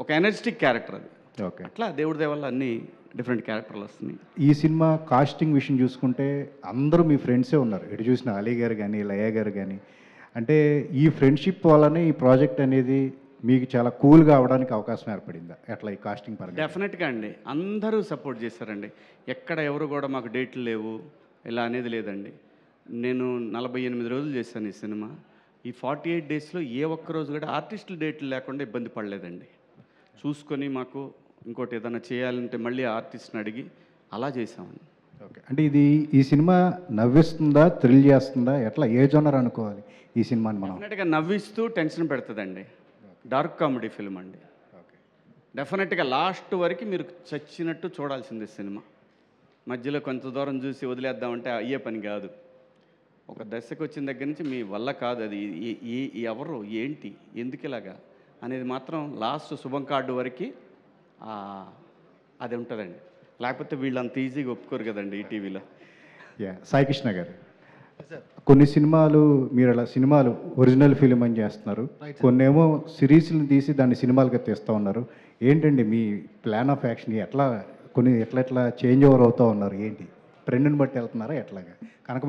Speaker 15: ఒక ఎనర్జెటిక్ క్యారెక్టర్ అది.
Speaker 18: ఓకే,
Speaker 15: అట్లా దేవుడి దయ వల్ల అన్ని డిఫరెంట్ క్యారెక్టర్లు వస్తున్నాయి.
Speaker 18: ఈ సినిమా కాస్టింగ్ విషయం చూసుకుంటే అందరూ మీ ఫ్రెండ్సే ఉన్నారు, ఎటు చూసిన అలీ గారు కానీ లయ గారు కానీ. అంటే ఈ ఫ్రెండ్షిప్ వల్లనే ఈ ప్రాజెక్ట్ అనేది మీకు చాలా కూల్గా అవడానికి అవకాశం ఏర్పడిందా ఎట్లా ఈ కాస్టింగ్ పరంగా?
Speaker 15: డెఫినెట్గా అండి, అందరూ సపోర్ట్ చేశారండి. ఎక్కడ ఎవరు కూడా మాకు డేట్లు లేవు ఇలా అనేది లేదండి. నేను 48 రోజులు చేశాను ఈ సినిమా. ఈ 48 డేస్లో ఏ ఒక్క రోజు కూడా ఆర్టిస్టుల డేట్లు లేకుండా ఇబ్బంది పడలేదండి. చూసుకొని మాకు ఇంకోటి ఏదైనా చేయాలంటే మళ్ళీ ఆర్టిస్ట్ని అడిగి అలా చేసామండి.
Speaker 18: ఓకే, అంటే ఈ సినిమా నవ్విస్తుందా, థ్రిల్ చేస్తుందా, ఎట్లా ఏ జోనర్ అనుకోవాలి ఈ సినిమాని మనం?
Speaker 15: డెఫినెట్గా నవ్విస్తూ టెన్షన్ పెడుతుందండి. డార్క్ కామెడీ ఫిల్మ్ అండి. డెఫినెట్గా లాస్ట్ వరకు మీరు చచ్చినట్టు చూడాల్సిందే సినిమా. మధ్యలో కొంత దూరం చూసి వదిలేద్దామంటే అయ్యే పని కాదు. ఒక దశకు వచ్చిన దగ్గర నుంచి మీ వల్ల కాదు అది. ఎవరు ఏంటి ఎందుకు ఇలాగా అనేది మాత్రం లాస్ట్ శుభం కార్డు వరకు అది ఉంటుందండి. లేకపోతే వీళ్ళు అంత ఈజీగా ఒప్పుకోరు కదండి ఈ టీవీలో.
Speaker 18: సాయి కృష్ణ గారు, కొన్ని సినిమాలు మీరు అలా సినిమాలు ఒరిజినల్ ఫిలిం అని చేస్తున్నారు, కొన్నేమో సిరీస్ని తీసి దాన్ని సినిమాలుగా తీస్తూ ఉన్నారు. ఏంటండి మీ ప్లాన్ ఆఫ్ యాక్షన్? కొన్ని ఎట్లా చేంజ్ ఓవర్ అవుతూ ఉన్నారు? ఏంటి ట్రెండ్ని బట్టి వెళ్తున్నారా ఎట్లాగా? కనుక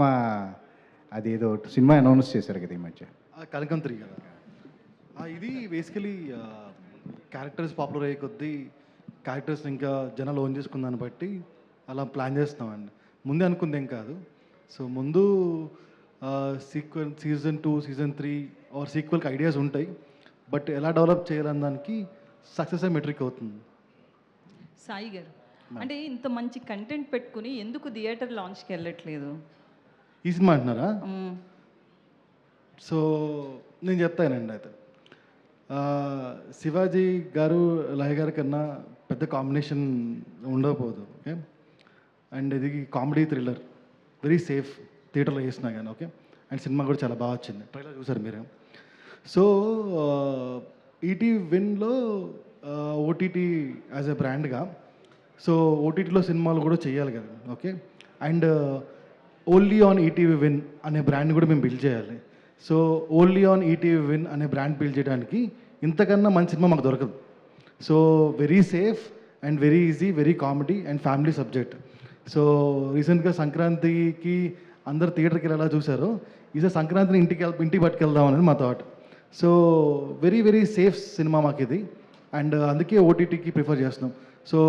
Speaker 18: అది ఏదో సినిమా అనౌన్స్ చేశారు కదా ఈ మధ్య,
Speaker 13: కనకం 3 కదా. ఇది బేసికలీ క్యారెక్టర్స్ పాపులర్ అయ్యే కొద్దీ క్యారెక్టర్స్ ఇంకా జనాలు ఓన్ చేసుకున్న దాన్ని బట్టి అలా ప్లాన్ చేస్తామండి. ముందే అనుకుంది ఏం కాదు. సో ముందు సీజన్ 2, సీజన్ 3 ఆర్ సీక్వెల్కి ఐడియాస్ ఉంటాయి, బట్ ఎలా డెవలప్ చేయాలని దానికి సక్సెస్ మెట్రిక్ అవుతుంది.
Speaker 19: సాయి గారు, అంటే ఇంత మంచి కంటెంట్ పెట్టుకుని ఎందుకు థియేటర్ లాంచ్కి వెళ్ళట్లేదు?
Speaker 13: ఈ సినిమా అంటున్నారా? సో నేను చెప్తానండి. అయితే శివాజీ గారు లయ గారి కన్నా పెద్ద కాంబినేషన్ ఉండకపోదు. ఓకే, అండ్ ఇది కామెడీ థ్రిల్లర్, వెరీ సేఫ్, థియేటర్లో వేసినా కానీ. ఓకే, అండ్ సినిమా కూడా చాలా బాగా వచ్చింది, ట్రైలర్ చూసారు మీరు. సో ఈటీ విన్లో ఓటీటీ యాజ్ ఎ బ్రాండ్గా, సో ఓటీటీలో సినిమాలు కూడా చేయాలి కదా. Okay, and only on ETV win అనే బ్రాండ్ కూడా మేము బిల్డ్ చేయాలి. So only on ETV win అనే బ్రాండ్ బిల్డ్ చేయడానికి ఇంతకన్నా మంచి సినిమా మాకు దొరకదు. So very safe and very easy, very comedy and family subject. So రీసెంట్గా సంక్రాంతికి అందరు థియేటర్కి వెళ్ళి ఎలా చూసారో ఈసారి సంక్రాంతిని ఇంటికి పట్టుకెళ్దాం అనేది మా thought. So very very safe cinema మాకు ఇది, అండ్ అందుకే ఓటీటీకి ప్రిఫర్ చేస్తున్నాం. సో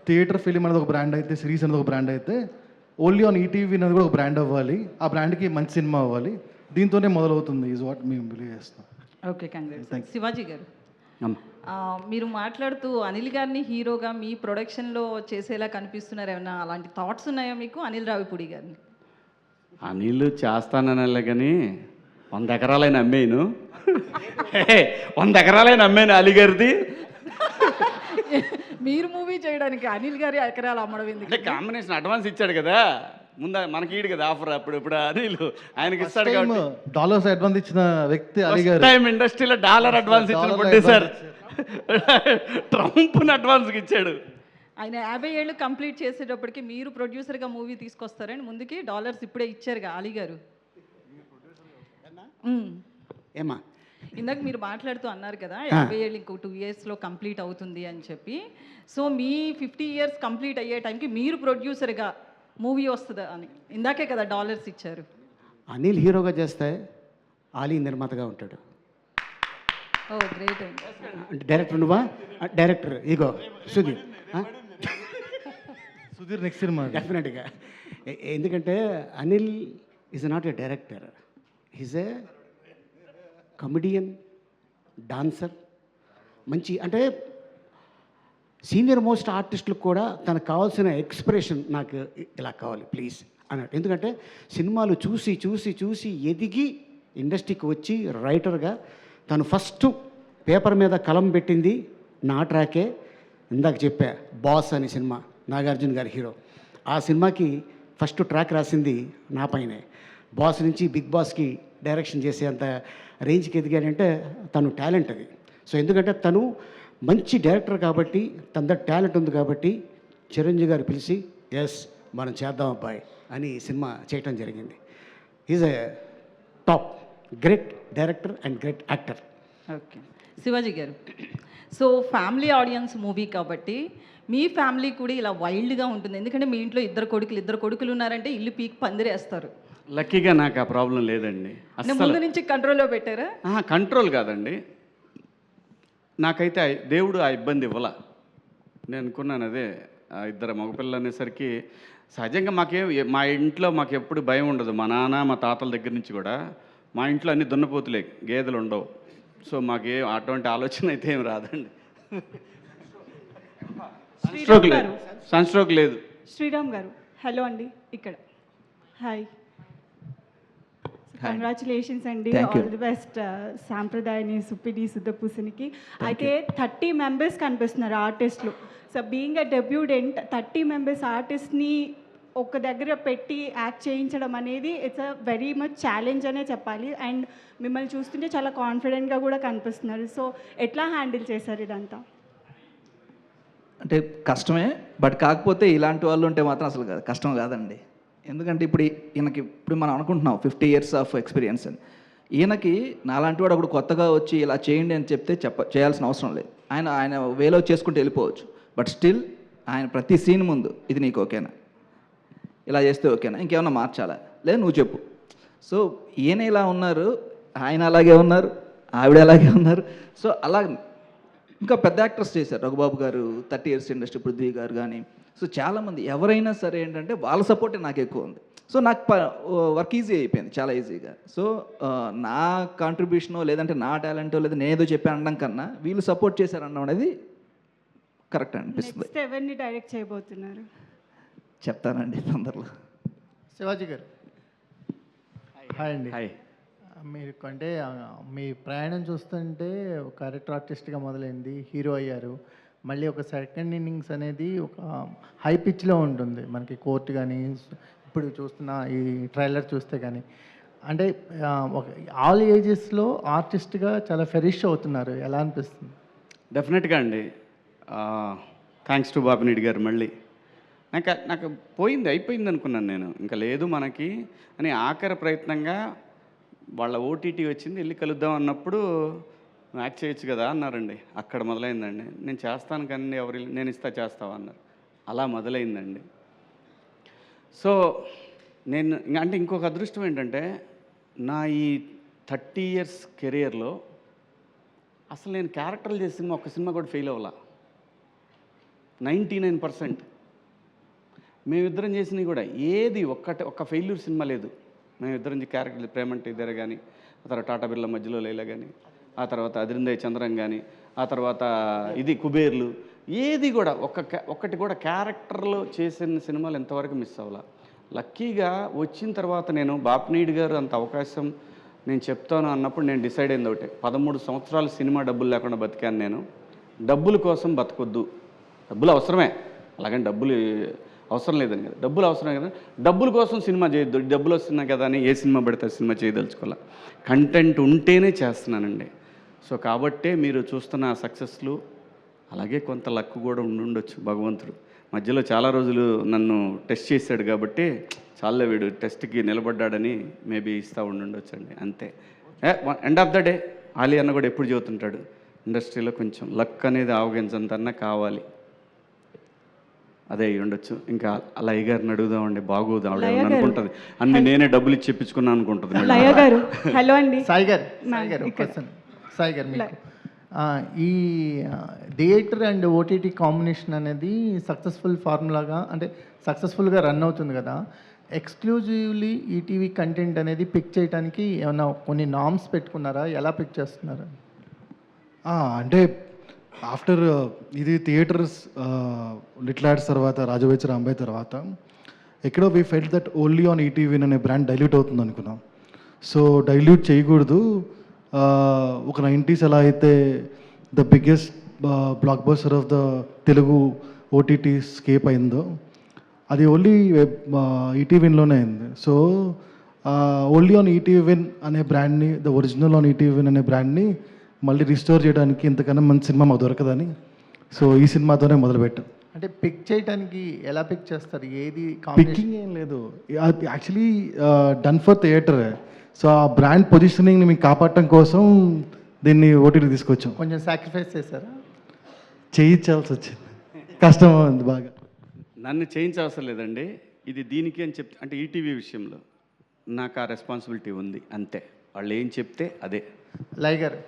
Speaker 13: థియేటర్ ఫిలిం అనేది ఒక బ్రాండ్ అయితే, సిరీస్ అనేది ఒక బ్రాండ్ అయితే, ఓన్లీ ఆన్ ఈటీవీ అనేది కూడా ఒక బ్రాండ్ అవ్వాలి, ఆ బ్రాండ్కి మంచి సినిమా అవ్వాలి. దీంతోనే మొదలవుతుంది ఈజ్ వాట్ మేము బిలీవ్ చేస్తాం.
Speaker 19: Okay, congrats. శివాజీ గారు, మీరు మాట్లాడుతూ అనిల్ గారిని హీరోగా మీ ప్రొడక్షన్లో చేసేలా కనిపిస్తున్నారు, ఏమన్నా అలాంటి థాట్స్ ఉన్నాయా మీకు అనిల్ రావిపూడి గారిని?
Speaker 15: అనిల్ చేస్తాననలే కానీ 100 ఎకరాలైన అమ్మేను 100 ఎకరాలైన అమ్మాను అలీ గారిది.
Speaker 19: మీరు మూవీ చేయడానికి అనిల్ గారి ఎకరాలు అమ్మడం ఎందుకు?
Speaker 15: అంటే కాంబినేషన్ అడ్వాన్స్ ఇచ్చాడు కదా, ముందు మనకి ఇడు కదా ఆఫర్, అప్పుడు అనిల్ ఆయనకి ఇస్తాడు కాబట్టి.
Speaker 13: డాలర్స్ అడ్వాన్స్ ఇచ్చిన వ్యక్తి అలీ గారు.
Speaker 15: టైం ఇండస్ట్రీలో డాలర్ అడ్వాన్స్ ఇచ్చిన ప్రొడ్యూసర్ ట్రంప్ని అడ్వాన్స్కి ఇచ్చాడు.
Speaker 19: ఆయన 50 ఏళ్ళు కంప్లీట్ చేసేటప్పటికి మీరు ప్రొడ్యూసర్గా మూవీ తీసుకొస్తారని ముందుకి డాలర్స్ ఇప్పుడే ఇచ్చారుగా అలీ గారు.
Speaker 11: ఏమా
Speaker 19: ఇందాక మీరు మాట్లాడుతూ అన్నారు కదా 50 ఏళ్ళు ఇంకో 2 ఇయర్స్లో కంప్లీట్ అవుతుంది అని చెప్పి. సో మీ 50 ఇయర్స్ కంప్లీట్ అయ్యే టైంకి మీరు ప్రొడ్యూసర్గా మూవీ వస్తుందా అని ఇందాకే కదా డాలర్స్ ఇచ్చారు.
Speaker 11: అనిల్ హీరోగా చేస్తే ఆలీ నిర్మాతగా ఉంటాడు.
Speaker 19: ఓ గ్రేట్.
Speaker 11: అంటే డైరెక్టర్ నువ్వా? డైరెక్టర్ ఇగో సుధీర్.
Speaker 13: సుధీర్ నెక్స్ట్ సినిమా
Speaker 11: డెఫినెట్గా. ఎందుకంటే Anil is not a director, is a comedian, dancer. మంచి అంటే సీనియర్ మోస్ట్ ఆర్టిస్టులకు కూడా తనకు కావాల్సిన ఎక్స్ప్రెషన్ నాకు ఇలా కావాలి ప్లీజ్ అన్నట్టు. ఎందుకంటే సినిమాలు చూసి చూసి చూసి ఎదిగి ఇండస్ట్రీకి వచ్చి రైటర్గా తను ఫస్ట్ పేపర్ మీద కలం పెట్టింది నా ట్రాకే. ఇందాక చెప్పా బాస్ అనే సినిమా, నాగార్జున గారి హీరో. ఆ సినిమాకి ఫస్ట్ ట్రాక్ రాసింది నా పైనే. బాస్ నుంచి బిగ్ బాస్కి డైరెక్షన్ చేసేంత రేంజ్కి ఎదిగాడంటే తను టాలెంట్ అది. సో ఎందుకంటే తను మంచి డైరెక్టర్ కాబట్టి, తన టాలెంట్ ఉంది కాబట్టి చిరంజీవి గారు పిలిచి ఎస్ మనం చేద్దాం అబ్బాయి అని సినిమా చేయటం జరిగింది. Is a top great director and great actor.
Speaker 19: Okay Shivaji గారు, సో ఫ్యామిలీ ఆడియన్స్ మూవీ కాబట్టి మీ ఫ్యామిలీ కూడా ఇలా వైల్డ్గా ఉంటుంది. ఎందుకంటే మీ ఇంట్లో ఇద్దరు కొడుకులు ఉన్నారంటే ఇల్లు పీక్ పందిరేస్తారు.
Speaker 15: లక్కీగా నాకు ఆ ప్రాబ్లం లేదండి.
Speaker 19: ముందు నుంచి కంట్రోల్లో పెట్టారా?
Speaker 15: కంట్రోల్ కాదండి, నాకైతే దేవుడు ఆ ఇబ్బంది ఇవ్వాల. నేను అనుకున్నాను అదే, ఇద్దరు మగపిల్లలు అనేసరికి సహజంగా మా ఇంట్లో మాకు ఎప్పుడు భయం ఉండదు. మా నాన్న మా తాతల దగ్గర నుంచి కూడా మా ఇంట్లో అన్ని దున్నపోతులే, గేదెలు ఉండవు. సో మాకే అటువంటి ఆలోచన అయితే ఏం రాదండి. సన్స్ట్రోక్ లేదు.
Speaker 17: శ్రీరామ్ గారు హలో అండి, ఇక్కడ హాయ్, కంగ్రాచులేషన్స్ అండి, ఆల్ ది బెస్ట్ సాంప్రదాయని సుప్పిని సుద్దపూసనికి. అయితే 30 మెంబర్స్ కనిపిస్తున్నారు ఆర్టిస్టులు. So being a debutant 30 members ఆర్టిస్ట్ని ఒక దగ్గర పెట్టి యాక్ట్ చేయించడం అనేది it's a very much challenge అనే చెప్పాలి. అండ్ మిమ్మల్ని చూస్తుంటే చాలా కాన్ఫిడెంట్గా కూడా కనిపిస్తున్నారు. సో ఎట్లా హ్యాండిల్ చేశారు ఇదంతా?
Speaker 12: అంటే కష్టమే, బట్ కాకపోతే ఇలాంటి వాళ్ళు ఉంటే మాత్రం అసలు కష్టం కాదండి. ఎందుకంటే ఇప్పుడు మనం అనుకుంటున్నాం 50 ఇయర్స్ ఆఫ్ ఎక్స్పీరియన్స్ అని. ఈయనకి నాలాంటి వాడు ఒకడు కొత్తగా వచ్చి ఇలా చేయండి అని చెప్తే చేయాల్సిన అవసరం లేదు. ఆయన వేలో చేసుకుంటూ వెళ్ళిపోవచ్చు. బట్ స్టిల్ ఆయన ప్రతి సీన్ ముందు ఇది నీకు ఓకేనా, ఇలా చేస్తే ఓకేనా, ఇంకేమన్నా మార్చాలా, లేదు నువ్వు చెప్పు. సో ఈయన ఇలా ఉన్నారు, ఆయన అలాగే ఉన్నారు, ఆవిడ అలాగే ఉన్నారు. సో అలా ఇంకా పెద్ద యాక్టర్స్ చేశారు, రఘుబాబు గారు 30 ఇయర్స్ ఇండస్ట్రీ, పృథ్వీ గారు కానీ. సో చాలామంది ఎవరైనా సరే ఏంటంటే వాళ్ళ సపోర్టే నాకు ఎక్కువ ఉంది. సో నాకు వర్క్ ఈజీ అయిపోయింది చాలా ఈజీగా. సో నా కాంట్రిబ్యూషనో లేదంటే నా టాలెంటో లేదా నేనేదో చెప్పాను అనడం కన్నా వీళ్ళు సపోర్ట్ చేశారనడం అనేది కరెక్ట్ అనిపిస్తుంది.
Speaker 17: నెక్స్ట్ ఎవరిని డైరెక్ట్ చేయబోతున్నారు?
Speaker 12: చెప్తానండి తొందరలో.
Speaker 20: శివాజీ గారు హాయ్ అండి.
Speaker 15: హాయ్.
Speaker 20: మీరు అంటే మీ ప్రయాణం చూస్తుంటే ఒక క్యారెక్టర్ ఆర్టిస్ట్గా మొదలైంది, హీరో అయ్యారు, మళ్ళీ ఒక సెకండ్ ఇన్నింగ్స్ అనేది ఒక హై పిచ్లో ఉంటుంది మనకి, కోర్ట్ కానీ ఇప్పుడు చూస్తున్న ఈ ట్రైలర్ చూస్తే కానీ. అంటే ఒక ఆల్ ఏజెస్లో ఆర్టిస్ట్గా చాలా ఫెరిష్ అవుతున్నారు, ఎలా అనిపిస్తుంది?
Speaker 15: డెఫినెట్గా అండి, థ్యాంక్స్ టు బాపినీడి గారు. మళ్ళీ నాకు అయిపోయింది అనుకున్నాను నేను, ఇంకా లేదు మనకి అని. ఆఖరి ప్రయత్నంగా వాళ్ళ ఓటీటీ వచ్చింది, వెళ్ళి కలుద్దాం అన్నప్పుడు యాక్ట్ చేయొచ్చు కదా అన్నారండి. అక్కడ మొదలైందండి. నేను చేస్తాను కానీ నేను చేస్తావా అన్నారు. అలా మొదలైందండి. సో నేను అంటే ఇంకొక అదృష్టం ఏంటంటే నా ఈ 30 years కెరియర్లో అసలు నేను క్యారెక్టర్లు చేసిన సినిమా ఒక్క సినిమా కూడా ఫెయిల్ అవ్వాల. 99%. మేమిద్దరం చేసినవి కూడా ఏది ఒక్క ఫెయిల్యూర్ సినిమా లేదు. మేమిద్దరం క్యారెక్టర్ ప్రేమంటే ఇద్దరు కానీ, ఆ తర్వాత టాటా బిర్లా మధ్యలో లైలా కానీ, ఆ తర్వాత అదిరిందయ్య చంద్రం కానీ, ఆ తర్వాత ఇది కుబేర్లు, ఏది కూడా ఒక్కటి కూడా క్యారెక్టర్లో చేసిన సినిమాలు ఎంతవరకు మిస్ అవ్వాల. లక్కీగా వచ్చిన తర్వాత నేను బాపినీడి గారు అంత అవకాశం నేను చెప్తాను అన్నప్పుడు నేను డిసైడ్ అయింది ఒకటే, 13 సంవత్సరాలు సినిమా డబ్బులు లేకుండా బతికాను నేను. డబ్బుల కోసం బతకొద్దు. డబ్బులు అవసరమే, అలాగని డబ్బులు అవసరం లేదని కదా, డబ్బులు అవసరమే కదా, డబ్బుల కోసం సినిమా చేయొద్దు. డబ్బులు వస్తున్నాయి కదా అని ఏ సినిమా పడితే సినిమా చేయదలుచుకోవాలి. కంటెంట్ ఉంటేనే చేస్తున్నానండి. సో కాబట్టే మీరు చూస్తున్న సక్సెస్లు, అలాగే కొంత లక్ కూడా ఉండొచ్చు. భగవంతుడు మధ్యలో చాలా రోజులు నన్ను టెస్ట్ చేశాడు కాబట్టి చాలా వీడు టెస్ట్కి నిలబడ్డాడని మేబీ ఇస్తూ ఉండొచ్చు అండి, అంతే. End of the day Ali అన్న కూడా ఎప్పుడు చెబుతుంటాడు, ఇండస్ట్రీలో కొంచెం లక్ అనేది ఆవగించంతన్నా కావాలి, అదే అయ్యి ఉండొచ్చు. ఇంకా లయ గారిని అడుగుదామండి, బాగోదు ఆవిడ అనుకుంటుంది అన్ని నేనే డబ్బులు ఇచ్చి చెప్పించుకున్నాను అనుకుంటుంది.
Speaker 17: లయ గారు, హలో అండి.
Speaker 20: సాయి గారు సాయి గారు మీకు ఈ థియేటర్ అండ్ ఓటీటీ కాంబినేషన్ అనేది సక్సెస్ఫుల్ ఫార్ములాగా అంటే సక్సెస్ఫుల్గా రన్ అవుతుంది కదా, ఎక్స్క్లూజివ్లీ ఈటీవీ కంటెంట్ అనేది పిక్ చేయడానికి ఏమన్నా కొన్ని నామ్స్ పెట్టుకున్నారా? ఎలా పిక్ చేస్తున్నారు?
Speaker 13: అంటే ఆఫ్టర్ ఇది థియేటర్స్ లిటిల్ ఆర్ట్స్ తర్వాత రాజవేచ్ రాంబాయ్ తర్వాత ఎక్కడో we felt that only on ETV అనే బ్రాండ్ డైల్యూట్ అవుతుంది అనుకున్నాం. సో డైల్యూట్ చేయకూడదు. ఒక 90s ఎలా అయితే the biggest block buster of the Telugu OTT scape అయిందో అది ఓన్లీ ఈటీవీలోనే అయింది. సో ఓన్లీ ఆన్ ఈటీవీన్ అనే బ్రాండ్ని, ద ఒరిజినల్ ఆన్ ఈటీవీన్ అనే బ్రాండ్ని మళ్ళీ రిస్టోర్ చేయడానికి ఇంతకన్నా మంచి సినిమా మాకు దొరకదని సో ఈ సినిమాతోనే మొదలుపెట్టాం.
Speaker 20: అంటే పిక్ చేయడానికి ఎలా పిక్ చేస్తారు? ఏది
Speaker 13: పిక్కింగ్ ఏం లేదు, అది actually done for theatre. So ఆ బ్రాండ్ పొజిషనింగ్ని మీకు కాపాడటం కోసం దీన్ని ఓటీటీ తీసుకొచ్చాం.
Speaker 20: కొంచెం సాక్రిఫైస్ చేశారా?
Speaker 13: చేయించాల్సి వచ్చింది, కష్టం ఉంది బాగా.
Speaker 15: నన్ను చేయించవసరం లేదండి, ఇది దీనికి అని చెప్తే అంటే ఈటీవీ విషయంలో నాకు ఆ రెస్పాన్సిబిలిటీ ఉంది అంతే. వాళ్ళు ఏం చెప్తే అదే.
Speaker 20: లై గారు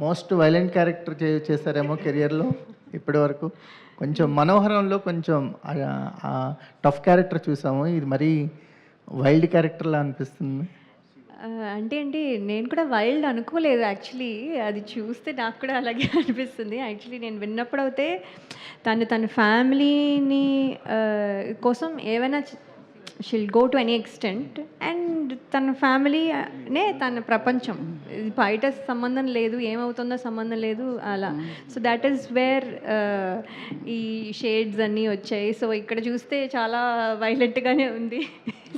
Speaker 20: మోస్ట్ వైలెంట్ క్యారెక్టర్ చేశారేమో కెరియర్లో ఇప్పటి వరకు. కొంచెం మనోహరంలో కొంచెం టఫ్ క్యారెక్టర్ చూసాము, ఇది మరీ వైల్డ్ క్యారెక్టర్లా అనిపిస్తుంది.
Speaker 14: అంటే అండి నేను కూడా వైల్డ్ అనుకోలేదు యాక్చువల్లీ, అది చూస్తే నాకు కూడా అలాగే అనిపిస్తుంది. యాక్చువల్లీ నేను విన్నప్పుడు అయితే తన ఫ్యామిలీని కోసం ఏమైనా షిల్ go to any extent, and తన ఫ్యామిలీనే తన ప్రపంచం, బయట సంబంధం లేదు, ఏమవుతుందో సంబంధం లేదు అలా. సో దాట్ ఈస్ వేర్ ఈ షేడ్స్ అన్నీ వచ్చాయి. సో ఇక్కడ చూస్తే చాలా వైలెంట్గానే ఉంది.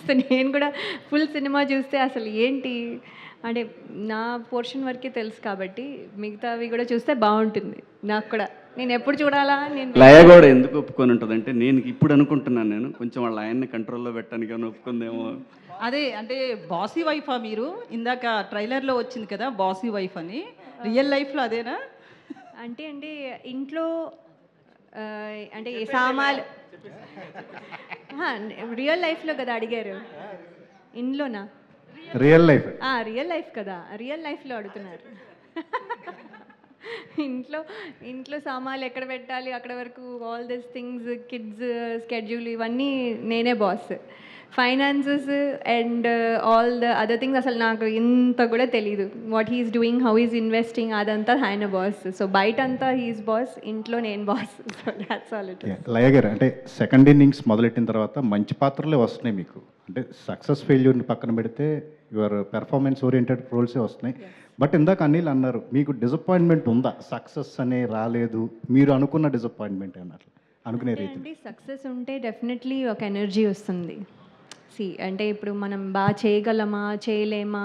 Speaker 14: సో నేను కూడా ఫుల్ సినిమా చూస్తే అసలు ఏంటి అంటే నా పోర్షన్ వరకే తెలుసు కాబట్టి మిగతావి కూడా చూస్తే బాగుంటుంది. నాకు కూడా నేను ఎప్పుడు చూడాలా నేను
Speaker 15: లయ కూడా ఎందుకు ఒప్పుకొని ఉంటుంది అంటే నేను ఇప్పుడు అనుకుంటున్నాను, నేను కొంచెం వాళ్ళ ఆయన్ని కంట్రోల్లో పెట్టడానికి అని ఒప్పుకుందేమో.
Speaker 19: అదే అంటే బాసీ వైఫా మీరు? ఇందాక ట్రైలర్లో వచ్చింది కదా బాసీ వైఫ్ అని, రియల్ లైఫ్లో అదేనా?
Speaker 14: అంటే అండి ఇంట్లో అంటే సామాన్లు రియల్ లైఫ్లో కదా అడిగారు, ఇంట్లోనా?
Speaker 18: రియల్ లైఫ్
Speaker 14: రియల్ లైఫ్ కదా, రియల్ లైఫ్లో అడుగుతున్నారు. ఇంట్లో సామాన్లు ఎక్కడ పెట్టాలి అక్కడ వరకు all this things, kids schedule ఇవన్నీ నేనే boss. Finances and all the other things అసలు నాకు ఇంత కూడా తెలీదు. What he is doing, how is investing, అదంతా ఆయన బాస్. సో బయట అంతా హీఈస్ బాస్, ఇంట్లో నేను boss. So that's all it.
Speaker 18: Laya గారు అంటే సెకండ్ ఇన్నింగ్స్ మొదలెట్టిన తర్వాత మంచి పాత్రలే వస్తున్నాయి మీకు. అంటే సక్సెస్ ఫెయిల్యూర్ని పక్కన పెడితే యువర్ పెర్ఫార్మెన్స్ ఓరియంటెడ్ రోల్సే వస్తున్నాయి. బట్ ఇందాక అనిల్ అన్నారు మీకు డిసప్పాయింట్మెంట్ ఉందా? సక్సెస్ అనే రాలేదు, మీరు అనుకున్న డిసప్పాయింట్మెంట్ అన్నారు అనుకునే రీతి.
Speaker 14: సక్సెస్ ఉంటే డెఫినెట్లీ ఒక ఎనర్జీ వస్తుంది. అంటే ఇప్పుడు మనం బాగా చేయగలమా చేయలేమా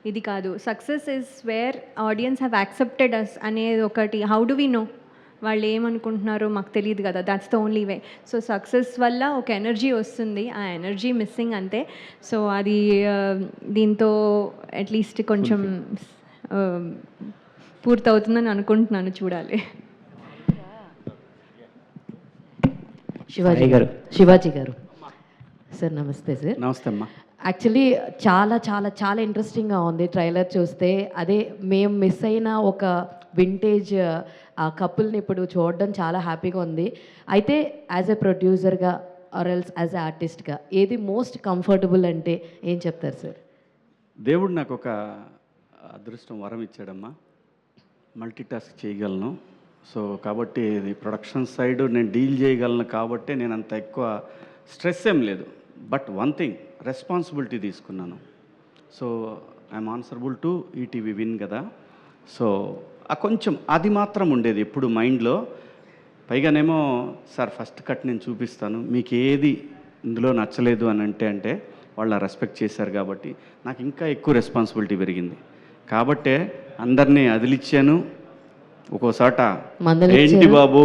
Speaker 14: ఇది కాదు. Success is where audience have accepted us అనేది ఒకటి. హౌ డు వి నో వాళ్ళు ఏమనుకుంటున్నారో మాకు తెలియదు కదా, that's the only way. So success వల్ల ఒక ఎనర్జీ వస్తుంది, ఆ ఎనర్జీ మిస్సింగ్ అంతే. సో అది దీంతో అట్లీస్ట్ కొంచెం పూర్తవుతుందని అనుకుంటున్నాను, చూడాలి.
Speaker 21: శివాజీ గారు సార్ నమస్తే సార్.
Speaker 15: నమస్తే అమ్మా.
Speaker 21: యాక్చువల్లీ చాలా చాలా చాలా ఇంట్రెస్టింగ్గా ఉంది ట్రైలర్ చూస్తే. అదే మేము మిస్ అయిన ఒక వింటేజ్ ఆ కపుల్ని ఇప్పుడు చూడడం చాలా హ్యాపీగా ఉంది. అయితే యాజ్ ఎ ప్రొడ్యూసర్గా ఆర్ ఎల్స్ యాజ్ ఎ ఆర్టిస్ట్గా ఏది మోస్ట్ కంఫర్టబుల్ అంటే ఏం చెప్తారు సార్?
Speaker 15: దేవుడు నాకు ఒక అదృష్టం వరం ఇచ్చాడమ్మా, మల్టీ టాస్క్ చేయగలను. సో కాబట్టి ఇది ప్రొడక్షన్ సైడ్ నేను డీల్ చేయగలను కాబట్టి నేను అంత ఎక్కువ స్ట్రెస్ ఏం లేదు. బట్ వన్ థింగ్, రెస్పాన్సిబిలిటీ తీసుకున్నాను. So I'm answerable to ETV win కదా. సో ఆ కొంచెం అది మాత్రం ఉండేది ఎప్పుడు మైండ్లో. పైగానేమో సార్ ఫస్ట్ కట్ నేను చూపిస్తాను, మీకు ఏది ఇందులో నచ్చలేదు అని అంటే వాళ్ళు రెస్పెక్ట్ చేశారు కాబట్టి నాకు ఇంకా ఎక్కువ రెస్పాన్సిబిలిటీ పెరిగింది. కాబట్టే అందరినీ అదిలిచ్చాను, ఒక్కోసాట ఏంటి బాబు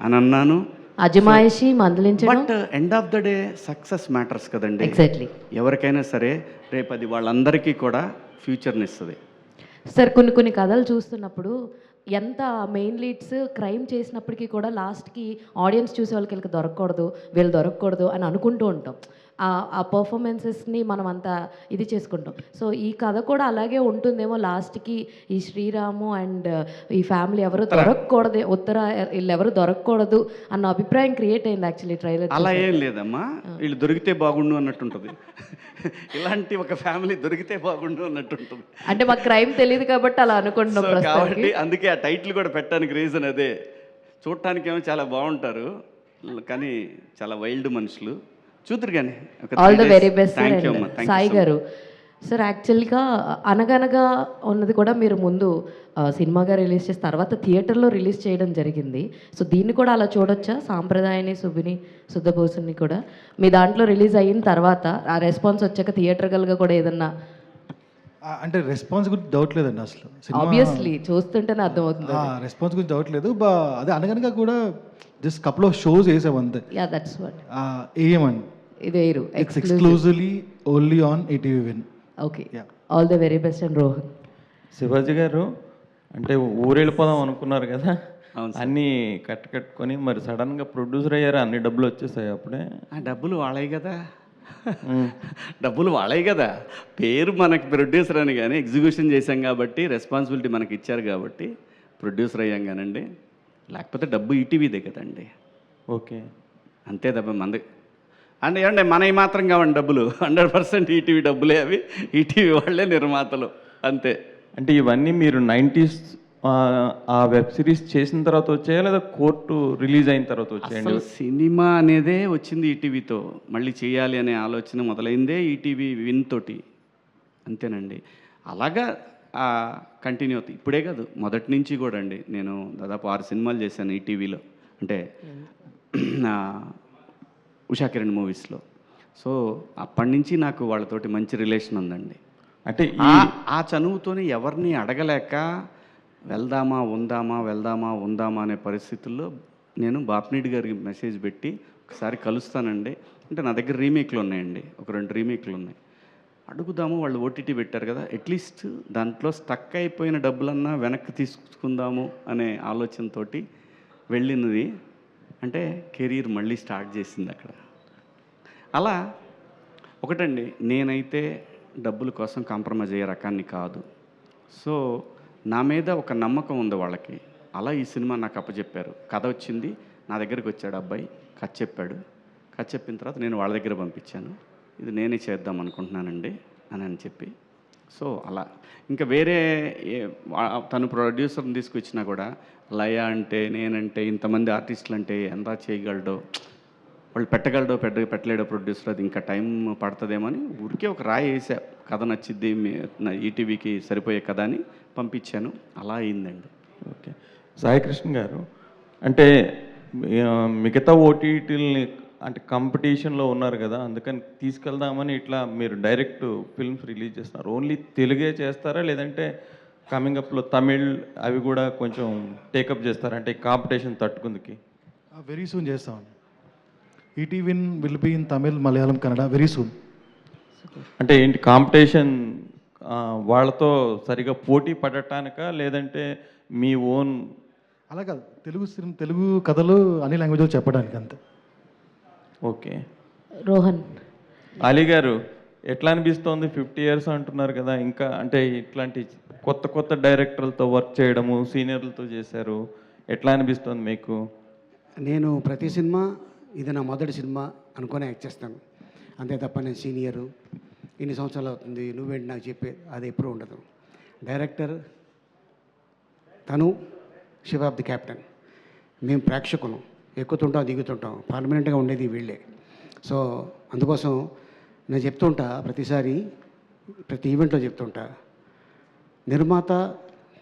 Speaker 15: అని అన్నాను.
Speaker 21: అజమాయిషి మందలించడం.
Speaker 15: But end of the day success matters కదండి.
Speaker 21: ఎగ్జాక్ట్లీ.
Speaker 15: ఎవరికైనా సరే రేపు అది వాళ్ళందరికీ కూడా ఫ్యూచర్ని ఇస్తుంది.
Speaker 21: సార్ కొన్ని కథలు చూస్తున్నప్పుడు ఎంత మెయిన్ లీడ్స్ క్రైమ్ చేసినప్పటికీ కూడా లాస్ట్కి ఆడియన్స్ చూసే వాళ్ళకి వీళ్ళకి దొరకకూడదు, వీళ్ళు దొరకకూడదు అని అనుకుంటూ ఉంటాం. ఆ పర్ఫార్మెన్సెస్ని మనం అంతా ఇది చేసుకుంటాం. సో ఈ కథ కూడా అలాగే ఉంటుందేమో, లాస్ట్కి ఈ శ్రీరాము అండ్ ఈ ఫ్యామిలీ ఎవరు దొరకకూడదు, వీళ్ళు ఎవరు దొరకకూడదు అన్న అభిప్రాయం క్రియేట్ అయింది యాక్చువల్లీ ట్రైలర్.
Speaker 15: అలా ఏం లేదమ్మా, వీళ్ళు దొరికితే బాగుండు అన్నట్టుంటుంది. ఇలాంటి ఒక ఫ్యామిలీ దొరికితే బాగుండు అన్నట్టుంటుంది.
Speaker 21: అంటే మాకు క్రైమ్ తెలియదు కాబట్టి అలా అనుకుంటున్నాం
Speaker 15: కాబట్టి అందుకే ఆ టైటిల్ కూడా పెట్టడానికి రీజన్ అదే. చూడటానికేమో చాలా బాగుంటారు కానీ చాలా వైల్డ్ మనుషులు. చూద్దరు కానీ.
Speaker 21: All the very best Sai గారు. సార్ యాక్చువల్గా అనగనగా ఉన్నది కూడా మీరు ముందు సినిమాగా రిలీజ్ చేసిన తర్వాత థియేటర్లో రిలీజ్ చేయడం జరిగింది. సో దీన్ని కూడా అలా చూడొచ్చా, సాంప్రదాయని సుబ్బిని శుద్ధభూషణ్ని కూడా మీ దాంట్లో రిలీజ్ అయిన తర్వాత ఆ రెస్పాన్స్ వచ్చాక థియేటర్గా కూడా ఏదన్నా
Speaker 13: అంటే రెస్పాన్స్ గురించి డౌట్ లేదండి అసలు.
Speaker 21: ఆబ్వియస్లీ చూస్తుంటేనే అర్థమవుతుంది.
Speaker 13: రెస్పాన్స్ గురించి డౌట్ లేదు. అదే అనగనగా కూడా జస్ట్ కపుల్ ఆఫ్ షోస్ వేసాం అంతే.
Speaker 21: Yeah that's what.
Speaker 13: ఏమండి
Speaker 21: ఇది వేరు
Speaker 13: exclusively only on ETV win.
Speaker 21: Okay, all the very best and Rohan.
Speaker 22: Shivaji గారు అంటే ఊరెళ్ళిపోదాం అనుకున్నారు కదా, అన్నీ కట్టుకొని మరి సడన్గా ప్రొడ్యూసర్ అయ్యారు, అన్ని డబ్బులు వచ్చేసాయి అప్పుడే.
Speaker 15: ఆ డబ్బులు వాళ్ళవి కదా, డబ్బులు వాళ్ళవి కదా. పేరు మనకి ప్రొడ్యూసర్ అని కానీ ఎగ్జిక్యూషన్ చేశాం కాబట్టి రెస్పాన్సిబిలిటీ మనకి ఇచ్చారు కాబట్టి ప్రొడ్యూసర్ అయ్యాం కానండి. లేకపోతే డబ్బు ఈటీవీదే కదండి.
Speaker 22: ఓకే,
Speaker 15: అంతే తప్ప మంది అంటే ఏమంటే మనవి మాత్రం కావండి డబ్బులు. 100% ఈటీవీ డబ్బులే అవి, ఈటీవీ వాళ్ళే నిర్మాతలు అంతే.
Speaker 22: అంటే ఇవన్నీ మీరు 90s ఆ వెబ్ సిరీస్ చేసిన తర్వాత వచ్చాయా లేదా కోర్టు రిలీజ్ అయిన తర్వాత వచ్చాయండి?
Speaker 15: సినిమా అనేదే వచ్చింది ఈటీవీతో, మళ్ళీ చేయాలి అనే ఆలోచన మొదలైందే ఈటీవీ విన్ తోటి, అంతేనండి. అలాగా కంటిన్యూ అవుతుంది. ఇప్పుడే కాదు, మొదటి నుంచి కూడా అండి. నేను దాదాపు 6 సినిమాలు చేశాను ఈటీవీలో, అంటే ఉషా కిరణ్ మూవీస్లో. సో అప్పటి నుంచి నాకు వాళ్ళతోటి మంచి రిలేషన్ ఉందండి. అంటే ఆ చనువుతోని ఎవరిని అడగలేక వెళ్దామా ఉందామా అనే పరిస్థితుల్లో నేను బాప్నీడ్ గారికి మెసేజ్ పెట్టి ఒకసారి కలుస్తానండి అంటే, నా దగ్గర రీమేక్లు ఉన్నాయండి, ఒక 2 రీమేక్లు ఉన్నాయి, అడుగుదాము. వాళ్ళు ఓటీటీ పెట్టారు కదా, అట్లీస్ట్ దాంట్లో స్టక్ అయిపోయిన డబ్బులన్నా వెనక్కి తీసుకుందాము అనే ఆలోచనతో వెళ్ళినది. అంటే కెరీర్ మళ్ళీ స్టార్ట్ చేసింది అక్కడ. అలా ఒకటండి, నేనైతే డబ్బుల కోసం కాంప్రమైజ్ అయ్యే రకాన్ని కాదు. సో నా మీద ఒక నమ్మకం ఉంది వాళ్ళకి. అలా ఈ సినిమా నాకు అప్పచెప్పారు. కథ వచ్చింది, నా దగ్గరికి వచ్చాడు అబ్బాయి, కథ చెప్పాడు. కథ చెప్పిన తర్వాత నేను వాళ్ళ దగ్గర పంపించాను, ఇది నేనే చేద్దాం అనుకుంటున్నానండి అని చెప్పి. సో అలా ఇంకా వేరే తను ప్రొడ్యూసర్ని తీసుకొచ్చినా కూడా లయ అంటే, నేనంటే, ఇంతమంది ఆర్టిస్టులు అంటే ఎంత చేయగలడో, వాళ్ళు పెట్టగలడో పెట్టలేడో ప్రొడ్యూసర్, అది ఇంకా టైం పడుతుందేమో అని ఊరికే ఒక రాయి వేసా, కథ నచ్చిద్ది ఈటీవీకి సరిపోయే కథ అని పంపించాను. అలా అయిందండి.
Speaker 22: ఓకే, సాయికృష్ణ గారు అంటే మిగతా ఓటీటీలని అంటే కాంపిటీషన్లో ఉన్నారు కదా, అందుకని తీసుకెళ్దామని ఇట్లా మీరు డైరెక్ట్ ఫిల్మ్స్ రిలీజ్ చేస్తున్నారు. ఓన్లీ తెలుగే చేస్తారా లేదంటే కమింగ్ అప్లో తమిళ్ అవి కూడా కొంచెం టేకప్ చేస్తారా, అంటే కాంపిటీషన్ తట్టుకుందికి?
Speaker 13: వెరీ సూన్ చేస్తామండి. ETV Win will be in Tamil, Malayalam, Kannada very soon.
Speaker 22: అంటే ఏంటి కాంపిటీషన్ వాళ్ళతో సరిగా పోటీ పడటానికా లేదంటే మీ ఓన్?
Speaker 13: అలా కాదు, తెలుగు కథలు అన్ని లాంగ్వేజ్లో చెప్పడానికి అంతే.
Speaker 22: ఓకే.
Speaker 21: రోహన్,
Speaker 22: అలీ గారు ఎట్లా అనిపిస్తోంది 50 years అంటున్నారు కదా, ఇంకా అంటే ఇట్లాంటి కొత్త కొత్త డైరెక్టర్లతో వర్క్ చేయడము, సీనియర్లతో చేశారు, ఎట్లా అనిపిస్తోంది మీకు?
Speaker 11: నేను ప్రతి సినిమా ఇది నా మొదటి సినిమా అనుకునే యాక్ట్ చేస్తాను, అంతే తప్ప నేను సీనియరు ఇన్ని సంవత్సరాలు అవుతుంది నువ్వేంటి నాకు చెప్పే అది ఎప్పుడూ ఉండదు. డైరెక్టర్ తను, శివ ఆఫ్ ది క్యాప్టెన్, మేము ప్రేక్షకులు ఎక్కుతుంటాం దిగుతుంటాం, పర్మనెంట్గా ఉండేది వీళ్ళే. సో అందుకోసం నేను చెప్తుంటా ప్రతిసారి ప్రతి ఈవెంట్లో చెప్తుంటా, నిర్మాత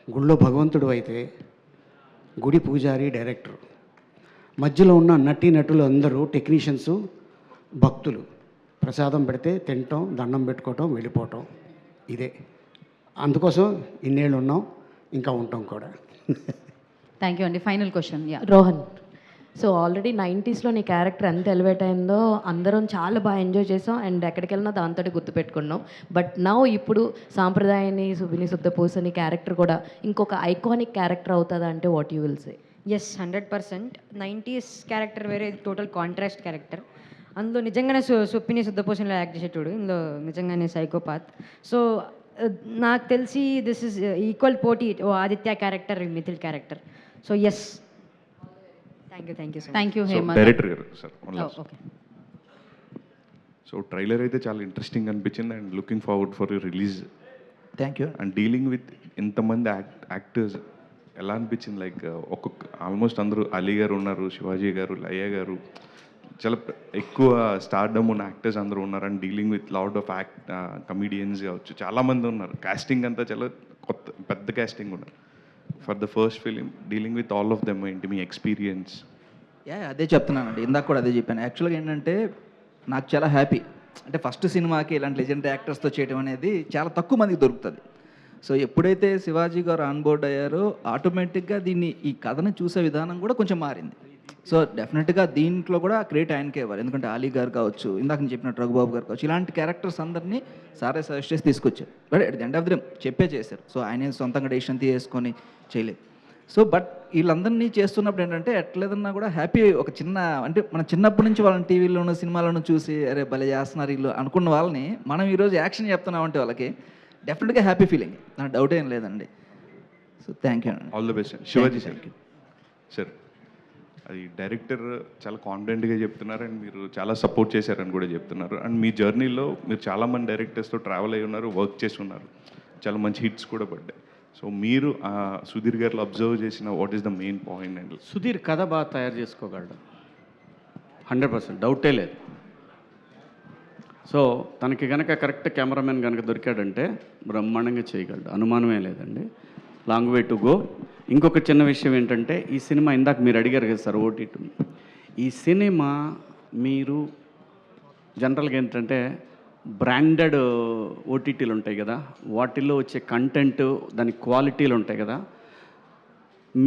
Speaker 11: గుళ్ళో భగవంతుడు అయితే గుడి పూజారి డైరెక్టర్, మధ్యలో ఉన్న నటులు అందరూ టెక్నీషియన్స్, భక్తులు. ప్రసాదం పెడితే తినటం, దండం పెట్టుకోవటం, వెళ్ళిపోవటం, ఇదే. అందుకోసం ఇన్నేళ్ళు ఉన్నాం, ఇంకా ఉంటాం కూడా.
Speaker 1: థ్యాంక్ యూ అండి. Final question.
Speaker 21: Rohan, so already 90sలో నీ క్యారెక్టర్ ఎంత ఎలివేట్ అయిందో అందరం చాలా బాగా ఎంజాయ్ చేసాం అండ్ ఎక్కడికి వెళ్ళినా దాంతో గుర్తుపెట్టుకున్నాం. బట్ నౌ ఇప్పుడు సాంప్రదాయాన్ని సుబిని సుద్దపూసని క్యారెక్టర్ కూడా ఇంకొక ఐకానిక్ క్యారెక్టర్ అవుతుందా అంటే what you will say?
Speaker 8: Yes, 100%. 90s character వేరే, టోటల్ కాంట్రాస్ట్ క్యారెక్టర్. అందులో నిజంగానే సుప్పిని శుద్ధపూసణలో యాక్ట్ చేసేటోడు, ఇందులో నిజంగానే సైకోపాత్. సో నాకు తెలిసి దిస్ ఇస్ ఈక్వల్ పోటీ Aditya character, Mithil character. So yes, thank you.
Speaker 1: Thank you Hemanth.
Speaker 3: Director గారు సార్,
Speaker 1: ఓకే.
Speaker 3: సో ట్రైలర్ అయితే చాలా ఇంట్రెస్టింగ్ అనిపించింది and looking forward for release.
Speaker 12: Thank you.
Speaker 3: And dealing with ఇంతమంది యాక్టర్స్ ఎలా అనిపించింది? లైక్ ఒక్కొక్క ఆల్మోస్ట్ అందరూ అలీ గారు ఉన్నారు, శివాజీ గారు, లయ్య గారు, చాలా ఎక్కువ స్టార్డమ్ ఉన్న యాక్టర్స్ అందరూ ఉన్నారు. And dealing with lot of comedians కావచ్చు, చాలామంది ఉన్నారు. కాస్టింగ్ అంతా చాలా పెద్ద కాస్టింగ్ ఉన్నారు. For the first film dealing with all of them, ఏంటి మీ ఎక్స్పీరియన్స్?
Speaker 12: అదే చెప్తున్నానండి, ఇందాక కూడా అదే చెప్పాను. యాక్చువల్గా ఏంటంటే నాకు చాలా హ్యాపీ, అంటే ఫస్ట్ సినిమాకి ఇలాంటి లెజెండరీ యాక్టర్స్తో చేయడం అనేది చాలా తక్కువ మందికి దొరుకుతుంది. సో ఎప్పుడైతే శివాజీ గారు ఆన్ బోర్డ్ అయ్యారో ఆటోమేటిక్గా ఈ కథను చూసే విధానం కూడా కొంచెం మారింది. సో డెఫినెట్గా దీంట్లో కూడా క్రెడిట్ ఆయనకే ఇవ్వాలి, ఎందుకంటే అలీ గారు కావచ్చు, ఇందాక నేను చెప్పినట్టు రఘుబాబు గారు కావచ్చు, ఇలాంటి క్యారెక్టర్స్ అందరినీ సారే సజెస్ట్ చేసి తీసుకొచ్చారు. But at the end of the చెప్పే చేశారు. సో ఆయన సొంతంగా డెసిషన్ తీసుకొని చేయలేదు. సో బట్ వీళ్ళందరినీ చేస్తున్నప్పుడు ఏంటంటే ఎట్లేదన్నా కూడా హ్యాపీ, ఒక చిన్న అంటే మన చిన్నప్పటి నుంచి వాళ్ళని టీవీలోనూ సినిమాలోనూ చూసి అరే భలే చేస్తున్నారు వీళ్ళు అనుకున్న వాళ్ళని మనం ఈరోజు యాక్షన్ చెప్తున్నామంటే వాళ్ళకి డెఫినెట్గా హ్యాపీ ఫీలింగ్, నాకు డౌట్ ఏం లేదండి. So thank you.
Speaker 3: All the best Shivaji sir. Sir, అది డైరెక్టర్ చాలా కాన్ఫిడెంట్గా చెప్తున్నారు అండ్ మీరు చాలా సపోర్ట్ చేశారని కూడా చెప్తున్నారు. అండ్ మీ జర్నీలో మీరు చాలామంది డైరెక్టర్స్తో ట్రావెల్ అయ్యి ఉన్నారు, వర్క్ చేసి ఉన్నారు, చాలా మంచి హిట్స్ కూడా పడ్డాయి. సో మీరు సుధీర్ గారిలో అబ్జర్వ్ చేసిన what is the main point? And
Speaker 4: Sudheer కథ బాగా తయారు చేసుకోగలడు, 100% డౌటే లేదు. సో తనకి కనుక కరెక్ట్ కెమెరామెన్ కనుక దొరికాడంటే బ్రహ్మాండంగా చేయగలడు, అనుమానమే లేదండి. Long way to go. ఇంకొక చిన్న విషయం ఏంటంటే ఈ సినిమా ఇందాక మీరు అడిగారు కదా సార్ ఓటీటీ, ఈ సినిమా మీరు జనరల్గా ఏంటంటే బ్రాండెడ్ ఓటీటీలు ఉంటాయి కదా, వాటిల్లో వచ్చే కంటెంట్ దాని క్వాలిటీలు ఉంటాయి కదా,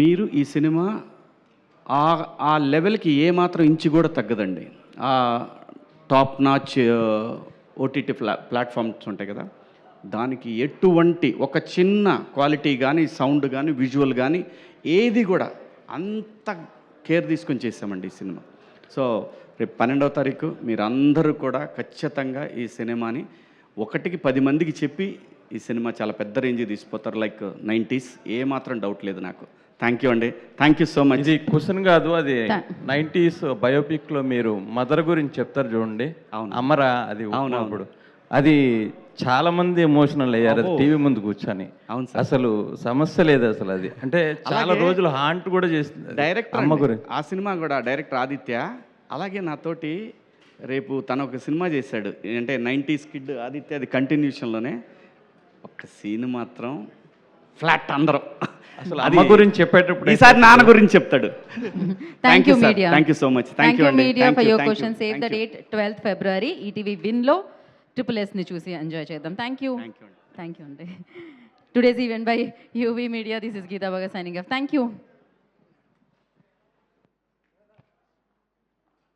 Speaker 4: మీరు ఈ సినిమా ఆ లెవెల్కి ఏమాత్రం ఇంచు కూడా తగ్గదండి. ఆ టాప్ నాచ్ ఓటీటీ ప్లాట్ఫామ్స్ ఉంటాయి కదా, దానికి ఎటువంటి ఒక చిన్న క్వాలిటీ కానీ సౌండ్ కానీ విజువల్ కానీ ఏది కూడా అంత కేర్ తీసుకొని చేసామండి ఈ సినిమా. సో రేపు 12వ తారీఖు మీరందరూ కూడా ఖచ్చితంగా ఈ సినిమాని 1కి 10 మందికి చెప్పి ఈ సినిమా చాలా పెద్ద రేంజ్ తీసుకుపోతారు, లైక్ 90s, ఏమాత్రం డౌట్ లేదు నాకు. థ్యాంక్ యూ అండి, థ్యాంక్ యూ సో మచ్.
Speaker 22: ఇది క్వశ్చన్ కాదు, అది 90s బయోపిక్లో మీరు మదర్ గురించి చెప్తారు చూడండి, అమరా, అది అవునప్పుడు అది చాలా మంది ఎమోషనల్ అయ్యారు టీవీ ముందు కూర్చొని. అసలు సమస్య లేదు అసలు, అది అంటే చాలా రోజులు హాంట్ కూడా చేస్తుంది
Speaker 4: డైరెక్టర్
Speaker 22: అమ్మ గురించి.
Speaker 4: ఆ సినిమా కూడా డైరెక్టర్ ఆదిత్య అలాగే నాతోటి రేపు తను ఒక సినిమా చేశాడు, అంటే 90s కిడ్ ఆదిత్య, అది కంటిన్యూషన్లోనే ఒక సీన్ మాత్రం ఫ్లాట్ అందరం.
Speaker 22: అసలు అమ్మ గురించి చెప్పేటప్పుడు
Speaker 4: ఈసారి నాన్న గురించి చెప్తాడు.
Speaker 1: Thank you media,
Speaker 4: thank you so much.
Speaker 1: Thank you media for your question. Save the date 12th February ETV విన్లో SSSని చూసి ఎంజాయ్ చేద్దాం. థ్యాంక్ యూ అండి. Today's event by UV media. This is Geetha Bhagat signing off. Thank you.